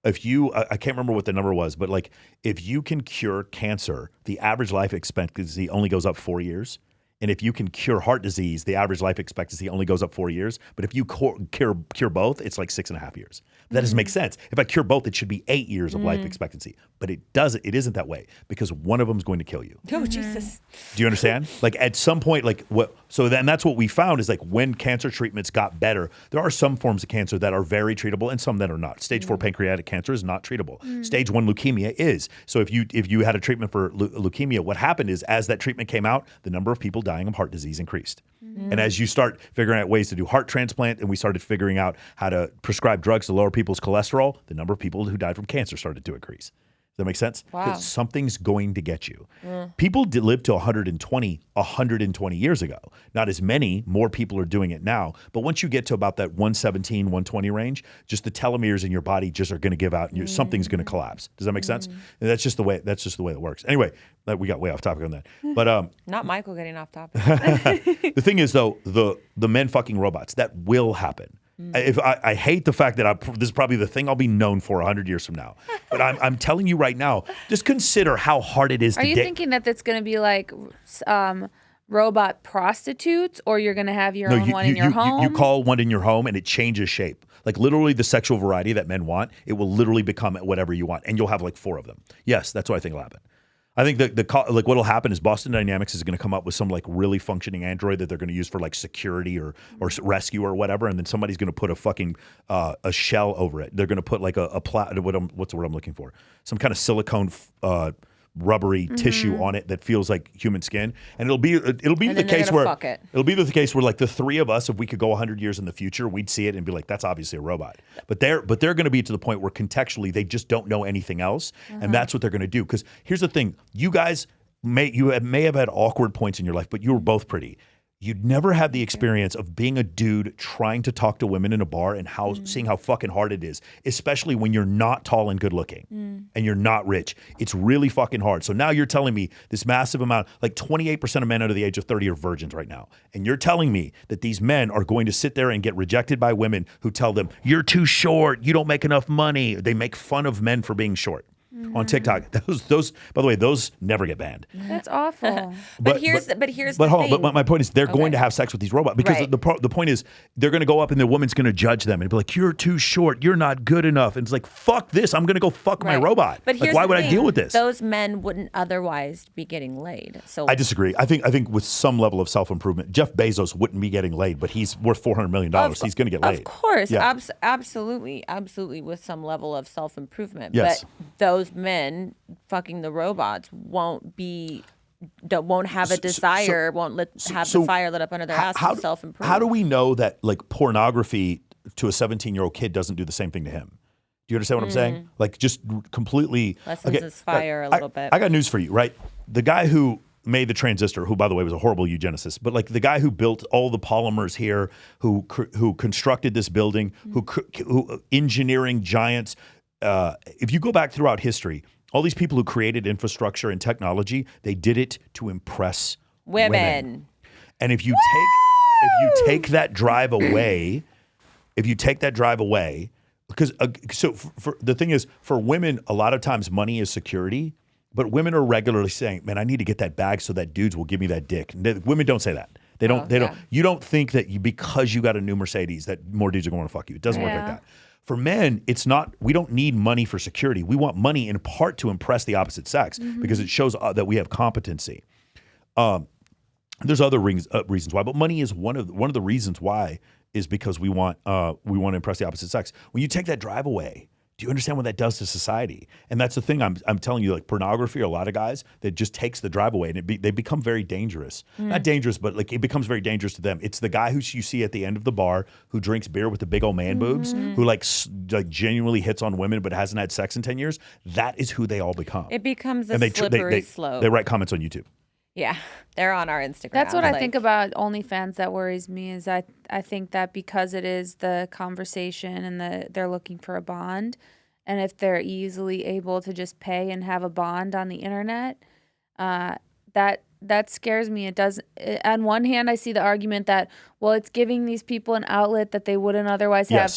[SPEAKER 1] If you, I can't remember what the number was, but like if you can cure cancer, the average life expectancy only goes up 4 years. And if you can cure heart disease, the average life expectancy only goes up 4 years. But if you cure both, it's like 6.5 years. That doesn't make sense. If I cure both, it should be 8 years of life expectancy. But it doesn't. It isn't that way, because one of them is going to kill you.
[SPEAKER 3] Oh, Jesus.
[SPEAKER 1] Do you understand? Like at some point, like what? So then that's what we found is like when cancer treatments got better, there are some forms of cancer that are very treatable and some that are not. Stage 4 pancreatic cancer is not treatable. Stage 1 leukemia is. So if you had a treatment for leukemia, what happened is as that treatment came out, the number of people dying of heart disease increased. And as you start figuring out ways to do heart transplant, and we started figuring out how to prescribe drugs to lower people's cholesterol, the number of people who died from cancer started to increase. Does that make sense?
[SPEAKER 3] Wow.
[SPEAKER 1] Because something's going to get you. People did live to 120 years ago. Not as many, more people are doing it now. But once you get to about that 117, 120 range, just the telomeres in your body just are going to give out, and something's going to collapse. Does that make sense? And that's just the way it works. Anyway, we got way off topic on that. But
[SPEAKER 3] not Michael getting off topic.
[SPEAKER 1] The thing is, though, the men fucking robots, that will happen. If I hate the fact that this is probably the thing I'll be known for 100 years from now. But I'm telling you right now, just consider how hard it is to
[SPEAKER 2] Are
[SPEAKER 1] get.
[SPEAKER 2] you thinking that that's going to be like robot prostitutes, or you're going to have your own one in your home?
[SPEAKER 1] You call one in your home and it changes shape. Like literally the sexual variety that men want, it will literally become whatever you want. And you'll have like 4 of them. Yes, that's what I think will happen. I think like what'll happen is Boston Dynamics is going to come up with some like really functioning android that they're going to use for like security or rescue or whatever, and then somebody's going to put a fucking a shell over it. They're going to put like what's the word I'm looking for? Some kind of silicone rubbery tissue on it that feels like human skin, and it'll be the case where like the 3 of us, if we could go 100 years in the future, we'd see it and be like, that's obviously a robot. But they're going to be to the point where contextually they just don't know anything else, and that's what they're going to do. Because here's the thing: you guys may have had awkward points in your life, but you were both pretty. you'd never have the experience of being a dude trying to talk to women in a bar and seeing how fucking hard it is, especially when you're not tall and good looking and you're not rich. It's really fucking hard. So now you're telling me this massive amount, like 28% of men under the age of 30 are virgins right now. And you're telling me that these men are going to sit there and get rejected by women who tell them, you're too short, you don't make enough money. They make fun of men for being short. On TikTok, those by the way, those never get banned.
[SPEAKER 2] That's awful.
[SPEAKER 3] But here's the
[SPEAKER 1] hold on,
[SPEAKER 3] thing.
[SPEAKER 1] but my point is they're going to have sex with these robots because
[SPEAKER 3] Right.
[SPEAKER 1] the point is they're going to go up and the woman's going to judge them and be like, you're too short, you're not good enough, and it's like, fuck this, I'm going to go fuck my
[SPEAKER 3] Right.
[SPEAKER 1] robot.
[SPEAKER 3] But
[SPEAKER 1] Like,
[SPEAKER 3] here's
[SPEAKER 1] why
[SPEAKER 3] the
[SPEAKER 1] would I
[SPEAKER 3] thing.
[SPEAKER 1] deal with this?
[SPEAKER 3] Those men wouldn't otherwise be getting laid. So
[SPEAKER 1] I disagree. I think with some level of self improvement, Jeff Bezos wouldn't be getting laid, but he's worth $400 million. He's going to get laid.
[SPEAKER 3] Of course,
[SPEAKER 1] Yeah.
[SPEAKER 3] absolutely, with some level of self improvement.
[SPEAKER 1] Yes.
[SPEAKER 3] But those men fucking the robots won't have a desire, have the fire lit up under their ass to self improve.
[SPEAKER 1] How do we know that like pornography to a 17-year-old kid doesn't do the same thing to him? Do you understand what I'm saying? Like just completely
[SPEAKER 3] lessens his fire a little bit?
[SPEAKER 1] I got news for you, right? The guy who made the transistor, who by the way was a horrible eugenicist, but like the guy who built all the polymers here, who constructed this building, who engineering giants. If you go back throughout history, all these people who created infrastructure and technology, they did it to impress women. And if you take that drive away, because for the thing is, for women, a lot of times money is security, but women are regularly saying, "Man, I need to get that bag so that dudes will give me that dick." Women don't say that. They don't. Don't. You don't think that because you got a new Mercedes that more dudes are going to fuck you. It doesn't work like that. For men, it's not. We don't need money for security. We want money in part to impress the opposite sex because it shows that we have competency. There's other reasons why, but money is one of the reasons why. Is because we want to impress the opposite sex. When you take that drive away, do you understand what that does to society? And that's the thing I'm telling you. Like pornography, or a lot of guys that just takes the drive away, and they become very dangerous. Not dangerous, but like it becomes very dangerous to them. It's the guy who you see at the end of the bar who drinks beer with the big old man boobs, who like genuinely hits on women but hasn't had sex in 10 years. That is who they all become.
[SPEAKER 3] It becomes a slippery slope.
[SPEAKER 1] They write comments on YouTube.
[SPEAKER 3] Yeah, they're on our Instagram.
[SPEAKER 2] That's what I think about OnlyFans that worries me is I think that because it is the conversation and they're looking for a bond, and if they're easily able to just pay and have a bond on the internet, that scares me. It does. On one hand, I see the argument that, well, it's giving these people an outlet that they wouldn't otherwise have.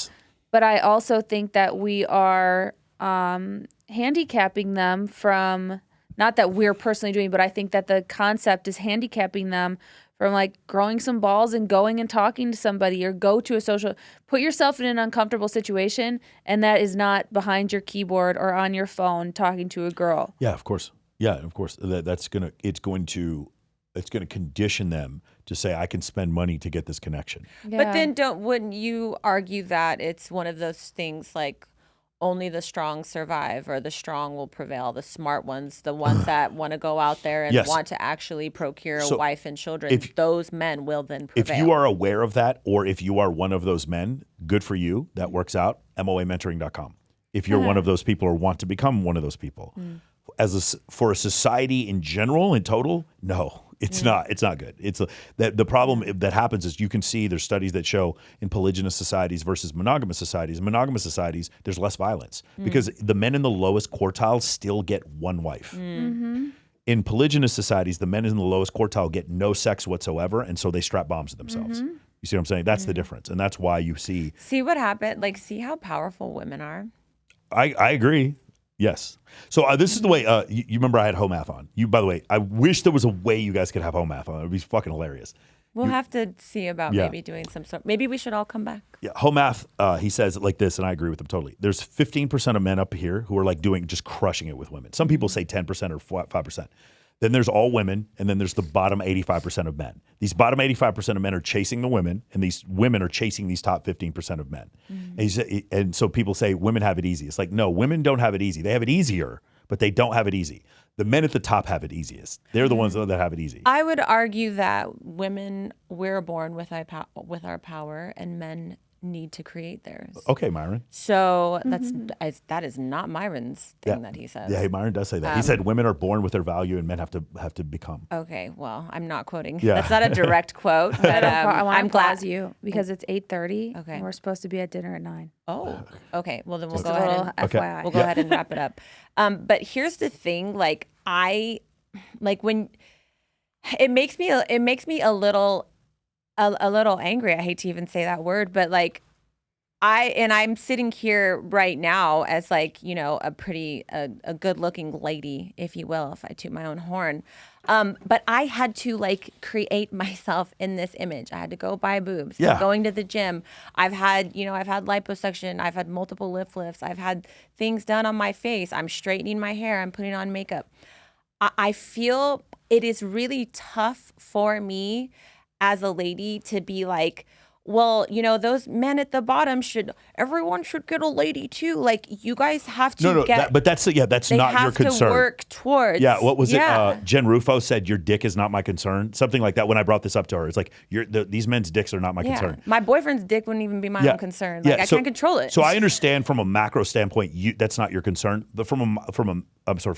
[SPEAKER 2] But I also think that we are handicapping them from... Not that we're personally doing, but I think that the concept is handicapping them from like growing some balls and going and talking to somebody, or go to a social, put yourself in an uncomfortable situation, and that is not behind your keyboard or on your phone talking to a girl.
[SPEAKER 1] Yeah, of course. Yeah, of course. It's going to condition them to say, I can spend money to get this connection.
[SPEAKER 2] Yeah.
[SPEAKER 3] But then wouldn't you argue that it's one of those things like only the strong survive, or the strong will prevail, the smart ones, the ones that want to go out there and want to actually procure a wife and children, those men will then prevail.
[SPEAKER 1] If you are aware of that, or if you are one of those men, good for you. That works out. MOAmentoring.com. If you're one of those people or want to become one of those people. For a society in general, in total, no. It's not. It's not good. The problem that happens is you can see there's studies that show in polygynous societies versus monogamous societies. In monogamous societies, there's less violence because the men in the lowest quartile still get one wife. In polygynous societies, the men in the lowest quartile get no sex whatsoever, and so they strap bombs to themselves. You see what I'm saying? That's the difference, and that's why you see.
[SPEAKER 3] See what happened? Like, see how powerful women are.
[SPEAKER 1] I agree. Yes. So this is the way, you remember I had home math on. By the way, I wish there was a way you guys could have home math on. It would be fucking hilarious.
[SPEAKER 3] We'll have to see about maybe doing some sort. Maybe we should all come back.
[SPEAKER 1] Yeah. Home math, he says it like this, and I agree with him totally. There's 15% of men up here who are like just crushing it with women. Some people say 10% or 5%. Then there's all women, and then there's the bottom 85% of men. These bottom 85% of men are chasing the women, and these women are chasing these top 15% of men. And so people say women have it easy. It's like, no, women don't have it easy. They have it easier, but they don't have it easy. The men at the top have it easiest. They're the ones that have it easy.
[SPEAKER 3] I would argue that women, we're born with our power, and men need to create theirs.
[SPEAKER 1] Okay, Myron.
[SPEAKER 3] So that is not Myron's thing that he says.
[SPEAKER 1] Yeah, hey, Myron does say that. He said women are born with their value and men have to become.
[SPEAKER 3] Okay, well, I'm not quoting.
[SPEAKER 1] Yeah.
[SPEAKER 3] That's not a direct quote, but
[SPEAKER 2] I'm glad you because it's 8:30.
[SPEAKER 3] Okay.
[SPEAKER 2] And we're supposed to be at dinner at 9.
[SPEAKER 3] Oh, okay. Well, then we'll
[SPEAKER 2] Just
[SPEAKER 3] go
[SPEAKER 2] a
[SPEAKER 3] ahead
[SPEAKER 2] little
[SPEAKER 3] and
[SPEAKER 2] FYI.
[SPEAKER 3] we'll go ahead and wrap it up. But here's the thing, like when it makes me a little angry. I hate to even say that word, but like I'm sitting here right now as like, you know, a good looking lady, if you will, if I toot my own horn. But I had to like create myself in this image. I had to go buy boobs.
[SPEAKER 1] Yeah.
[SPEAKER 3] Going to the gym. I've had liposuction. I've had multiple lip lifts. I've had things done on my face. I'm straightening my hair. I'm putting on makeup. I feel it is really tough for me as a lady to be like, well, you know, those men at the bottom everyone should get a lady too. Like, you guys have to
[SPEAKER 1] but that's not your concern.
[SPEAKER 3] They have to work towards.
[SPEAKER 1] Yeah, what was it? Jen Rufo said, "Your dick is not my concern." Something like that. When I brought this up to her, it's like these men's dicks are not my concern.
[SPEAKER 3] My boyfriend's dick wouldn't even be my own concern. Like, I can't control it.
[SPEAKER 1] So I understand from a macro standpoint, that's not your concern. But from a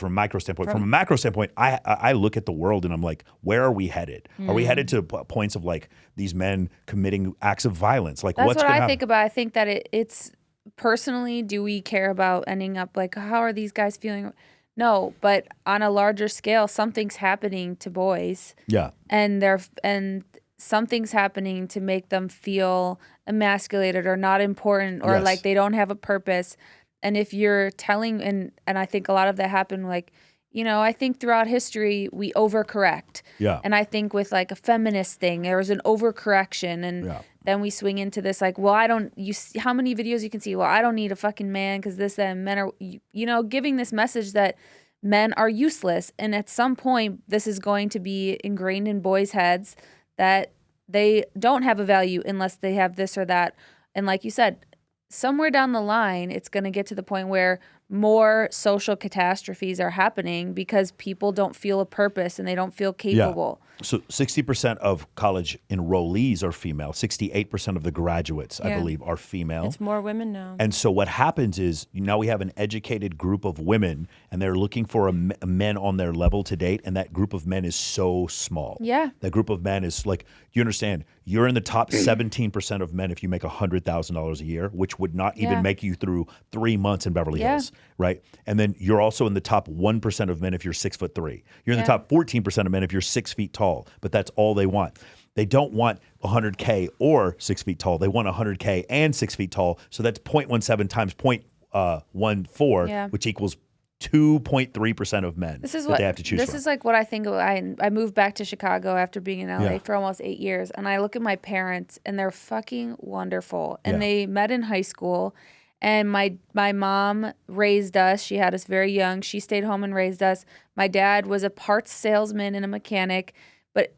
[SPEAKER 1] micro standpoint. From a macro standpoint, I look at the world and I'm like, where are we headed? Are we headed to points of like these men committing acts of violence? Like,
[SPEAKER 2] That's
[SPEAKER 1] what's
[SPEAKER 2] what
[SPEAKER 1] going to
[SPEAKER 2] I
[SPEAKER 1] happen?
[SPEAKER 2] think about. I think that it's personally, do we care about ending up like, how are these guys feeling? No, but on a larger scale, something's happening to boys.
[SPEAKER 1] Yeah.
[SPEAKER 2] And something's happening to make them feel emasculated or not important or like they don't have a purpose. And if you're telling, and I think a lot of that happened, like, you know, I think throughout history, we overcorrect.
[SPEAKER 1] Yeah.
[SPEAKER 2] And I think with like a feminist thing, there was an overcorrection. And then we swing into this like, well, you see how many videos you can see? Well, I don't need a fucking man because this, that, and men are, you know, giving this message that men are useless. And at some point, this is going to be ingrained in boys' heads that they don't have a value unless they have this or that. And like you said, somewhere down the line, it's going to get to the point where more social catastrophes are happening because people don't feel a purpose and they don't feel capable.
[SPEAKER 1] Yeah. So 60% of college enrollees are female. 68% of the graduates, I believe, are female.
[SPEAKER 3] It's more women now.
[SPEAKER 1] And so what happens is now we have an educated group of women and they're looking for a men on their level to date. And that group of men is so small.
[SPEAKER 2] Yeah.
[SPEAKER 1] That group of men is like, you understand, you're in the top 17% of men if you make $100,000 a year, which would not even make you through 3 months in Beverly Hills, right? And then you're also in the top 1% of men if you're 6'3". You're in the top 14% of men if you're 6 feet tall, but that's all they want. They don't want 100K or 6 feet tall. They want 100K and 6 feet tall. So that's 0.17 times 0.14, which equals 2.3% of men they have to choose from.
[SPEAKER 2] This is like what I think of. I moved back to Chicago after being in LA for almost 8 years, and I look at my parents, and they're fucking wonderful. And they met in high school, and my mom raised us. She had us very young. She stayed home and raised us. My dad was a parts salesman and a mechanic,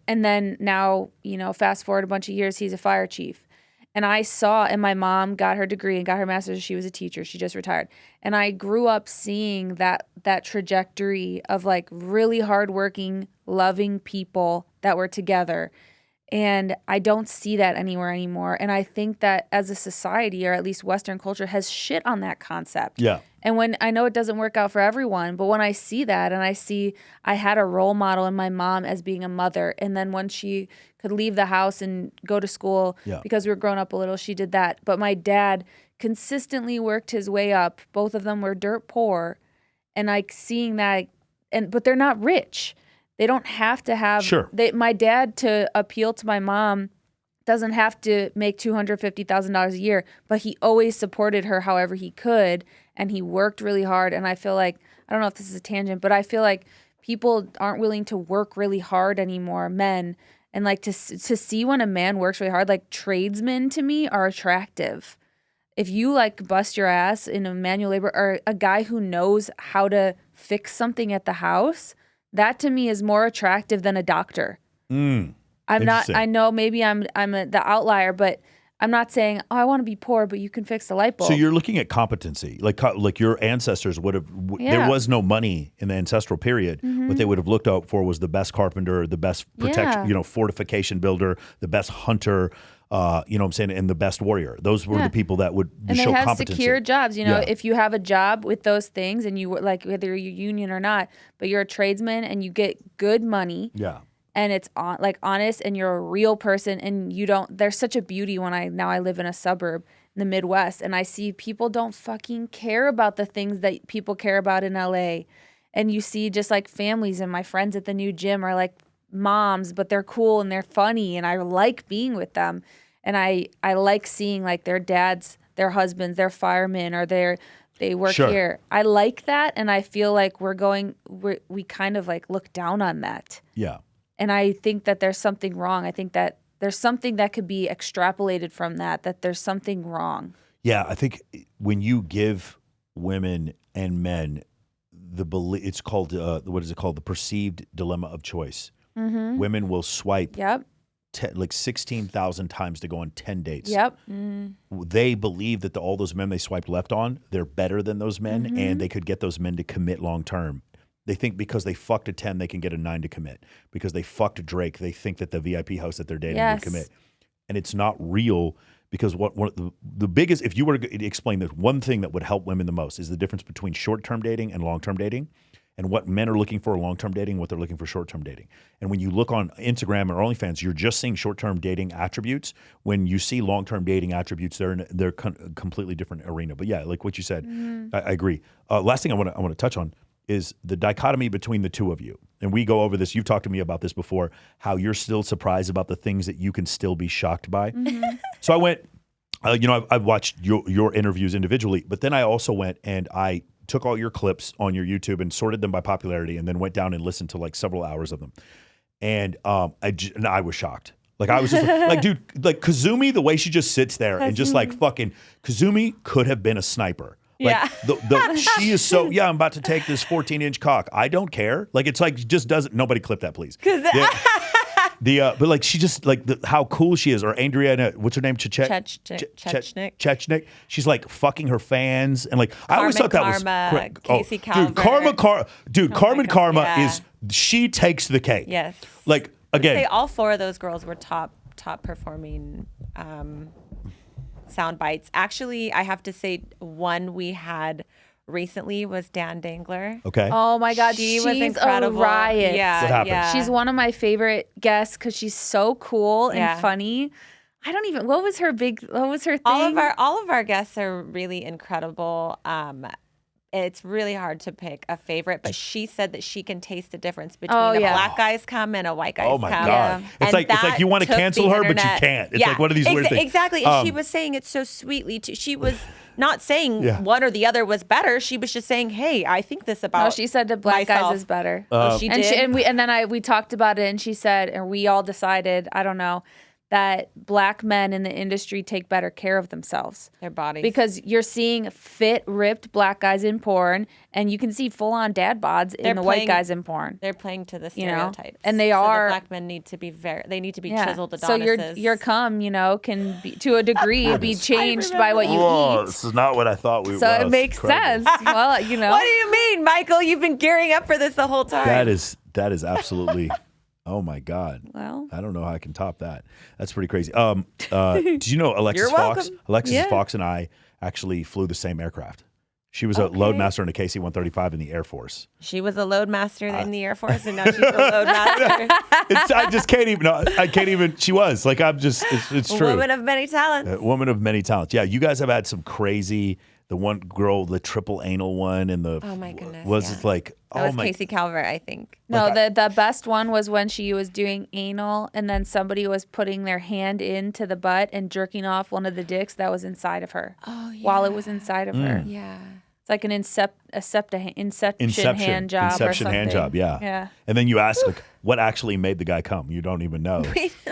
[SPEAKER 2] and then now, you know, fast forward a bunch of years, he's a fire chief. And I saw, and my mom got her degree and got her master's. She was a teacher. She just retired. And I grew up seeing that trajectory of like really hardworking, loving people that were together. And I don't see that anywhere anymore. And I think that as a society, or at least Western culture, has shit on that concept.
[SPEAKER 1] Yeah.
[SPEAKER 2] And when I know it doesn't work out for everyone, but when I see that and I had a role model in my mom as being a mother. And then when she could leave the house and go to school because we were growing up a little, she did that. But my dad consistently worked his way up. Both of them were dirt poor. And like seeing that, but they're not rich. They don't have to have.
[SPEAKER 1] Sure.
[SPEAKER 2] My dad, to appeal to my mom, doesn't have to make $250,000 a year, but he always supported her however he could, and he worked really hard. And I feel like, I don't know if this is a tangent, but I feel like people aren't willing to work really hard anymore, men. And like to see when a man works really hard, like tradesmen to me are attractive. If you like bust your ass in a manual labor, or a guy who knows how to fix something at the house, that to me is more attractive than a doctor. I'm not. I know maybe I'm the outlier, but I'm not saying, oh, I want to be poor, but you can fix the light bulb.
[SPEAKER 1] So you're looking at competency, like your ancestors would have. There was no money in the ancestral period. What they would have looked out for was the best carpenter, the best fortification builder, the best hunter. you know what I'm saying, and the best warrior. Those were the people that would
[SPEAKER 2] and
[SPEAKER 1] show
[SPEAKER 2] they have
[SPEAKER 1] competency.
[SPEAKER 2] secure jobs. You know,
[SPEAKER 1] Yeah.
[SPEAKER 2] if you have a job with those things and you like whether you're union or not, but you're a tradesman and you get good money.
[SPEAKER 1] Yeah.
[SPEAKER 2] And it's honest and you're a real person and you don't, there's such a beauty when I live in a suburb in the Midwest and I see people don't fucking care about the things that people care about in LA. And you see just like families, and my friends at the new gym are like moms, but they're cool and they're funny and I like being with them. And I like seeing like their dads, their husbands, their firemen, or they work here. I like that, and I feel like we kind of like look down on that.
[SPEAKER 1] Yeah.
[SPEAKER 2] And I think that there's something wrong. I think that there's something that could be extrapolated from that there's something wrong.
[SPEAKER 1] Yeah, I think when you give women and men it's called, what is it called? The perceived dilemma of choice.
[SPEAKER 2] Mm-hmm.
[SPEAKER 1] Women will swipe
[SPEAKER 2] Yep.
[SPEAKER 1] like 16,000 times to go on 10 dates.
[SPEAKER 2] Yep.
[SPEAKER 1] They believe that all those men they swiped left on, they're better than those men, and they could get those men to commit long term. They think because they fucked a 10, they can get a 9 to commit. Because they fucked Drake, they think that the VIP house that they're dating would commit. And it's not real, because what the biggest, if you were to explain the one thing that would help women the most is the difference between short-term dating and long-term dating, and what men are looking for in long-term dating, what they're looking for short-term dating. And when you look on Instagram or OnlyFans, you're just seeing short-term dating attributes. When you see long-term dating attributes, they're a completely different arena. But yeah, like what you said, I agree. Last thing I want to touch on is the dichotomy between the two of you. And we go over this. You've talked to me about this before, how you're still surprised about the things that you can still be shocked by. So I went, I've watched your interviews individually, but then I also went and I took all your clips on your YouTube and sorted them by popularity, and then went down and listened to like several hours of them. And I was shocked. Like I was just like, dude, like Kazumi, the way she just sits there and just like fucking, Kazumi could have been a sniper. Like she is so, I'm about to take this 14-inch cock. I don't care. Like, it's like, just doesn't, nobody clip that, please. But like, she just like how cool she is. Or Adriana, what's her name? Chechnik. She's like fucking her fans. And like, I always thought that was correct.
[SPEAKER 3] Casey Calvert.
[SPEAKER 1] Carmen Karma is, she takes the cake.
[SPEAKER 3] Yes.
[SPEAKER 1] Like, again.
[SPEAKER 3] I'd say all 4 of those girls were top performing sound bites. Actually, I have to say one we had recently was Dan Dangler.
[SPEAKER 1] Okay.
[SPEAKER 2] Oh my God,
[SPEAKER 3] She
[SPEAKER 2] she's
[SPEAKER 3] was incredible.
[SPEAKER 2] a riot.
[SPEAKER 3] Yeah.
[SPEAKER 1] What happened?
[SPEAKER 3] Yeah.
[SPEAKER 2] She's one of my favorite guests because she's so cool and funny. What was her thing?
[SPEAKER 3] All of our guests are really incredible. It's really hard to pick a favorite, but she said that she can taste the difference between a black guy's cum and a white guy's cum.
[SPEAKER 1] Oh my God. It's like you want to cancel her, but you can't. It's like one of these weird things.
[SPEAKER 3] Exactly. And she was saying it so sweetly too. She was not saying one or the other was better. She was just saying, "Hey, I think this about."
[SPEAKER 2] No, she said the black
[SPEAKER 3] myself.
[SPEAKER 2] guys is better.
[SPEAKER 3] She did.
[SPEAKER 2] We talked about it, and she said, and we all decided, I don't know, that black men in the industry take better care of themselves.
[SPEAKER 3] Their bodies.
[SPEAKER 2] Because you're seeing fit, ripped black guys in porn, and you can see full-on dad bods in the white guys in porn.
[SPEAKER 3] They're playing to the stereotypes.
[SPEAKER 2] And they are.
[SPEAKER 3] The black men need to be chiseled Adonises.
[SPEAKER 2] So your cum, can be, to a degree, be changed by what you eat.
[SPEAKER 1] This is not what I thought we were.
[SPEAKER 2] So it makes sense. Well,
[SPEAKER 3] What do you mean, Michael? You've been gearing up for this the whole time.
[SPEAKER 1] That is absolutely. Oh my God.
[SPEAKER 2] Well,
[SPEAKER 1] I don't know how I can top that. That's pretty crazy. Did you know Alexis
[SPEAKER 3] You're
[SPEAKER 1] Fox?
[SPEAKER 3] welcome.
[SPEAKER 1] Alexis Fox and I actually flew the same aircraft. She was a loadmaster in a KC-135 in the Air Force.
[SPEAKER 3] She was a loadmaster in the Air Force, and now she's a loadmaster.
[SPEAKER 1] I just can't even. No, I can't even. She was like, I'm just. It's true.
[SPEAKER 3] Woman of many talents.
[SPEAKER 1] Woman of many talents. Yeah, you guys have had some crazy. The one girl, the triple anal one, and the.
[SPEAKER 3] Oh my goodness.
[SPEAKER 1] It like?
[SPEAKER 3] That was Casey Calvert, I think.
[SPEAKER 2] No, the best one was when she was doing anal, and then somebody was putting their hand into the butt and jerking off one of the dicks that was inside of her.
[SPEAKER 3] Oh yeah.
[SPEAKER 2] While it was inside of her.
[SPEAKER 3] Yeah.
[SPEAKER 2] It's like an inception hand job.
[SPEAKER 1] Inception hand job, yeah.
[SPEAKER 2] Yeah.
[SPEAKER 1] And then you ask, like, what actually made the guy come? You don't even know.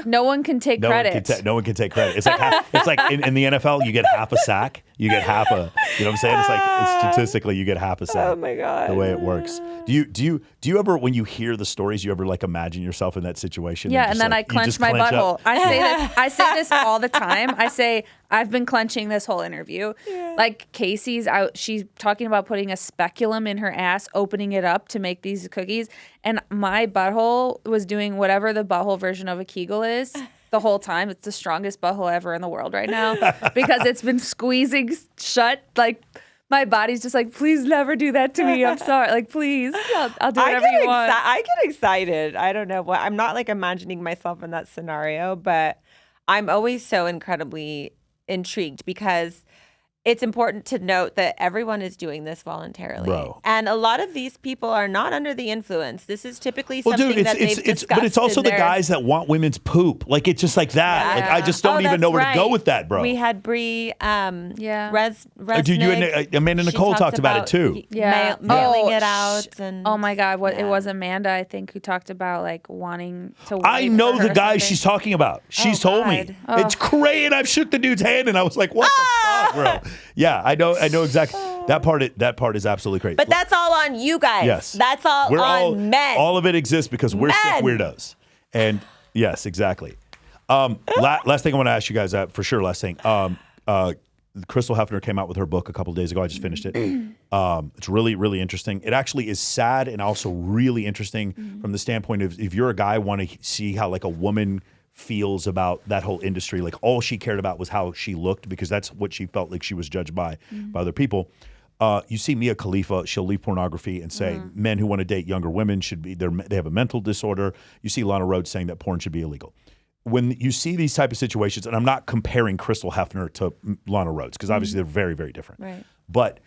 [SPEAKER 2] No one can take credit.
[SPEAKER 1] No one can take credit. It's like in the NFL, you get half a sack. You get half a. You know what I'm saying? It's statistically, you get half a sack.
[SPEAKER 3] Oh my God.
[SPEAKER 1] The way it works. Do you ever, when you hear the stories, you ever like imagine yourself in that situation?
[SPEAKER 2] Yeah, and then I clench my butthole.
[SPEAKER 1] Up?
[SPEAKER 2] I say this all the time. I say I've been clenching this whole interview. Yeah. Like Casey's out. She's talking about putting a speculum in her ass, opening it up to make these cookies, and my butthole was doing whatever the butthole version of a Kegel is the whole time. It's the strongest butthole ever in the world right now because it's been squeezing shut. Like, my body's just like, please never do that to me. I'm sorry. Like, please, I'll do whatever you want.
[SPEAKER 3] I get excited. I don't know what. I'm not like imagining myself in that scenario, but I'm always so incredibly intrigued because it's important to note that everyone is doing this voluntarily.
[SPEAKER 1] Bro.
[SPEAKER 3] And a lot of these people are not under the influence. This is typically something that they've discussed.
[SPEAKER 1] But it's also
[SPEAKER 3] in
[SPEAKER 1] the
[SPEAKER 3] their...
[SPEAKER 1] guys that want women's poop. Like, it's just like that.
[SPEAKER 2] Yeah.
[SPEAKER 1] Like, I just don't even know where to go with that, bro.
[SPEAKER 3] We had Bree,
[SPEAKER 1] Amanda Nicole talked about it too.
[SPEAKER 3] Mailing it out. And
[SPEAKER 2] oh my God. It was Amanda, I think, who talked about like wanting to wait
[SPEAKER 1] I know
[SPEAKER 2] for her
[SPEAKER 1] the guy
[SPEAKER 2] something.
[SPEAKER 1] she's talking about. She's told me. It's crazy. And I've shook the dude's hand and I was like, what the fuck, bro? Yeah, I know exactly. That part is absolutely crazy.
[SPEAKER 3] But that's all on you guys.
[SPEAKER 1] Yes.
[SPEAKER 3] That's all men.
[SPEAKER 1] All of it exists because we're sick weirdos. And yes, exactly. Last thing I want to ask you guys, for sure, last thing. Crystal Hefner came out with her book a couple of days ago. I just finished it. It's really, really interesting. It actually is sad and also really interesting from the standpoint of if you're a guy, want to see how like a woman feels about that whole industry. Like all she cared about was how she looked because that's what she felt like she was judged by other people. You see Mia Khalifa, she'll leave pornography and say men who want to date younger women should be, they have a mental disorder. You see Lana Rhoades saying that porn should be illegal. When you see these type of situations, and I'm not comparing Crystal Hefner to Lana Rhoades because obviously they're very, very different.
[SPEAKER 3] Right.
[SPEAKER 1] But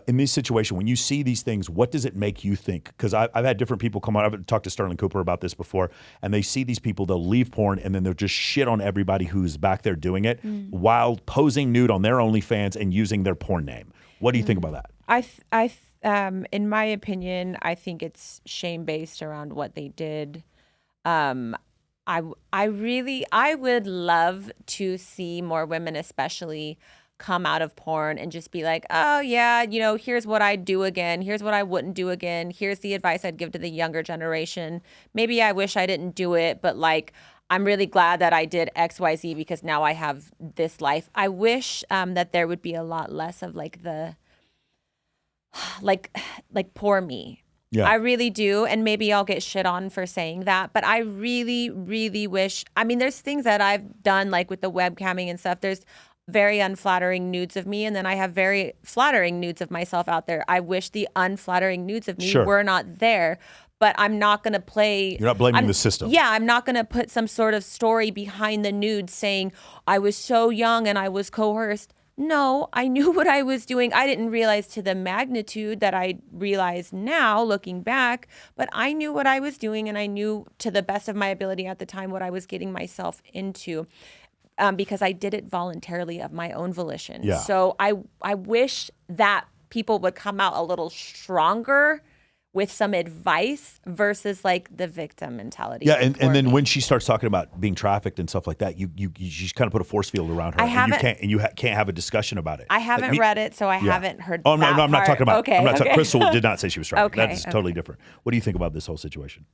[SPEAKER 1] in this situation, when you see these things, what does it make you think? Because I've had different people come on. I've talked to Sterling Cooper about this before, and they see these people, they'll leave porn, and then they'll just shit on everybody who's back there doing it while posing nude on their OnlyFans and using their porn name. What do you think about that?
[SPEAKER 3] In my opinion, I think it's shame-based around what they did. I would love to see more women, especially, come out of porn and just be like, oh yeah, here's what I'd do again. Here's what I wouldn't do again. Here's the advice I'd give to the younger generation. Maybe I wish I didn't do it, but like, I'm really glad that I did XYZ because now I have this life. I wish that there would be a lot less of like the, like poor me.
[SPEAKER 1] Yeah.
[SPEAKER 3] I really do. And maybe I'll get shit on for saying that. But I really, really wish, there's things that I've done like with the webcamming and stuff. There's very unflattering nudes of me. And then I have very flattering nudes of myself out there. I wish the unflattering nudes of me were not there. But I'm not going to play.
[SPEAKER 1] You're not blaming the system.
[SPEAKER 3] Yeah, I'm not going to put some sort of story behind the nudes saying I was so young and I was coerced. No, I knew what I was doing. I didn't realize to the magnitude that I realize now looking back, but I knew what I was doing and I knew to the best of my ability at the time what I was getting myself into because I did it voluntarily of my own volition.
[SPEAKER 1] Yeah.
[SPEAKER 3] So I wish that people would come out a little stronger with some advice versus like the victim mentality.
[SPEAKER 1] Yeah, and then when she starts talking about being trafficked and stuff like that, you just kind of put a force field around her. And you can't have a discussion about it.
[SPEAKER 3] I haven't read it, so I haven't heard.
[SPEAKER 1] Oh no, I'm not talking about.
[SPEAKER 3] Okay,
[SPEAKER 1] Crystal did not say she was trafficked.
[SPEAKER 3] Okay,
[SPEAKER 1] That's totally different. What do you think about this whole situation?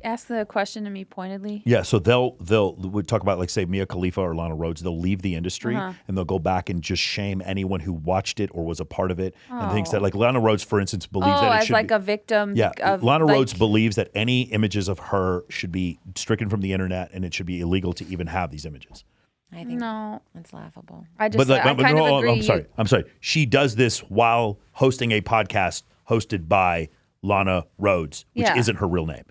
[SPEAKER 2] Ask the question to me pointedly.
[SPEAKER 1] Yeah, so we'll talk about like say Mia Khalifa or Lana Rhoades. They'll leave the industry and they'll go back and just shame anyone who watched it or was a part of it and thinks that like Lana Rhoades, for instance, believes that it should
[SPEAKER 2] be a victim.
[SPEAKER 1] Yeah,
[SPEAKER 2] of,
[SPEAKER 1] Lana Rhoades believes that any images of her should be stricken from the internet and it should be illegal to even have these images.
[SPEAKER 3] I think
[SPEAKER 2] no,
[SPEAKER 3] that's laughable.
[SPEAKER 2] I just I kind of agree.
[SPEAKER 1] I'm sorry. She does this while hosting a podcast hosted by Lana Rhoades, which isn't her real name.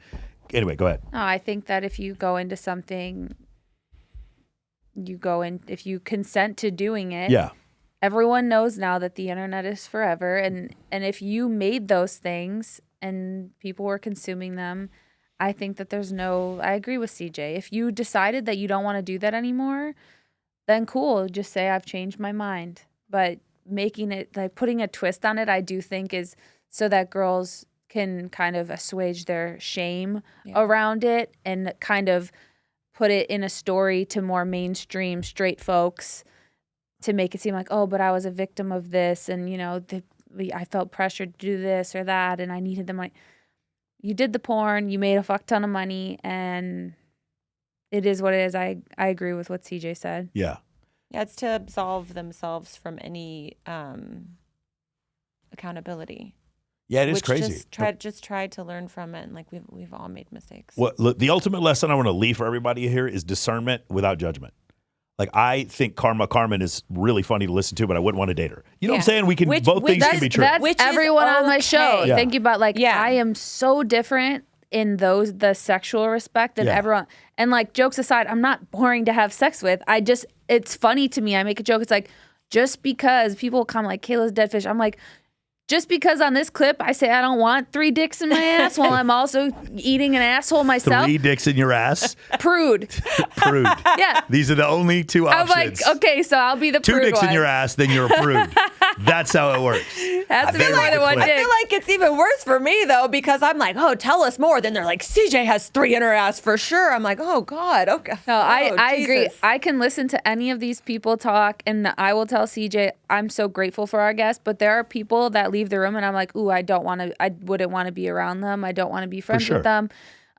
[SPEAKER 1] Anyway, go ahead.
[SPEAKER 2] No, I think that if you go into something, if you consent to doing it.
[SPEAKER 1] Yeah.
[SPEAKER 2] Everyone knows now that the internet is forever. And if you made those things and people were consuming them, I think that I agree with CJ. If you decided that you don't want to do that anymore, then cool. Just say, I've changed my mind. But making it, like putting a twist on it, I do think is so that girls can kind of assuage their shame around it and kind of put it in a story to more mainstream straight folks to make it seem like, oh, but I was a victim of this and, I felt pressured to do this or that and I needed the money. You did the porn, you made a fuck ton of money, and it is what it is. I agree with what CJ said.
[SPEAKER 1] Yeah.
[SPEAKER 3] Yeah, it's to absolve themselves from any accountability.
[SPEAKER 1] Yeah, it is
[SPEAKER 3] which
[SPEAKER 1] crazy.
[SPEAKER 3] Just try to learn from it, and like we've all made mistakes.
[SPEAKER 1] Look, the ultimate lesson I want to leave for everybody here is discernment without judgment. Like, I think Carmen is really funny to listen to, but I wouldn't want to date her. You know what I'm saying? We can both things can be true.
[SPEAKER 2] That's everyone on my show.
[SPEAKER 1] Yeah.
[SPEAKER 2] Thinking about I am so different in the sexual respect than everyone. And like, jokes aside, I'm not boring to have sex with. It's funny to me. I make a joke. It's like, just because people come like, Kayla's dead fish. I'm like, just because on this clip I say I don't want 3 dicks in my ass while I'm also eating an asshole myself.
[SPEAKER 1] 3 dicks in your ass?
[SPEAKER 2] Prude.
[SPEAKER 1] Prude.
[SPEAKER 2] Yeah.
[SPEAKER 1] These are the only 2 options.
[SPEAKER 2] I'm like, okay, so I'll be the
[SPEAKER 1] 2
[SPEAKER 2] prude
[SPEAKER 1] dicks
[SPEAKER 2] one.
[SPEAKER 1] in your ass, then you're a prude. That's how it works.
[SPEAKER 2] Has to be more than 1 dick.
[SPEAKER 3] I feel like it's even worse for me though, because I'm like, oh, tell us more. Then they're like, CJ has 3 in her ass for sure. I'm like, oh God, okay.
[SPEAKER 2] No, I agree. I can listen to any of these people talk, and I will tell CJ I'm so grateful for our guests. But there are people that leave the room, and I'm like, ooh, I wouldn't want to be around them. I don't want to be friends with them.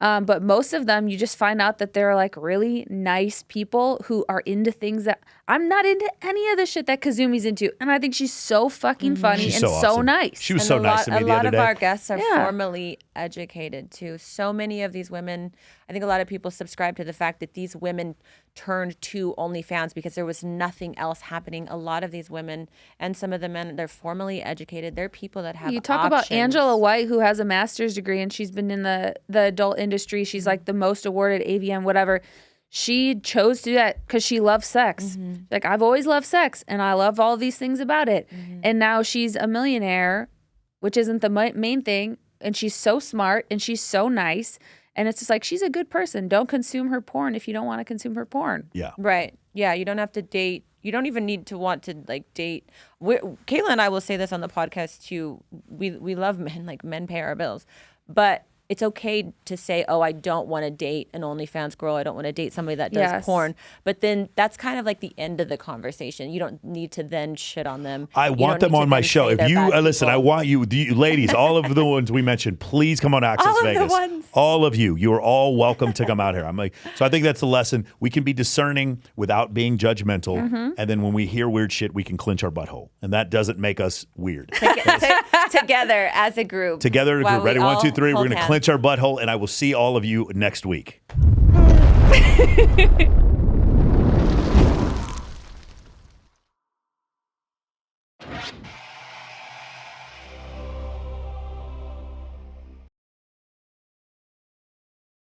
[SPEAKER 2] But most of them, you just find out that they're like really nice people who are into things that I'm not into any of the shit that Kazumi's into. And I think she's so fucking funny and so
[SPEAKER 1] awesome.
[SPEAKER 2] nice.
[SPEAKER 1] She was so nice to me the other day.
[SPEAKER 3] A lot of our guests are formally educated too. So many of these women, I think a lot of people subscribe to the fact that these women turned to OnlyFans because there was nothing else happening. A lot of these women and some of the men, they're formally educated. They're people that have
[SPEAKER 2] You talk
[SPEAKER 3] options.
[SPEAKER 2] about Angela White, who has a master's degree, and she's been in the adult industry. She's like the most awarded AVM, whatever. She chose to do that because she loves sex. Like, I've always loved sex, and I love all these things about it. And now she's a millionaire, which isn't the main thing. And she's so smart, and she's so nice. And it's just like, she's a good person. Don't consume her porn if you don't want to consume her porn.
[SPEAKER 1] Yeah.
[SPEAKER 3] Right. Yeah. You don't have to date. You don't even need to want to like date. Kayla and I will say this on the podcast too. We love men, like men pay our bills, but it's okay to say, oh, I don't want to date an OnlyFans girl. I don't want to date somebody that does porn. But then that's kind of like the end of the conversation. You don't need to then shit on them.
[SPEAKER 1] I want them on my show. If you listen, I want you ladies, all of the ones we mentioned, please come on Access Vegas. All of you. You are all welcome to come out here. So I think that's the lesson. We can be discerning without being judgmental. And then when we hear weird shit, we can clinch our butthole. And that doesn't make us weird.
[SPEAKER 3] Together as a group.
[SPEAKER 1] Together as a group. Ready? 1, 2, 3. We're going to clinch our butthole, and I will see all of you next week.